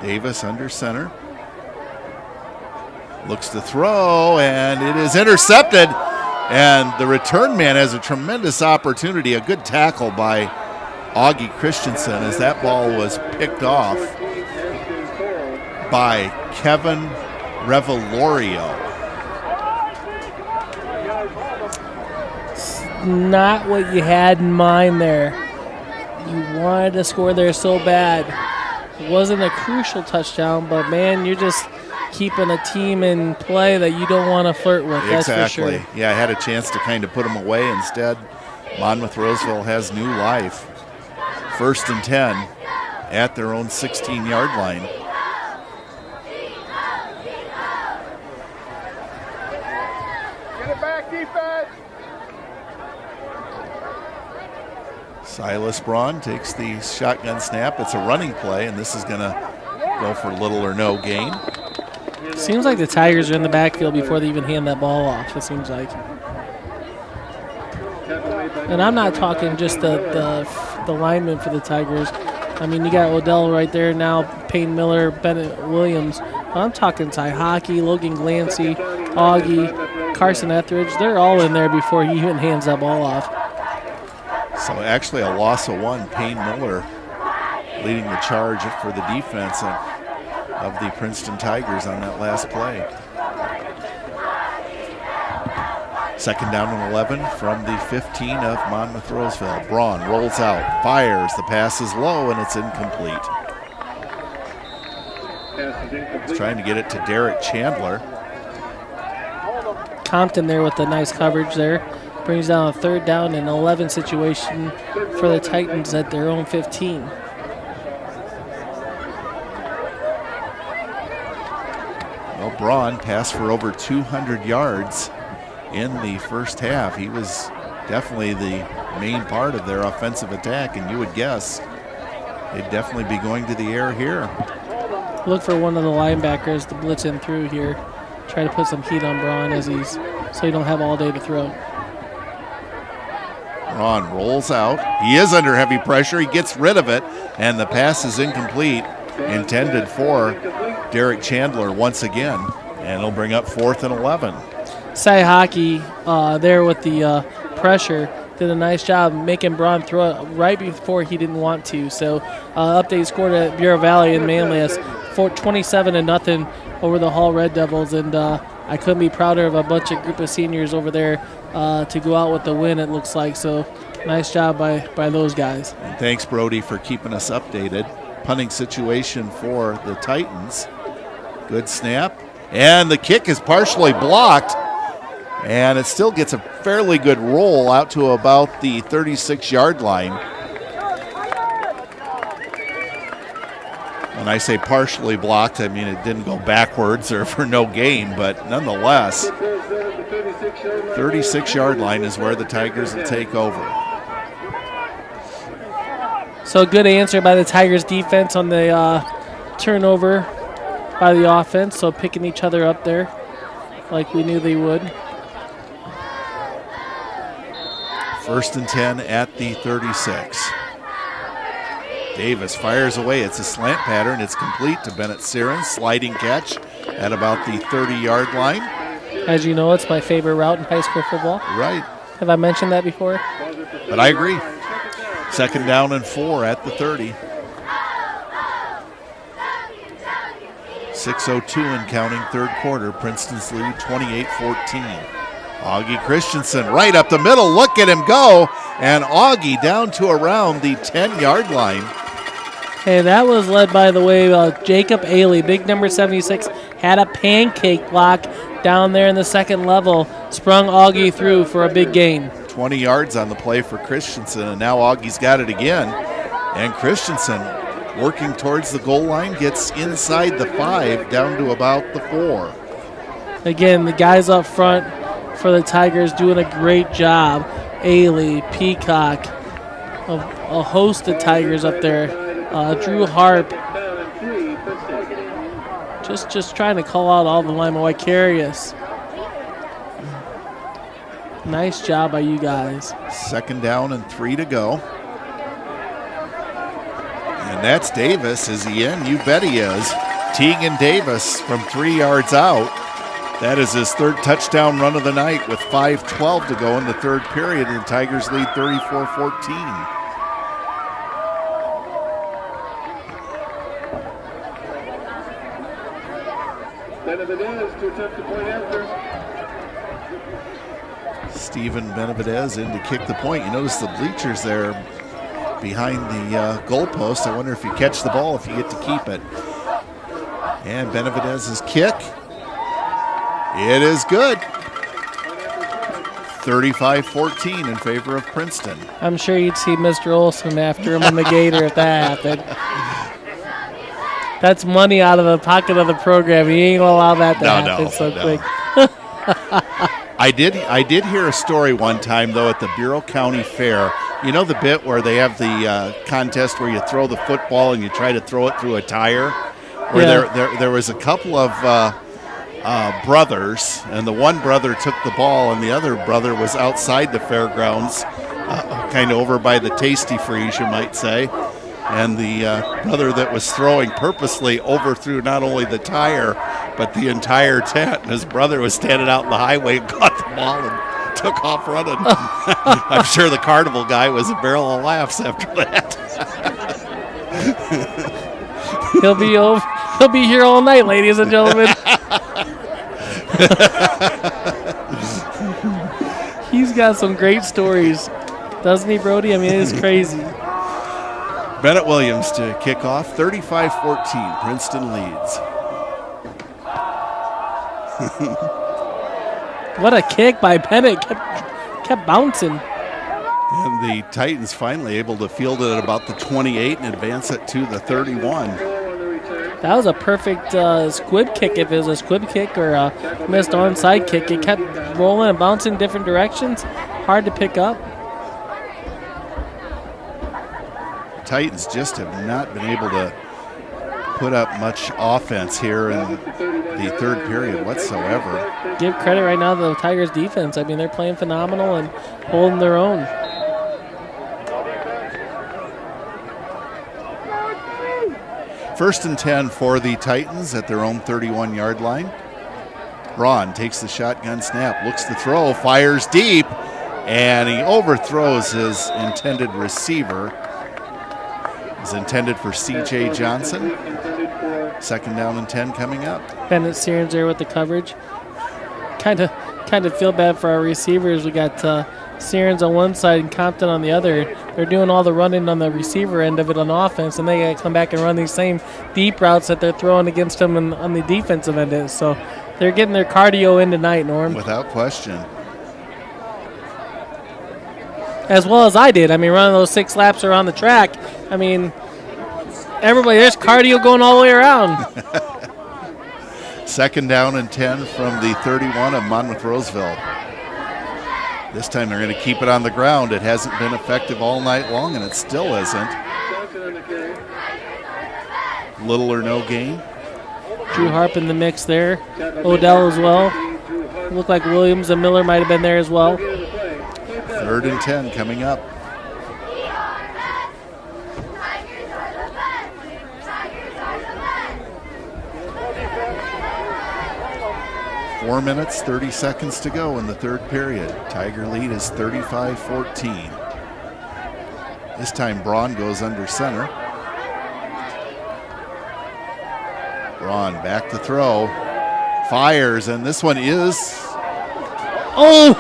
[SPEAKER 3] Davis under center. Looks to throw, and it is intercepted. And the return man has a tremendous opportunity. A good tackle by Augie Christensen as that ball was picked off by Kevin Revelorio.
[SPEAKER 4] Not what you had in mind there. You wanted to score there so bad. It wasn't a crucial touchdown, but man, you're just keeping a team in play that you don't want to flirt with. That's
[SPEAKER 3] Exactly.
[SPEAKER 4] for sure.
[SPEAKER 3] Yeah, I had a chance to kind of put them away. Instead, Monmouth Roseville has new life. First and 10 at their own 16-yard line.
[SPEAKER 1] Get it back, defense.
[SPEAKER 3] Silas Braun takes the shotgun snap. It's a running play, and this is going to go for little or no gain.
[SPEAKER 4] Seems like the Tigers are in the backfield before they even hand that ball off, it seems like. And I'm not talking just the linemen for the Tigers. I mean, you got Odell right there now, Payne Miller, Bennett Williams. I'm talking Ty Hockey, Logan Glancy, Augie, Carson Etheridge. They're all in there before he even hands that ball off.
[SPEAKER 3] So actually a loss of 1. Payne Miller leading the charge for the defense of the Princeton Tigers on that last play. Second down and 11 from the 15 of Monmouth Roseville. Braun rolls out, fires, the pass is low, and it's incomplete. He's trying to get it to Derek Chandler.
[SPEAKER 4] Compton there with the nice coverage there. Brings down a third down and 11 situation for the Titans at their own 15.
[SPEAKER 3] Well, Braun passed for over 200 yards in the first half. He was definitely the main part of their offensive attack, and you would guess they'd definitely be going to the air here.
[SPEAKER 4] Look for one of the linebackers to blitz in through here. Try to put some heat on Braun so you don't have all day to throw.
[SPEAKER 3] Braun rolls out. He is under heavy pressure. He gets rid of it, and the pass is incomplete, intended for Derek Chandler once again, and it'll bring up 4th and 11.
[SPEAKER 4] Cy Hockey there with the pressure did a nice job making Braun throw it right before he didn't want to. So update scored at Bureau Valley in Manlius for 27-0 over the Hall Red Devils, and I couldn't be prouder of a group of seniors over there to go out with the win, it looks like. So nice job by those guys.
[SPEAKER 3] And thanks, Brody, for keeping us updated. Punting situation for the Titans. Good snap. And the kick is partially blocked. And it still gets a fairly good roll out to about the 36-yard line. When I say partially blocked, I mean it didn't go backwards or for no gain, but nonetheless, 36-yard line is where the Tigers will take over.
[SPEAKER 4] So good answer by the Tigers defense on the turnover by the offense, so picking each other up there like we knew they would.
[SPEAKER 3] First and 10 at the 36. Davis fires away. It's a slant pattern. It's complete to Bennett Siren. Sliding catch at about the 30-yard line.
[SPEAKER 4] As you know, it's my favorite route in high school football.
[SPEAKER 3] Right.
[SPEAKER 4] Have I mentioned that before?
[SPEAKER 3] But I agree. Second down and 4 at the 30. 6:02 and counting, third quarter. Princeton's lead 28-14. Augie Christensen right up the middle. Look at him go. And Augie down to around the 10-yard line.
[SPEAKER 4] Hey, that was led, by the way, Jacob Ailey, big number 76, had a pancake block down there in the second level, sprung Augie through for a big gain.
[SPEAKER 3] 20 yards on the play for Christensen, and now Augie's got it again. And Christensen working towards the goal line, gets inside the 5, down to about the 4.
[SPEAKER 4] Again, the guys up front for the Tigers doing a great job. Ailey, Peacock, a host of Tigers up there. Drew Harp, just trying to call out all the linemen. Vicarious. Nice job by you guys.
[SPEAKER 3] 2nd down and 3 to go. And that's Davis. Is he in? You bet he is. Tegan Davis from 3 yards out. That is his 3rd touchdown run of the night with 5:12 to go in the 3rd period, and the Tigers lead 34-14.
[SPEAKER 1] Benavidez to attempt the point after.
[SPEAKER 3] Stephen Benavidez in to kick the point. You notice the bleachers there behind the goalpost. I wonder if you catch the ball, if you get to keep it. And Benavidez's kick. It is good. 35-14 in favor of Princeton.
[SPEAKER 4] I'm sure you'd see Mr. Olson after him on the gator if that happened. That's money out of the pocket of the program. You ain't gonna allow that to happen so quick.
[SPEAKER 3] I did hear a story one time though at the Bureau County Fair. You know the bit where they have the contest where you throw the football and you try to throw it through a tire? Where there was a couple of brothers, and the one brother took the ball and the other brother was outside the fairgrounds, kind of over by the Tasty Freeze, you might say. And the brother that was throwing purposely overthrew not only the tire, but the entire tent. And his brother was standing out in the highway and caught the ball and took off running. I'm sure the carnival guy was a barrel of laughs after that.
[SPEAKER 4] He'll be here all night, ladies and gentlemen. He's got some great stories, doesn't he, Brody? I mean, it is crazy.
[SPEAKER 3] Bennett Williams to kick off. 35-14. Princeton leads.
[SPEAKER 4] What a kick by Bennett. Kept bouncing.
[SPEAKER 3] And the Titans finally able to field it at about the 28 and advance it to the 31.
[SPEAKER 4] That was a perfect squib kick. If it was a squib kick or a missed onside kick, it kept rolling and bouncing different directions. Hard to pick up.
[SPEAKER 3] Titans just have not been able to put up much offense here in the 3rd period whatsoever.
[SPEAKER 4] Give credit right now to the Tigers defense. I mean, they're playing phenomenal and holding their own.
[SPEAKER 3] First and 10 for the Titans at their own 31-yard line. Braun takes the shotgun snap, looks to throw, fires deep, and he overthrows his intended receiver. Is intended for C.J. Johnson. 2nd down and 10 coming up.
[SPEAKER 4] Bennett Searns there with the coverage. Kind of feel bad for our receivers. We got Searns on one side and Compton on the other. They're doing all the running on the receiver end of it on offense, and they got to come back and run these same deep routes that they're throwing against them on the defensive end. So they're getting their cardio in tonight, Norm.
[SPEAKER 3] Without question.
[SPEAKER 4] As well as I did. I mean, running those 6 laps around the track. I mean, everybody, there's cardio going all the way around.
[SPEAKER 3] 2nd down and 10 from the 31 of Monmouth Roseville. This time they're going to keep it on the ground. It hasn't been effective all night long, and it still isn't. Little or no gain.
[SPEAKER 4] Drew Harp in the mix there. Odell as well. Looked like Williams and Miller might have been there as well.
[SPEAKER 3] 3rd and 10 coming up. Four minutes, 30 seconds to go in the 3rd period. Tiger lead is 35-14. This time Braun goes under center. Braun back to throw. Fires, and this one is
[SPEAKER 4] Oh!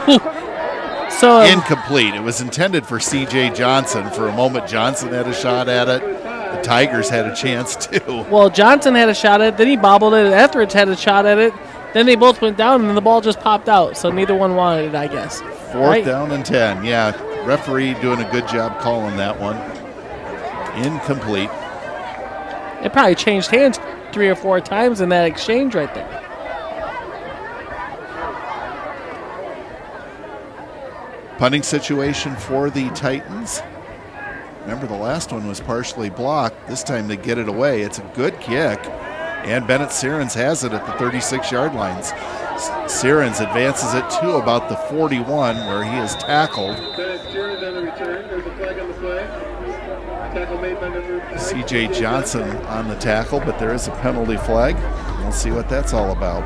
[SPEAKER 4] So
[SPEAKER 3] Incomplete. It was intended for C.J. Johnson. For a moment, Johnson had a shot at it. The Tigers had a chance too.
[SPEAKER 4] well, Johnson had a shot at it, then he bobbled it, Etheridge had a shot at it, then they both went down, and then the ball just popped out, so neither one wanted it, I guess.
[SPEAKER 3] Fourth down and 10. Yeah, referee doing a good job calling that one. Incomplete.
[SPEAKER 4] It probably changed hands 3 or 4 times in that exchange right there.
[SPEAKER 3] Punting situation for the Titans. Remember, the last one was partially blocked. This time they get it away. It's a good kick. And Bennett Sirens has it at the 36-yard lines. Sirens advances it to about the 41 where he is tackled.
[SPEAKER 1] Bennett Sirens on the return. There's a flag on the flag. Tackle made by number 5.
[SPEAKER 3] C.J. Johnson on the tackle, but there is a penalty flag. We'll see what that's all about.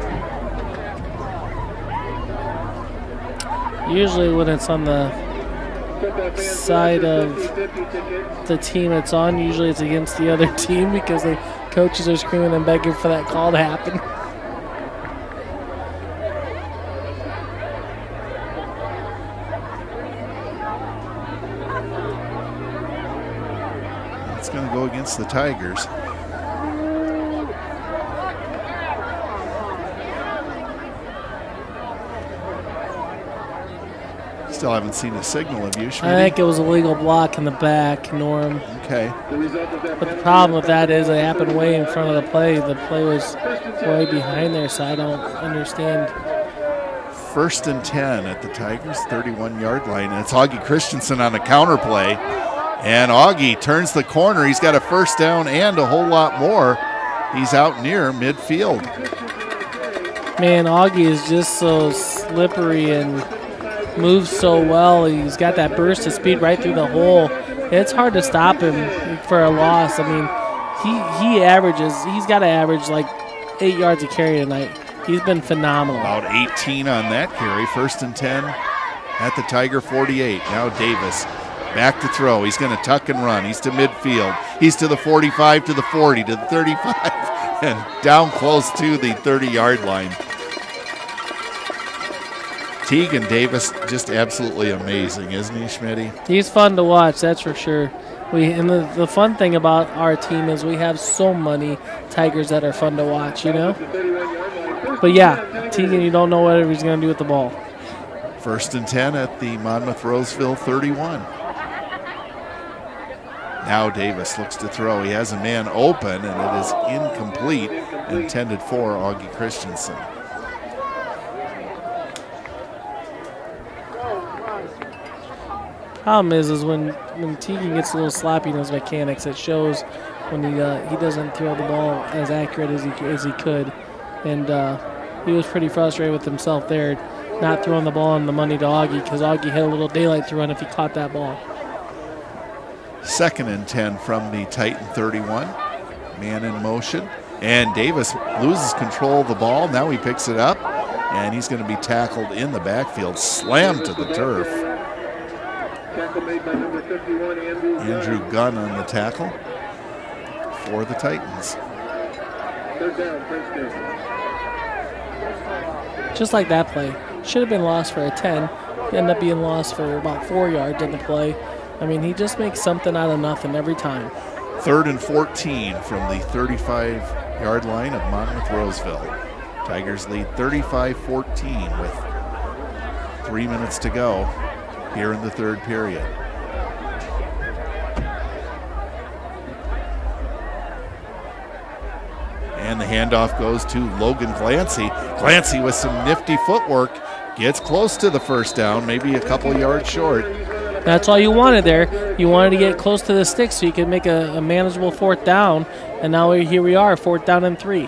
[SPEAKER 4] Usually when it's on the side of the team it's on, usually it's against the other team because the coaches are screaming and begging for that call to happen.
[SPEAKER 3] It's going to go against the Tigers. Still haven't seen a signal of you, Schmidt.
[SPEAKER 4] I think it was a legal block in the back, Norm.
[SPEAKER 3] Okay.
[SPEAKER 4] But the problem with that is it happened way in front of the play. The play was way behind there, so I don't understand.
[SPEAKER 3] First and 10 at the Tigers' 31-yard line. And it's Augie Christensen on a counter play. And Augie turns the corner. He's got a first down and a whole lot more. He's out near midfield.
[SPEAKER 4] Man, Augie is just so slippery and moves so well. He's got that burst of speed right through the hole. It's hard to stop him for a loss. I mean, he's got to average like 8 yards a carry tonight. He's been phenomenal.
[SPEAKER 3] About 18 on that carry. First and 10 at the Tiger 48. Now Davis back to throw. He's going to tuck and run. He's to midfield. He's to the 45, to the 40, to the 35, and down close to the 30-yard line. Tegan Davis, just absolutely amazing, isn't he, Schmitty?
[SPEAKER 4] He's fun to watch, that's for sure. And the fun thing about our team is we have so many Tigers that are fun to watch, you know? But yeah, Tegan, you don't know what he's going to do with the ball.
[SPEAKER 3] First and 10 at the Monmouth-Roseville 31. Now Davis looks to throw. He has a man open, and it is incomplete, intended for Augie Christensen.
[SPEAKER 4] Problem is when Tegan gets a little sloppy in his mechanics, it shows when he doesn't throw the ball as accurate as he could, and he was pretty frustrated with himself there, not throwing the ball on the money to Augie, because Augie had a little daylight to run if he caught that ball.
[SPEAKER 3] Second and 10 from the Titan 31. Man in motion, and Davis loses control of the ball. Now he picks it up, and he's going to be tackled in the backfield, slammed to the turf.
[SPEAKER 1] Tackle made by number 51,
[SPEAKER 3] Andrew Gunn on the tackle for the Titans.
[SPEAKER 1] Third down, Princeton.
[SPEAKER 4] Just like that play. Should have been lost for a 10. Ended up being lost for about 4 yards in the play. I mean, he just makes something out of nothing every time.
[SPEAKER 3] Third and 14 from the 35-yard line of Monmouth-Roseville. Tigers lead 35-14 with 3 minutes to go here in the third period. And the handoff goes to Logan Glancy. Glancy with some nifty footwork gets close to the first down, maybe a couple yards short.
[SPEAKER 4] That's all you wanted there. You wanted to get close to the stick so you could make a manageable fourth down. And now here we are, 4th down and 3.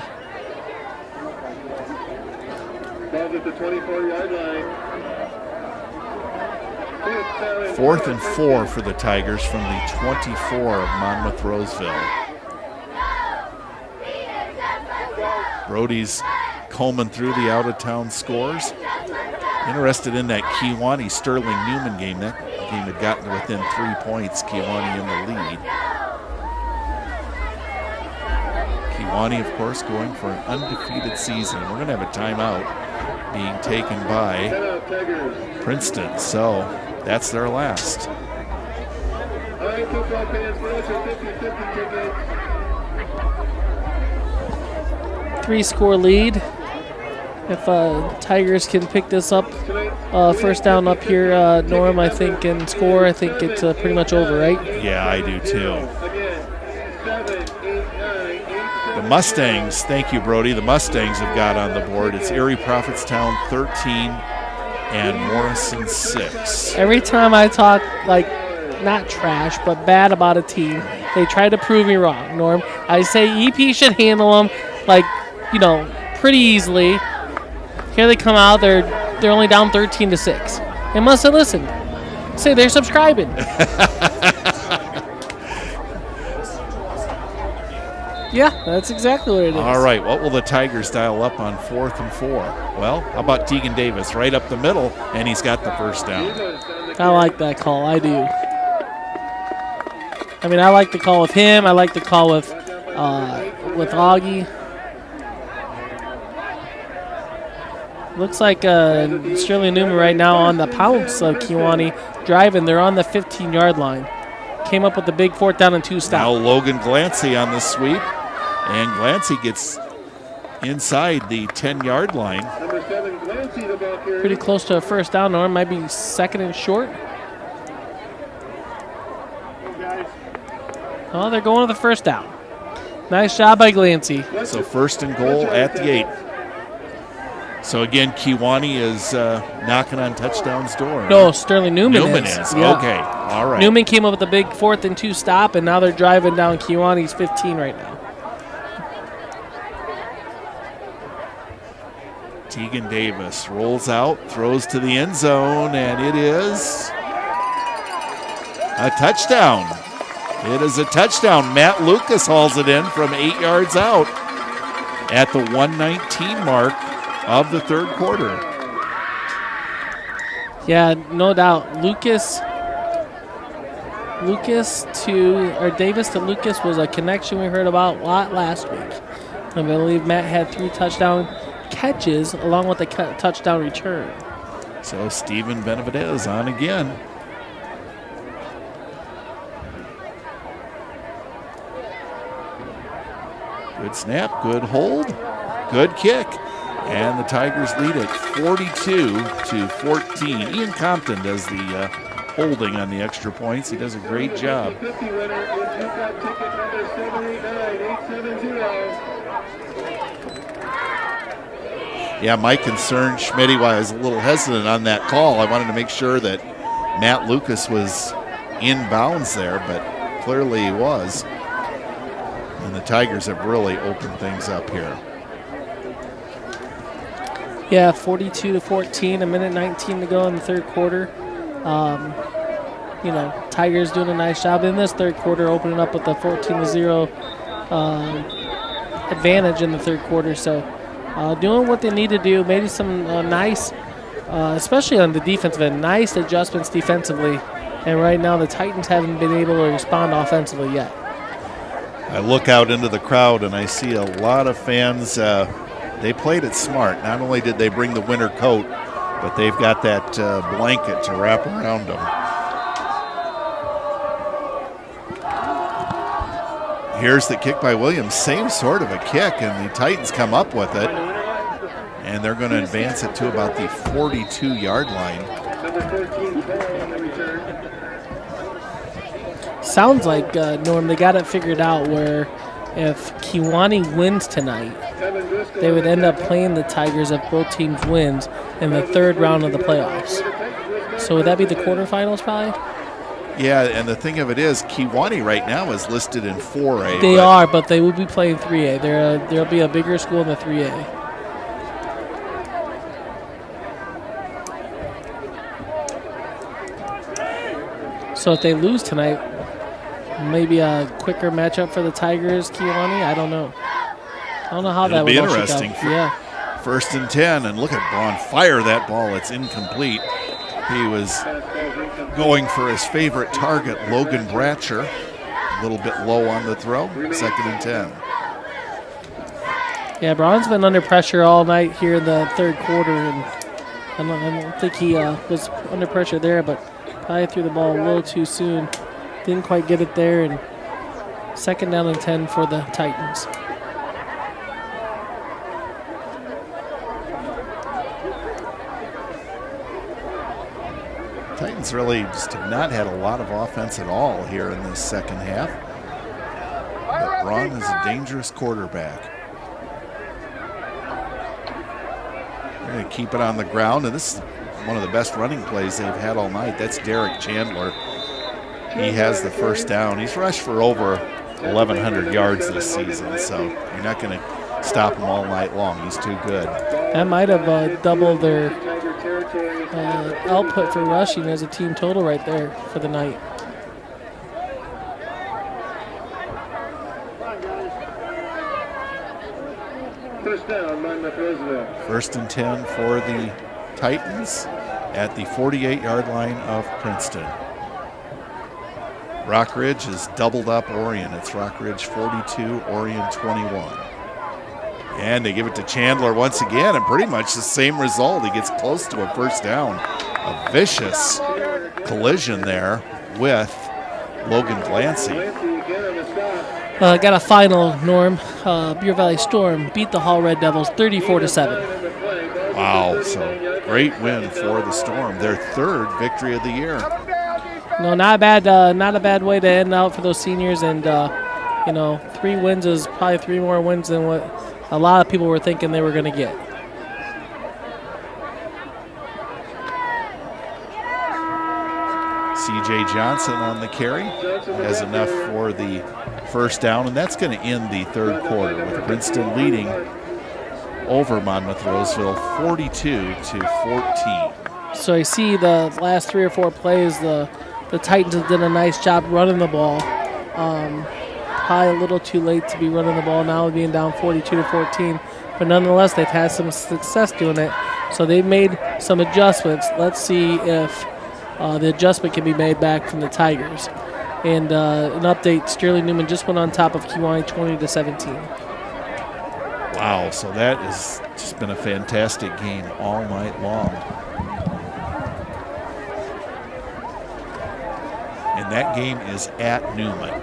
[SPEAKER 1] Ball's at the 24-yard line.
[SPEAKER 3] 4th and 4 for the Tigers from the 24 of Monmouth-Roseville. Brody's combing through the out-of-town scores. Interested in that Kewanee-Sterling-Newman game. That game had gotten to within 3 points, Kewanee in the lead. Kewanee, of course, going for an undefeated season. We're going to have a timeout. being taken by Princeton. So that's their last.
[SPEAKER 1] All right, football fans, for those 50-50 tickets.
[SPEAKER 4] 3-score lead. If Tigers can pick this up, first down up here, Norm, I think, and score, I think it's pretty much over, right?
[SPEAKER 3] Yeah, I do too.
[SPEAKER 1] Again, 7, 8, 9, 8,
[SPEAKER 3] The Mustangs, thank you, Brody. The Mustangs have got on the board. It's Erie Prophetstown 13 and Morrison 6.
[SPEAKER 4] Every time I talk, like, not trash, but bad about a team, they try to prove me wrong, Norm. I say EP should handle them, like, pretty easily. Here they come out. They're only down 13-6. They must have listened. Say they're subscribing. Yeah, that's exactly what it is.
[SPEAKER 3] All right, what will the Tigers dial up on 4th and 4? Well, how about Tegan Davis right up the middle, and he's got the first down.
[SPEAKER 4] I like that call. I do. I mean, I like the call with him. I like the call with Augie. Looks like Shirley Newman right now on the pounce of Kewanee driving. They're on the 15-yard line. Came up with the big 4th down and 2 stop.
[SPEAKER 3] Now Logan Glancy on the sweep, and Glancy gets inside the 10-yard line.
[SPEAKER 1] number 7, Glancy, the ball carrier.
[SPEAKER 4] Pretty close to a first down, Norm. Might be 2nd and short. Oh, they're going to the first down. Nice job by Glancy.
[SPEAKER 3] So 1st and goal at the 8. So again, Kewanee is knocking on touchdown's door.
[SPEAKER 4] No, Sterling Newman
[SPEAKER 3] is.
[SPEAKER 4] Yeah.
[SPEAKER 3] Okay, all right.
[SPEAKER 4] Newman came up with a big 4th and 2 stop, and now they're driving down Kewanee's 15 right now.
[SPEAKER 3] Tegan Davis rolls out, throws to the end zone, and it is a touchdown. It is a touchdown. Matt Lucas hauls it in from 8 yards out at the 119 mark of the 3rd quarter.
[SPEAKER 4] Yeah, no doubt. Davis to Lucas was a connection we heard about a lot last week. I believe Matt had 3 touchdown catches along with a touchdown return.
[SPEAKER 3] So Stephen Benavidez on again. Good snap, good hold, good kick. And the Tigers lead at 42-14. Ian Compton does the holding on the extra points. He does a great job.
[SPEAKER 1] 50 winner is you've got ticket number 789-870.
[SPEAKER 3] Yeah, my concern, Schmitty, why I was a little hesitant on that call, I wanted to make sure that Matt Lucas was in bounds there, but clearly he was. And the Tigers have really opened things up here.
[SPEAKER 4] Yeah, 42-14, a minute 19 to go in the 3rd quarter. Tigers doing a nice job in this 3rd quarter, opening up with a 14-0 advantage in the 3rd quarter. So doing what they need to do, maybe some nice, especially on the defensive end, nice adjustments defensively. And right now the Titans haven't been able to respond offensively yet.
[SPEAKER 3] I look out into the crowd and I see a lot of fans. They played it smart. Not only did they bring the winter coat, but they've got that blanket to wrap around them. Here's the kick by Williams. Same sort of a kick, and the Titans come up with it. And they're going to advance it to about the 42-yard line.
[SPEAKER 1] Number 13, ball on the return.
[SPEAKER 4] Sounds like, Norm, they got it figured out where if Kewanee wins tonight, they would end up playing the Tigers if both teams wins in the 3rd round of the playoffs. So would that be the quarterfinals probably?
[SPEAKER 3] Yeah, and the thing of it is, Kewanee right now is listed in 4A.
[SPEAKER 4] They are, but they will be playing 3A. There'll be a bigger school in the 3A. So if they lose tonight, maybe a quicker matchup for the Tigers, Kewanee. I don't know. I don't know how
[SPEAKER 3] It'll
[SPEAKER 4] that
[SPEAKER 3] be
[SPEAKER 4] would
[SPEAKER 3] interesting.
[SPEAKER 4] Yeah.
[SPEAKER 3] 1st and 10, and look at Braun fire that ball. It's incomplete. He was going for his favorite target, Logan Bratcher. A little bit low on the throw. 2nd and 10.
[SPEAKER 4] Yeah, Braun's been under pressure all night here in the third quarter, and I don't think he was under pressure there, but probably threw the ball a little too soon. Didn't quite get it there, and second down and 10 for the Titans.
[SPEAKER 3] Titans really just have not had a lot of offense at all here in this second half. But Braun is a dangerous quarterback. They're going to keep it on the ground, and this is one of the best running plays they've had all night. That's Derek Chandler. He has the first down. He's rushed for over 1,100 yards this season, so you're not going to stop him all night long. He's too good.
[SPEAKER 4] That might have doubled their output for rushing as a team total right there for the night.
[SPEAKER 1] First down, Monmouth Roseville.
[SPEAKER 3] First and 10 for the Titans at the 48-yard line of Princeton. Rockridge has doubled up Orion. It's Rockridge 42, Orion 21. And they give it to Chandler once again, and pretty much the same result. He gets close to a first down. A vicious collision there with Logan Glancy.
[SPEAKER 4] Got a final, Norm. Beer Valley Storm beat the Hall Red Devils 34-7.
[SPEAKER 3] Wow, so great win for the Storm. Their third victory of the year.
[SPEAKER 4] No, not a bad way to end out for those seniors, and 3 wins is probably 3 more wins than what a lot of people were thinking they were going to get.
[SPEAKER 3] C.J. Johnson on the carry has enough for the first down, and that's going to end the third quarter with Princeton leading over Monmouth Roseville 42-14.
[SPEAKER 4] So I see the last 3 or 4 plays, the Titans have done a nice job running the ball. Probably a little too late to be running the ball now, being down 42-14. But nonetheless, they've had some success doing it. So they've made some adjustments. Let's see if the adjustment can be made back from the Tigers. And an update, Sterling Newman just went on top of Kewanee 20-17.
[SPEAKER 3] Wow, so that has just been a fantastic game all night long. And that game is at Newman.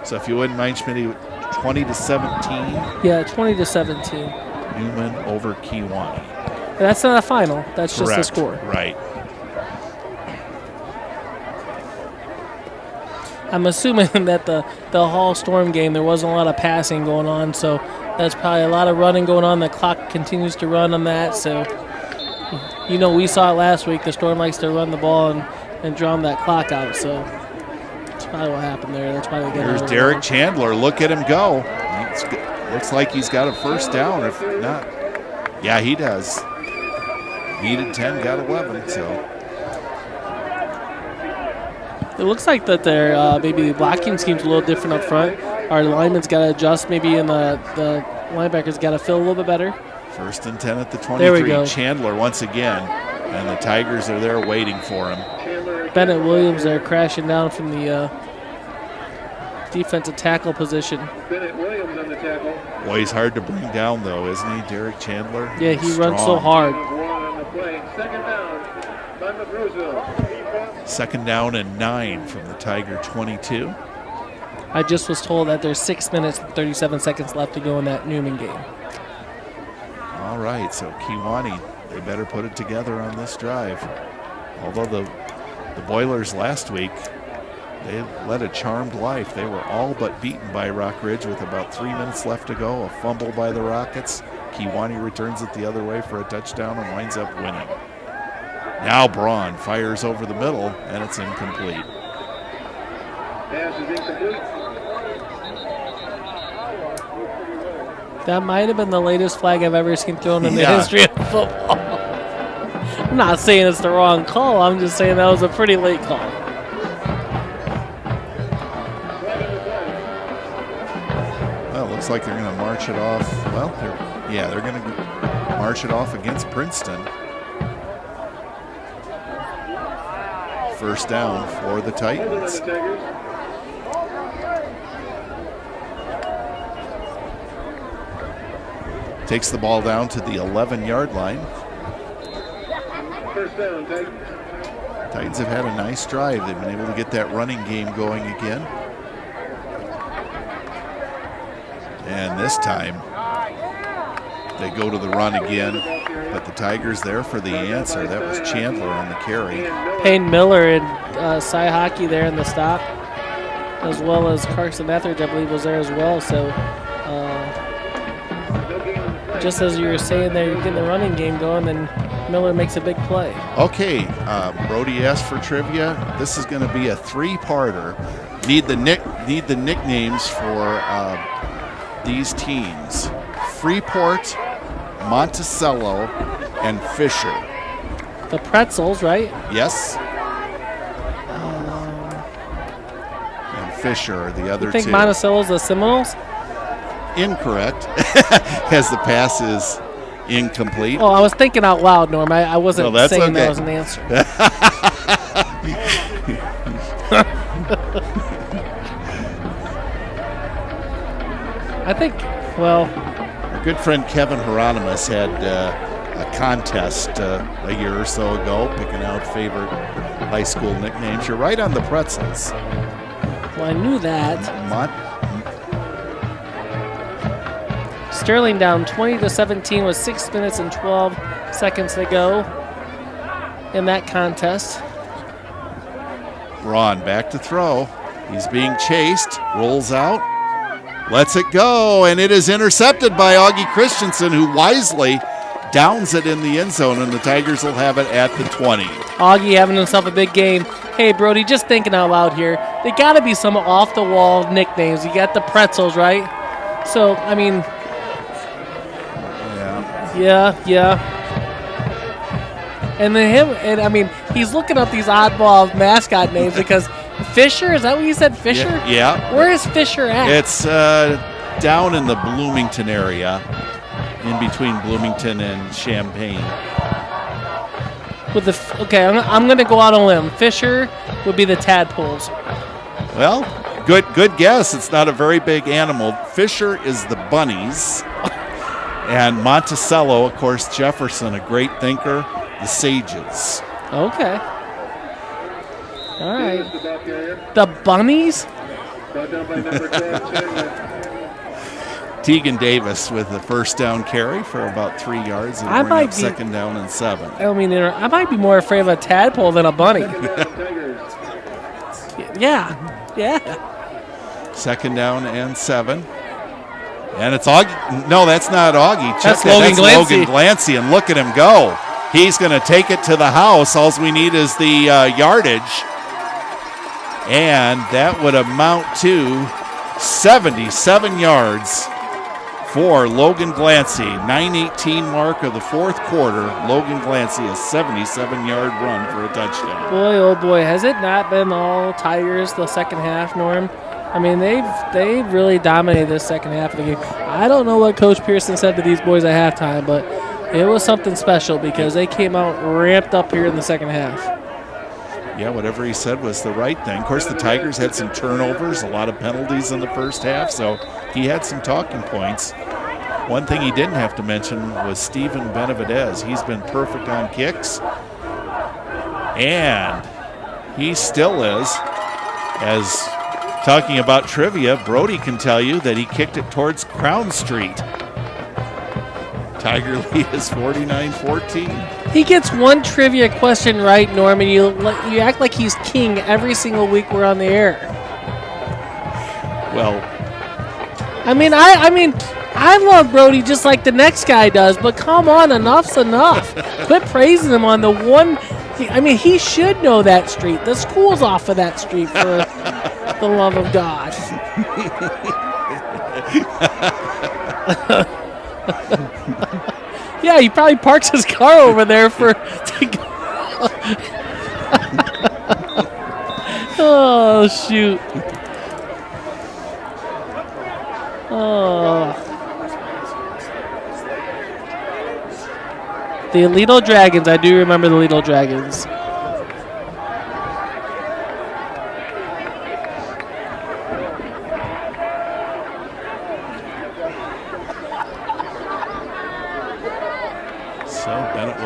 [SPEAKER 3] So if you wouldn't mind, Schmitty, 20-17.
[SPEAKER 4] Yeah, 20-17.
[SPEAKER 3] Newman over Kewanee.
[SPEAKER 4] That's not a final. That's
[SPEAKER 3] Correct.
[SPEAKER 4] Just a score.
[SPEAKER 3] Right.
[SPEAKER 4] I'm assuming that the Hall Storm game, there wasn't a lot of passing going on, so that's probably a lot of running going on. The clock continues to run on that, so we saw it last week. The Storm likes to run the ball and drown that clock out, so that's probably what happened there. That's why they get.
[SPEAKER 3] Here's Derek Chandler. Look at him go. Looks like he's got a first down. If not, yeah, he does. Needed 10, got 11. So
[SPEAKER 4] it looks like that their maybe the blocking scheme's a little different up front. Our linemen's got to adjust maybe, and the linebackers got to feel a little bit better.
[SPEAKER 3] First and 10 at the 23.
[SPEAKER 4] There we go.
[SPEAKER 3] Chandler once again, and the Tigers are there waiting for him.
[SPEAKER 4] Bennett Williams there crashing down from the defensive tackle position.
[SPEAKER 1] Bennett Williams on the tackle.
[SPEAKER 3] Boy, he's hard to bring down, though, isn't he, Derek Chandler?
[SPEAKER 4] Yeah, he
[SPEAKER 3] Strong.
[SPEAKER 4] runs so hard.
[SPEAKER 1] On the play. Second down, Monmouth Roseville.
[SPEAKER 3] Second down and 9 from the Tiger 22.
[SPEAKER 4] I just was told that there's 6 minutes and 37 seconds left to go in that Newman game.
[SPEAKER 3] All right, so Kewanee, they better put it together on this drive. Although the Boilers last week, they led a charmed life. They were all but beaten by Rockridge with about 3 minutes left to go. A fumble by the Rockets. Kewanee returns it the other way for a touchdown and winds up winning. Now Braun fires over the middle, and it's incomplete.
[SPEAKER 1] Pass is incomplete.
[SPEAKER 4] That might have been the latest flag I've ever seen thrown in the history of football. I'm not saying it's the wrong call. I'm just saying that was a pretty late call.
[SPEAKER 3] Well, it looks like they're going to march it off. Well, they're going to march it off against Princeton. First down for the Titans. takes the ball down to the 11-yard line.
[SPEAKER 1] First down, Titans.
[SPEAKER 3] Titans have had a nice drive. They've been able to get that running game going again. And this time, they go to the run again, but the Tigers there for the answer. That was Chandler on the carry.
[SPEAKER 4] Payne Miller and Cy Hockey there in the stop, as well as Carson Etheridge, I believe, was there as well. So just as you were saying there, you're getting the running game going, then Miller makes a big play.
[SPEAKER 3] Okay, Brody asked for trivia. This is going to be a three-parter. Need the nicknames for these teams: Freeport, Monticello, and Fisher.
[SPEAKER 4] The Pretzels, right?
[SPEAKER 3] Yes. And Fisher are the other
[SPEAKER 4] You think
[SPEAKER 3] two.
[SPEAKER 4] Monticello's the Seminoles?
[SPEAKER 3] Incorrect, as the pass is incomplete.
[SPEAKER 4] Oh, I was thinking out loud, Norm. I wasn't
[SPEAKER 3] No, that's
[SPEAKER 4] saying that
[SPEAKER 3] okay.
[SPEAKER 4] was an answer. I think, well,
[SPEAKER 3] Our good friend Kevin Hieronymus had a contest a year or so ago, picking out favorite high school nicknames. You're right on the Pretzels.
[SPEAKER 4] I knew that. Sterling down 20-17 with 6 minutes and 12 seconds to go in that contest.
[SPEAKER 3] Braun back to throw. He's being chased, rolls out, lets it go, and it is intercepted by Augie Christensen, who wisely downs it in the end zone, and the Tigers will have it at the 20.
[SPEAKER 4] Augie having himself a big game. Hey, Brody, just thinking out loud here. They got to be some off-the-wall nicknames. You got the Pretzels, right? So, I mean, yeah. And then he's looking up these oddball mascot names because Fisher, is that what you said, Fisher?
[SPEAKER 3] Yeah.
[SPEAKER 4] Where is Fisher at?
[SPEAKER 3] It's down in the Bloomington area, in between Bloomington and Champaign.
[SPEAKER 4] I'm going to go out on a limb. Fisher would be the Tadpoles.
[SPEAKER 3] Well, good guess. It's not a very big animal. Fisher is the bunnies. And Monticello, of course, Jefferson, a great thinker, the Sages.
[SPEAKER 4] Okay. All right. The bunnies?
[SPEAKER 3] Tegan Davis with the first down carry for about 3 yards. And bring up second down and 7.
[SPEAKER 4] I might be more afraid of a tadpole than a bunny. Yeah.
[SPEAKER 3] Second down and 7. And it's Augie. No, that's not Augie.
[SPEAKER 4] That's Logan
[SPEAKER 3] Glancy, and look at him go. He's going to take it to the house. All we need is the yardage. And that would amount to 77 yards for Logan Glancy. 9:18 mark of the fourth quarter. Logan Glancy, a 77-yard run for a touchdown.
[SPEAKER 4] Boy, oh boy, has it not been all Tigers the second half, Norm? I mean, they've really dominated this second half of the game. I don't know what Coach Pearson said to these boys at halftime, but it was something special because they came out ramped up here in the second half.
[SPEAKER 3] Yeah, whatever he said was the right thing. Of course, the Tigers had some turnovers, a lot of penalties in the first half, so he had some talking points. One thing he didn't have to mention was Steven Benavidez. He's been perfect on kicks, and he still is. As talking about trivia, Brody can tell you that he kicked it towards Crown Street. Tiger lead is 49-14.
[SPEAKER 4] He gets one trivia question right, Norm, and you act like he's king every single week we're on the air.
[SPEAKER 3] Well,
[SPEAKER 4] I mean, I love Brody just like the next guy does, but come on, enough's enough. Quit praising him on the one. He should know that street. The school's off of that street, for the love of God. Yeah, he probably parks his car over there for. Oh, shoot. Oh. The Alito Dragons. I do remember the Alito Dragons.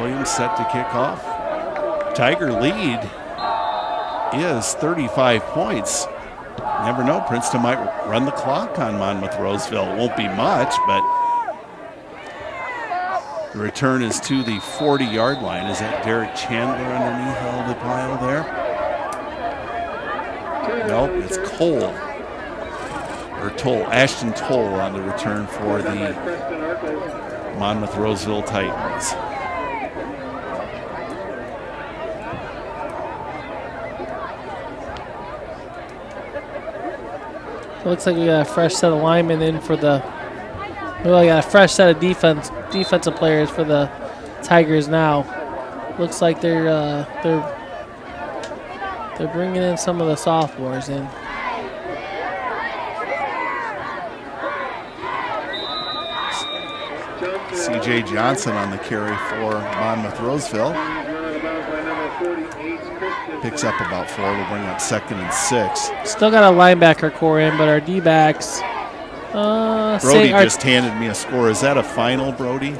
[SPEAKER 3] Williams set to kick off. Tiger lead is 35 points. Never know, Princeton might run the clock on Monmouth-Roseville. It won't be much, but the return is to the 40-yard line. Is that Derek Chandler underneath all the pile there? Nope, it's Cole. Or Toll, Ashton Toll on the return for the Monmouth-Roseville Titans.
[SPEAKER 4] Looks like we got a fresh set of linemen in for the. We got a fresh set of defensive players for the Tigers now. Looks like they're bringing in some of the sophomores in.
[SPEAKER 3] C.J. Johnson on the carry for Monmouth-Roseville. Picks up about 4. We'll bring up 2nd and 6.
[SPEAKER 4] Still got a linebacker core in, but our D-backs.
[SPEAKER 3] Brody just handed me a score. Is that a final, Brody?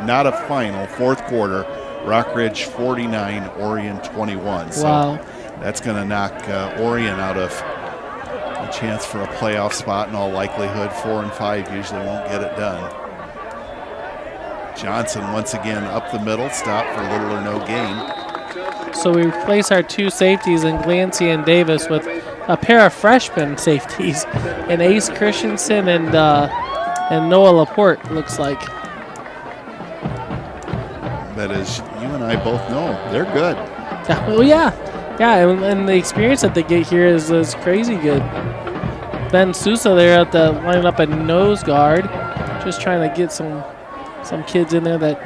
[SPEAKER 3] Not a final. 4th quarter. Rockridge 49, Orion 21. So
[SPEAKER 4] wow.
[SPEAKER 3] That's going to knock Orion out of a chance for a playoff spot in all likelihood. 4 and 5 usually won't get it done. Johnson once again up the middle, stop for little or no gain.
[SPEAKER 4] So we replace our 2 safeties in Glancy and Davis with a pair of freshman safeties, and Ace Christensen and Noah Laporte, looks like.
[SPEAKER 3] But as you and I both know, they're good.
[SPEAKER 4] Well, yeah, and the experience that they get here is crazy good. Ben Sousa there at the lining up at nose guard, just trying to get some kids in there that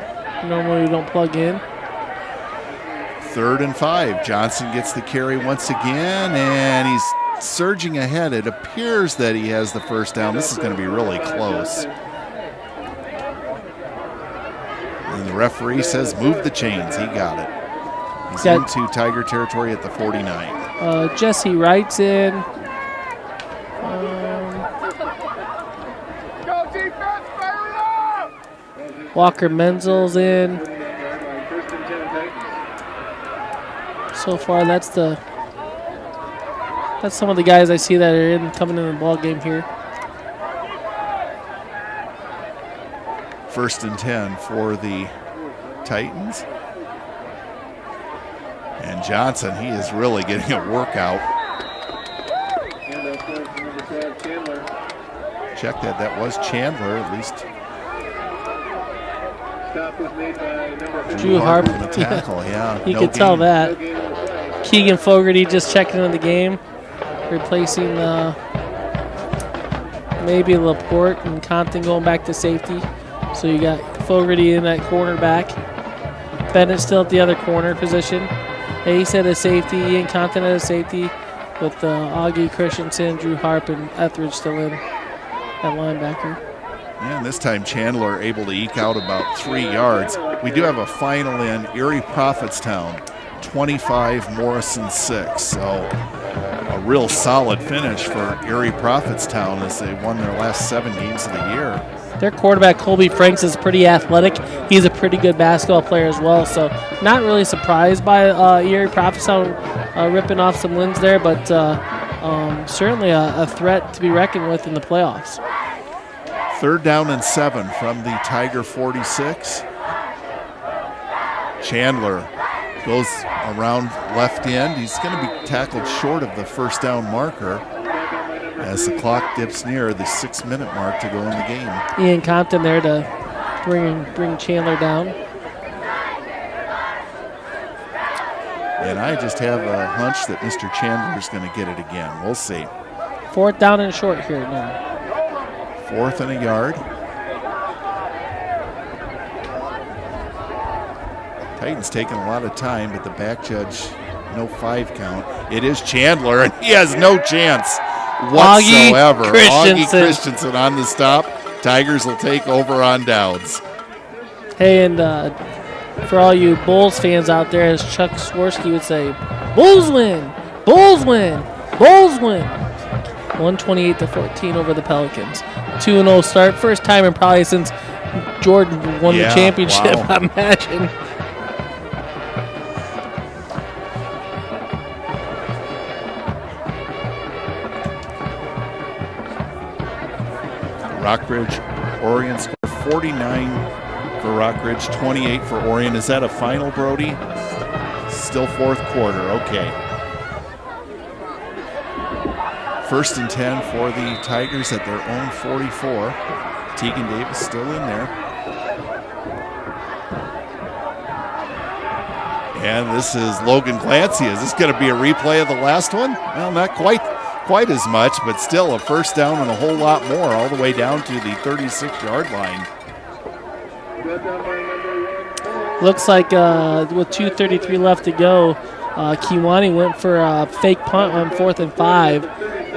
[SPEAKER 4] normally we don't plug in.
[SPEAKER 3] 3rd and 5. Johnson gets the carry once again, and he's surging ahead. It appears that he has the first down. This is going to be really close. And the referee says move the chains. He got it. He's into Tiger territory at the 49.
[SPEAKER 4] Jesse Wright's in. Walker Menzel's in. So far, that's some of the guys I see that are coming in the ball game here.
[SPEAKER 3] 1st and 10 for the Titans. And Johnson, he is really getting a workout. Check that. That was Chandler, at least.
[SPEAKER 4] Drew Harp.
[SPEAKER 3] The tackle, yeah.
[SPEAKER 4] You could tell that. Keegan Fogarty just checking into the game, replacing maybe Laporte and Compton going back to safety. So you got Fogarty in that cornerback. Bennett still at the other corner position. Ace at a safety, Ian Compton at a safety, with Augie Christensen, Drew Harp, and Etheridge still in at linebacker.
[SPEAKER 3] And this time Chandler able to eke out about 3 yards. We do have a final in Erie Prophetstown, 25, Morrison 6. So a real solid finish for Erie Prophetstown as they won their last 7 games of the year.
[SPEAKER 4] Their quarterback, Colby Franks, is pretty athletic. He's a pretty good basketball player as well. So not really surprised by Erie Prophetstown ripping off some wins there, but certainly a threat to be reckoned with in the playoffs.
[SPEAKER 3] 3rd down and 7 from the Tiger 46. Chandler goes around left end. He's going to be tackled short of the first down marker as the clock dips near the 6-minute mark to go in the game.
[SPEAKER 4] Ian Compton there to bring Chandler down.
[SPEAKER 3] And I just have a hunch that Mr. Chandler's going to get it again. We'll see.
[SPEAKER 4] 4th down and short here now.
[SPEAKER 3] 4th and a yard. Titans taking a lot of time, but the back judge, no 5 count. It is Chandler, and he has no chance whatsoever. Augie Christensen on the stop. Tigers will take over on downs.
[SPEAKER 4] Hey, and for all you Bulls fans out there, as Chuck Swirsky would say, Bulls win! Bulls win! Bulls win! 128-14 over the Pelicans. 2-0 start. First time in probably since Jordan won the
[SPEAKER 3] Yeah,
[SPEAKER 4] championship,
[SPEAKER 3] wow.
[SPEAKER 4] I imagine.
[SPEAKER 3] Rockridge, Orion score 49 for Rockridge, 28 for Orion. Is that a final, Brody? Still fourth quarter, okay. 1st and 10 for the Tigers at their own 44. Tegan Davis still in there. And this is Logan Clancy. Is this going to be a replay of the last one? Well, not quite as much, but still a first down and a whole lot more, all the way down to the 36-yard line.
[SPEAKER 4] Looks like with 2:33 left to go, Kiwani went for a fake punt on 4th and 5.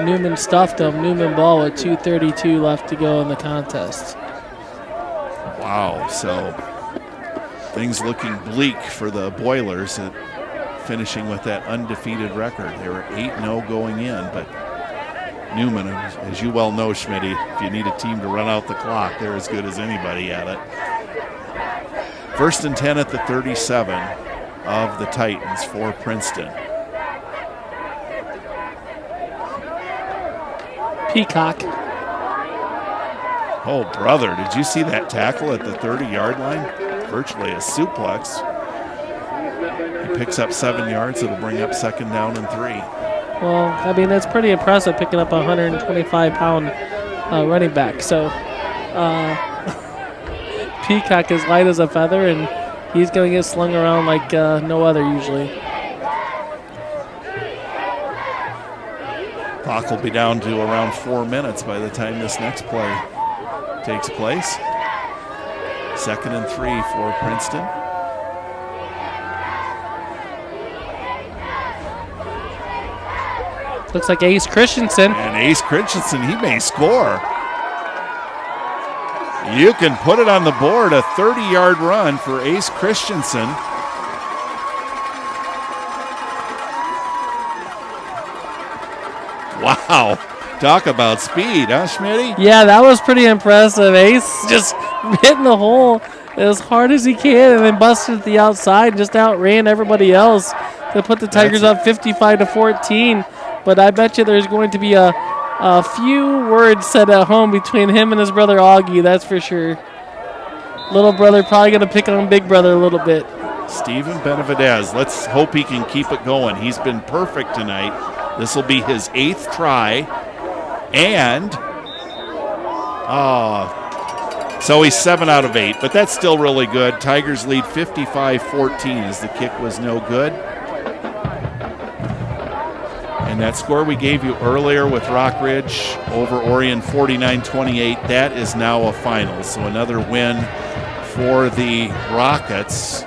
[SPEAKER 4] Newman stuffed him. Newman ball with 2:32 left to go in the contest.
[SPEAKER 3] Wow, so things looking bleak for the Boilers at finishing with that undefeated record. They were 8-0 going in, but Newman, as you well know, Schmitty, if you need a team to run out the clock, they're as good as anybody at it. 1st and 10 at the 37 of the Titans for Princeton.
[SPEAKER 4] Peacock.
[SPEAKER 3] Oh, brother, did you see that tackle at the 30-yard line? Virtually a suplex. He picks up 7 yards. It'll bring up 2nd down and 3.
[SPEAKER 4] Well, I mean, that's pretty impressive picking up a 125-pound running back. So Peacock is light as a feather, and he's going to get slung around like no other usually.
[SPEAKER 3] Clock will be down to around 4 minutes by the time this next play takes place. 2nd and 3 for Princeton.
[SPEAKER 4] Looks like Ace Christensen.
[SPEAKER 3] And Ace Christensen, he may score. You can put it on the board, a 30-yard run for Ace Christensen. Wow, talk about speed, huh, Schmitty?
[SPEAKER 4] Yeah, that was pretty impressive. Ace just hitting the hole as hard as he can and then busted at the outside and just outran everybody else to put the Tigers up 55-14. But I bet you there's going to be a few words said at home between him and his brother Augie, that's for sure. Little brother probably going to pick on big brother a little bit.
[SPEAKER 3] Steven Benavidez, let's hope he can keep it going. He's been perfect tonight. This will be his 8th try. And, so he's 7 out of 8, but that's still really good. Tigers lead 55-14 as the kick was no good. And that score we gave you earlier with Rockridge over Orion 49-28, that is now a final. So another win for the Rockets.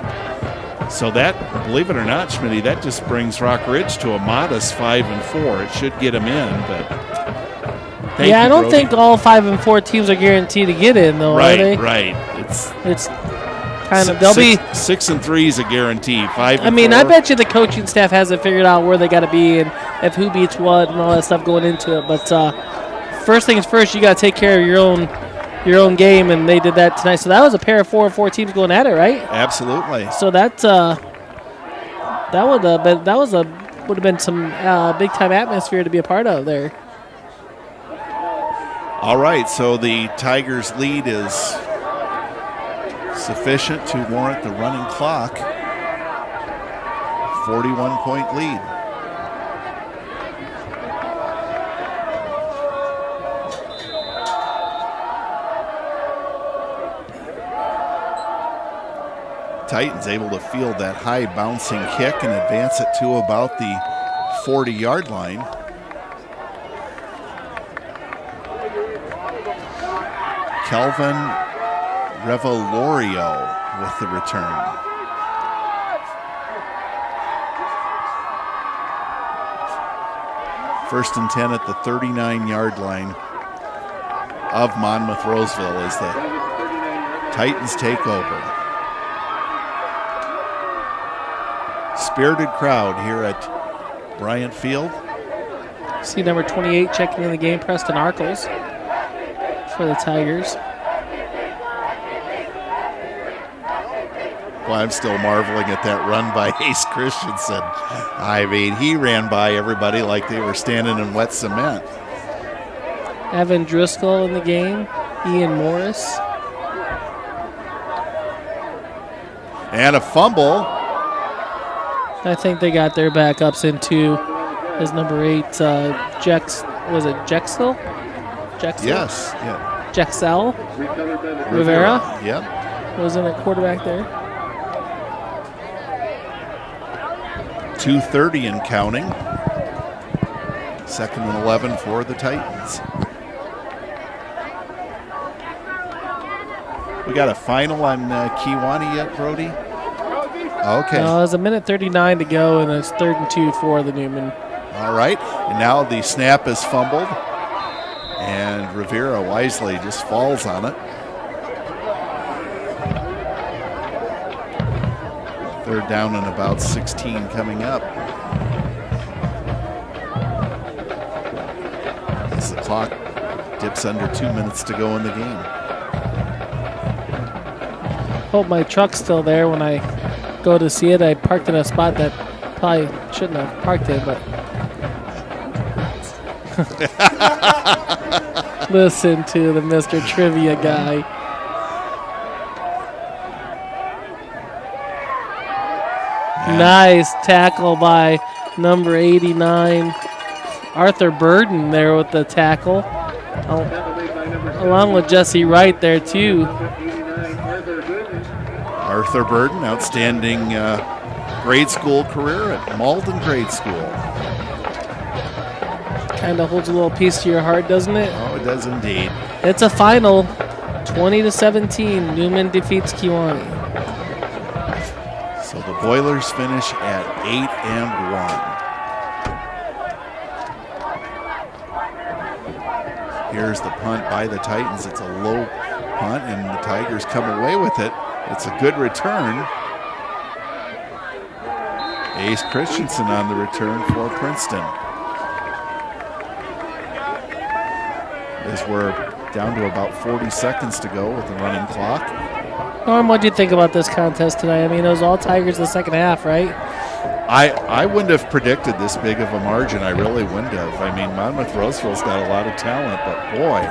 [SPEAKER 3] So that, believe it or not, Schmitty, that just brings Rockridge to a modest 5-4. It should get them in, but thank you,
[SPEAKER 4] I don't
[SPEAKER 3] Brody.
[SPEAKER 4] think all 5 and 4 teams are guaranteed to get in, though, are they?
[SPEAKER 3] Right.
[SPEAKER 4] It's kind of, they'll be
[SPEAKER 3] 6 and 3 is a guarantee. 5 and
[SPEAKER 4] I mean,
[SPEAKER 3] 4.
[SPEAKER 4] I bet you the coaching staff hasn't figured out where they got to be and if who beats what and all that stuff going into it. But first things first, you got to take care of your own game, and they did that tonight. So that was a pair of 4 and 4 teams going at it, right?
[SPEAKER 3] Absolutely.
[SPEAKER 4] So that would have been some big time atmosphere to be a part of there.
[SPEAKER 3] All right, so the Tigers' lead is sufficient to warrant the running clock. 41-point lead. Titans able to field that high bouncing kick and advance it to about the 40-yard line. Kelvin Revolorio with the return. First and 10 at the 39-yard line of Monmouth Roseville as the Titans take over. Spirited crowd here at Bryant Field.
[SPEAKER 4] See number 28 checking in the game, Preston Arkles for the Tigers.
[SPEAKER 3] Well, I'm still marveling at that run by Ace Christensen. I mean, he ran by everybody like they were standing in wet cement.
[SPEAKER 4] Evan Driscoll in the game. Ian Morris.
[SPEAKER 3] And a fumble.
[SPEAKER 4] I think they got their backups into his number 8, was it Jexel? Jexel?
[SPEAKER 3] Yes. Yeah.
[SPEAKER 4] Jexel Rivera
[SPEAKER 3] Yep.
[SPEAKER 4] was in at quarterback there.
[SPEAKER 3] 2:30 and counting. 2nd and 11 for the Titans. We got a final on Kewanee yet, Brody? Okay.
[SPEAKER 4] It was a minute 39 to go, and it's 3rd and 2 for the Newman.
[SPEAKER 3] All right. And now the snap is fumbled, and Rivera wisely just falls on it. 3rd down and about 16 coming up. As the clock dips under 2 minutes to go in the game.
[SPEAKER 4] Hope my truck's still there when I go to see it. I parked in a spot that probably shouldn't have parked it, but listen to the Mr. Trivia guy. Nice tackle by number 89, Arthur Burden there with the tackle. Along with Jesse Wright there too.
[SPEAKER 3] Arthur Burden, outstanding grade school career at Malden Grade School.
[SPEAKER 4] Kind of holds a little piece to your heart, doesn't it?
[SPEAKER 3] Oh, it does indeed.
[SPEAKER 4] It's a final, 20-17. Newman defeats Kewanee.
[SPEAKER 3] So the Boilers finish at 8-1. Here's the punt by the Titans. It's a low punt, and the Tigers come away with it. It's a good return. Ace Christensen on the return for Princeton. As we're down to about 40 seconds to go with the running clock.
[SPEAKER 4] Norm, what do you think about this contest tonight? I mean, it was all Tigers the second half, right?
[SPEAKER 3] I wouldn't have predicted this big of a margin. I really wouldn't have. I mean, Monmouth Roseville's got a lot of talent, but boy,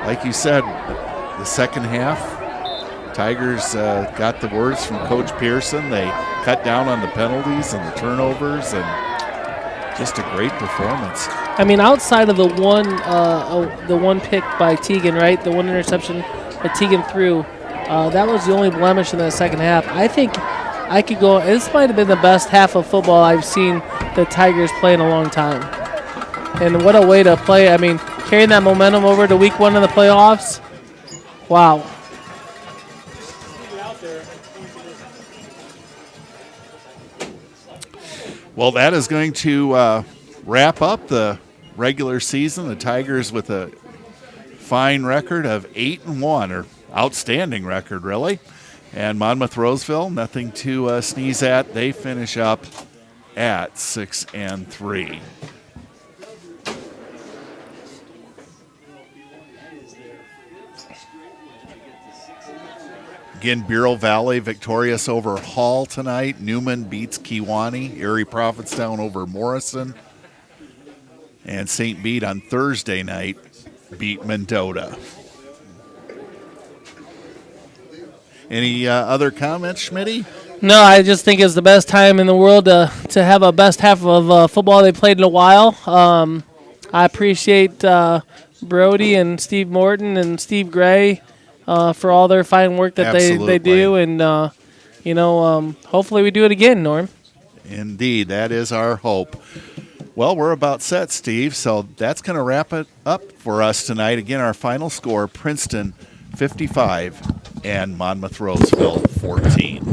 [SPEAKER 3] like you said, the second half, Tigers got the words from Coach Pearson. They cut down on the penalties and the turnovers, and just a great performance.
[SPEAKER 4] I mean, outside of the one pick by Teagan, right? The one interception that Teagan threw, that was the only blemish in the second half. I think I could go. This might have been the best half of football I've seen the Tigers play in a long time. And what a way to play! I mean, carrying that momentum over to week 1 of the playoffs. Wow.
[SPEAKER 3] Well, that is going to wrap up the regular season. The Tigers with a fine record of 8-1, or outstanding record, really. And Monmouth Roseville, nothing to sneeze at. They finish up at 6-3. Again, Bureau Valley victorious over Hall tonight. Newman beats Kewanee. Erie Prophetstown over Morrison. And St. Bede on Thursday night beat Mendota. Any other comments, Schmitty?
[SPEAKER 4] No, I just think it's the best time in the world to have a best half of football they played in a while. I appreciate Brody and Steve Morton and Steve Gray for all their fine work that they do. And, hopefully we do it again, Norm.
[SPEAKER 3] Indeed, that is our hope. Well, we're about set, Steve, so that's going to wrap it up for us tonight. Again, our final score, Princeton 55 and Monmouth Roseville 14.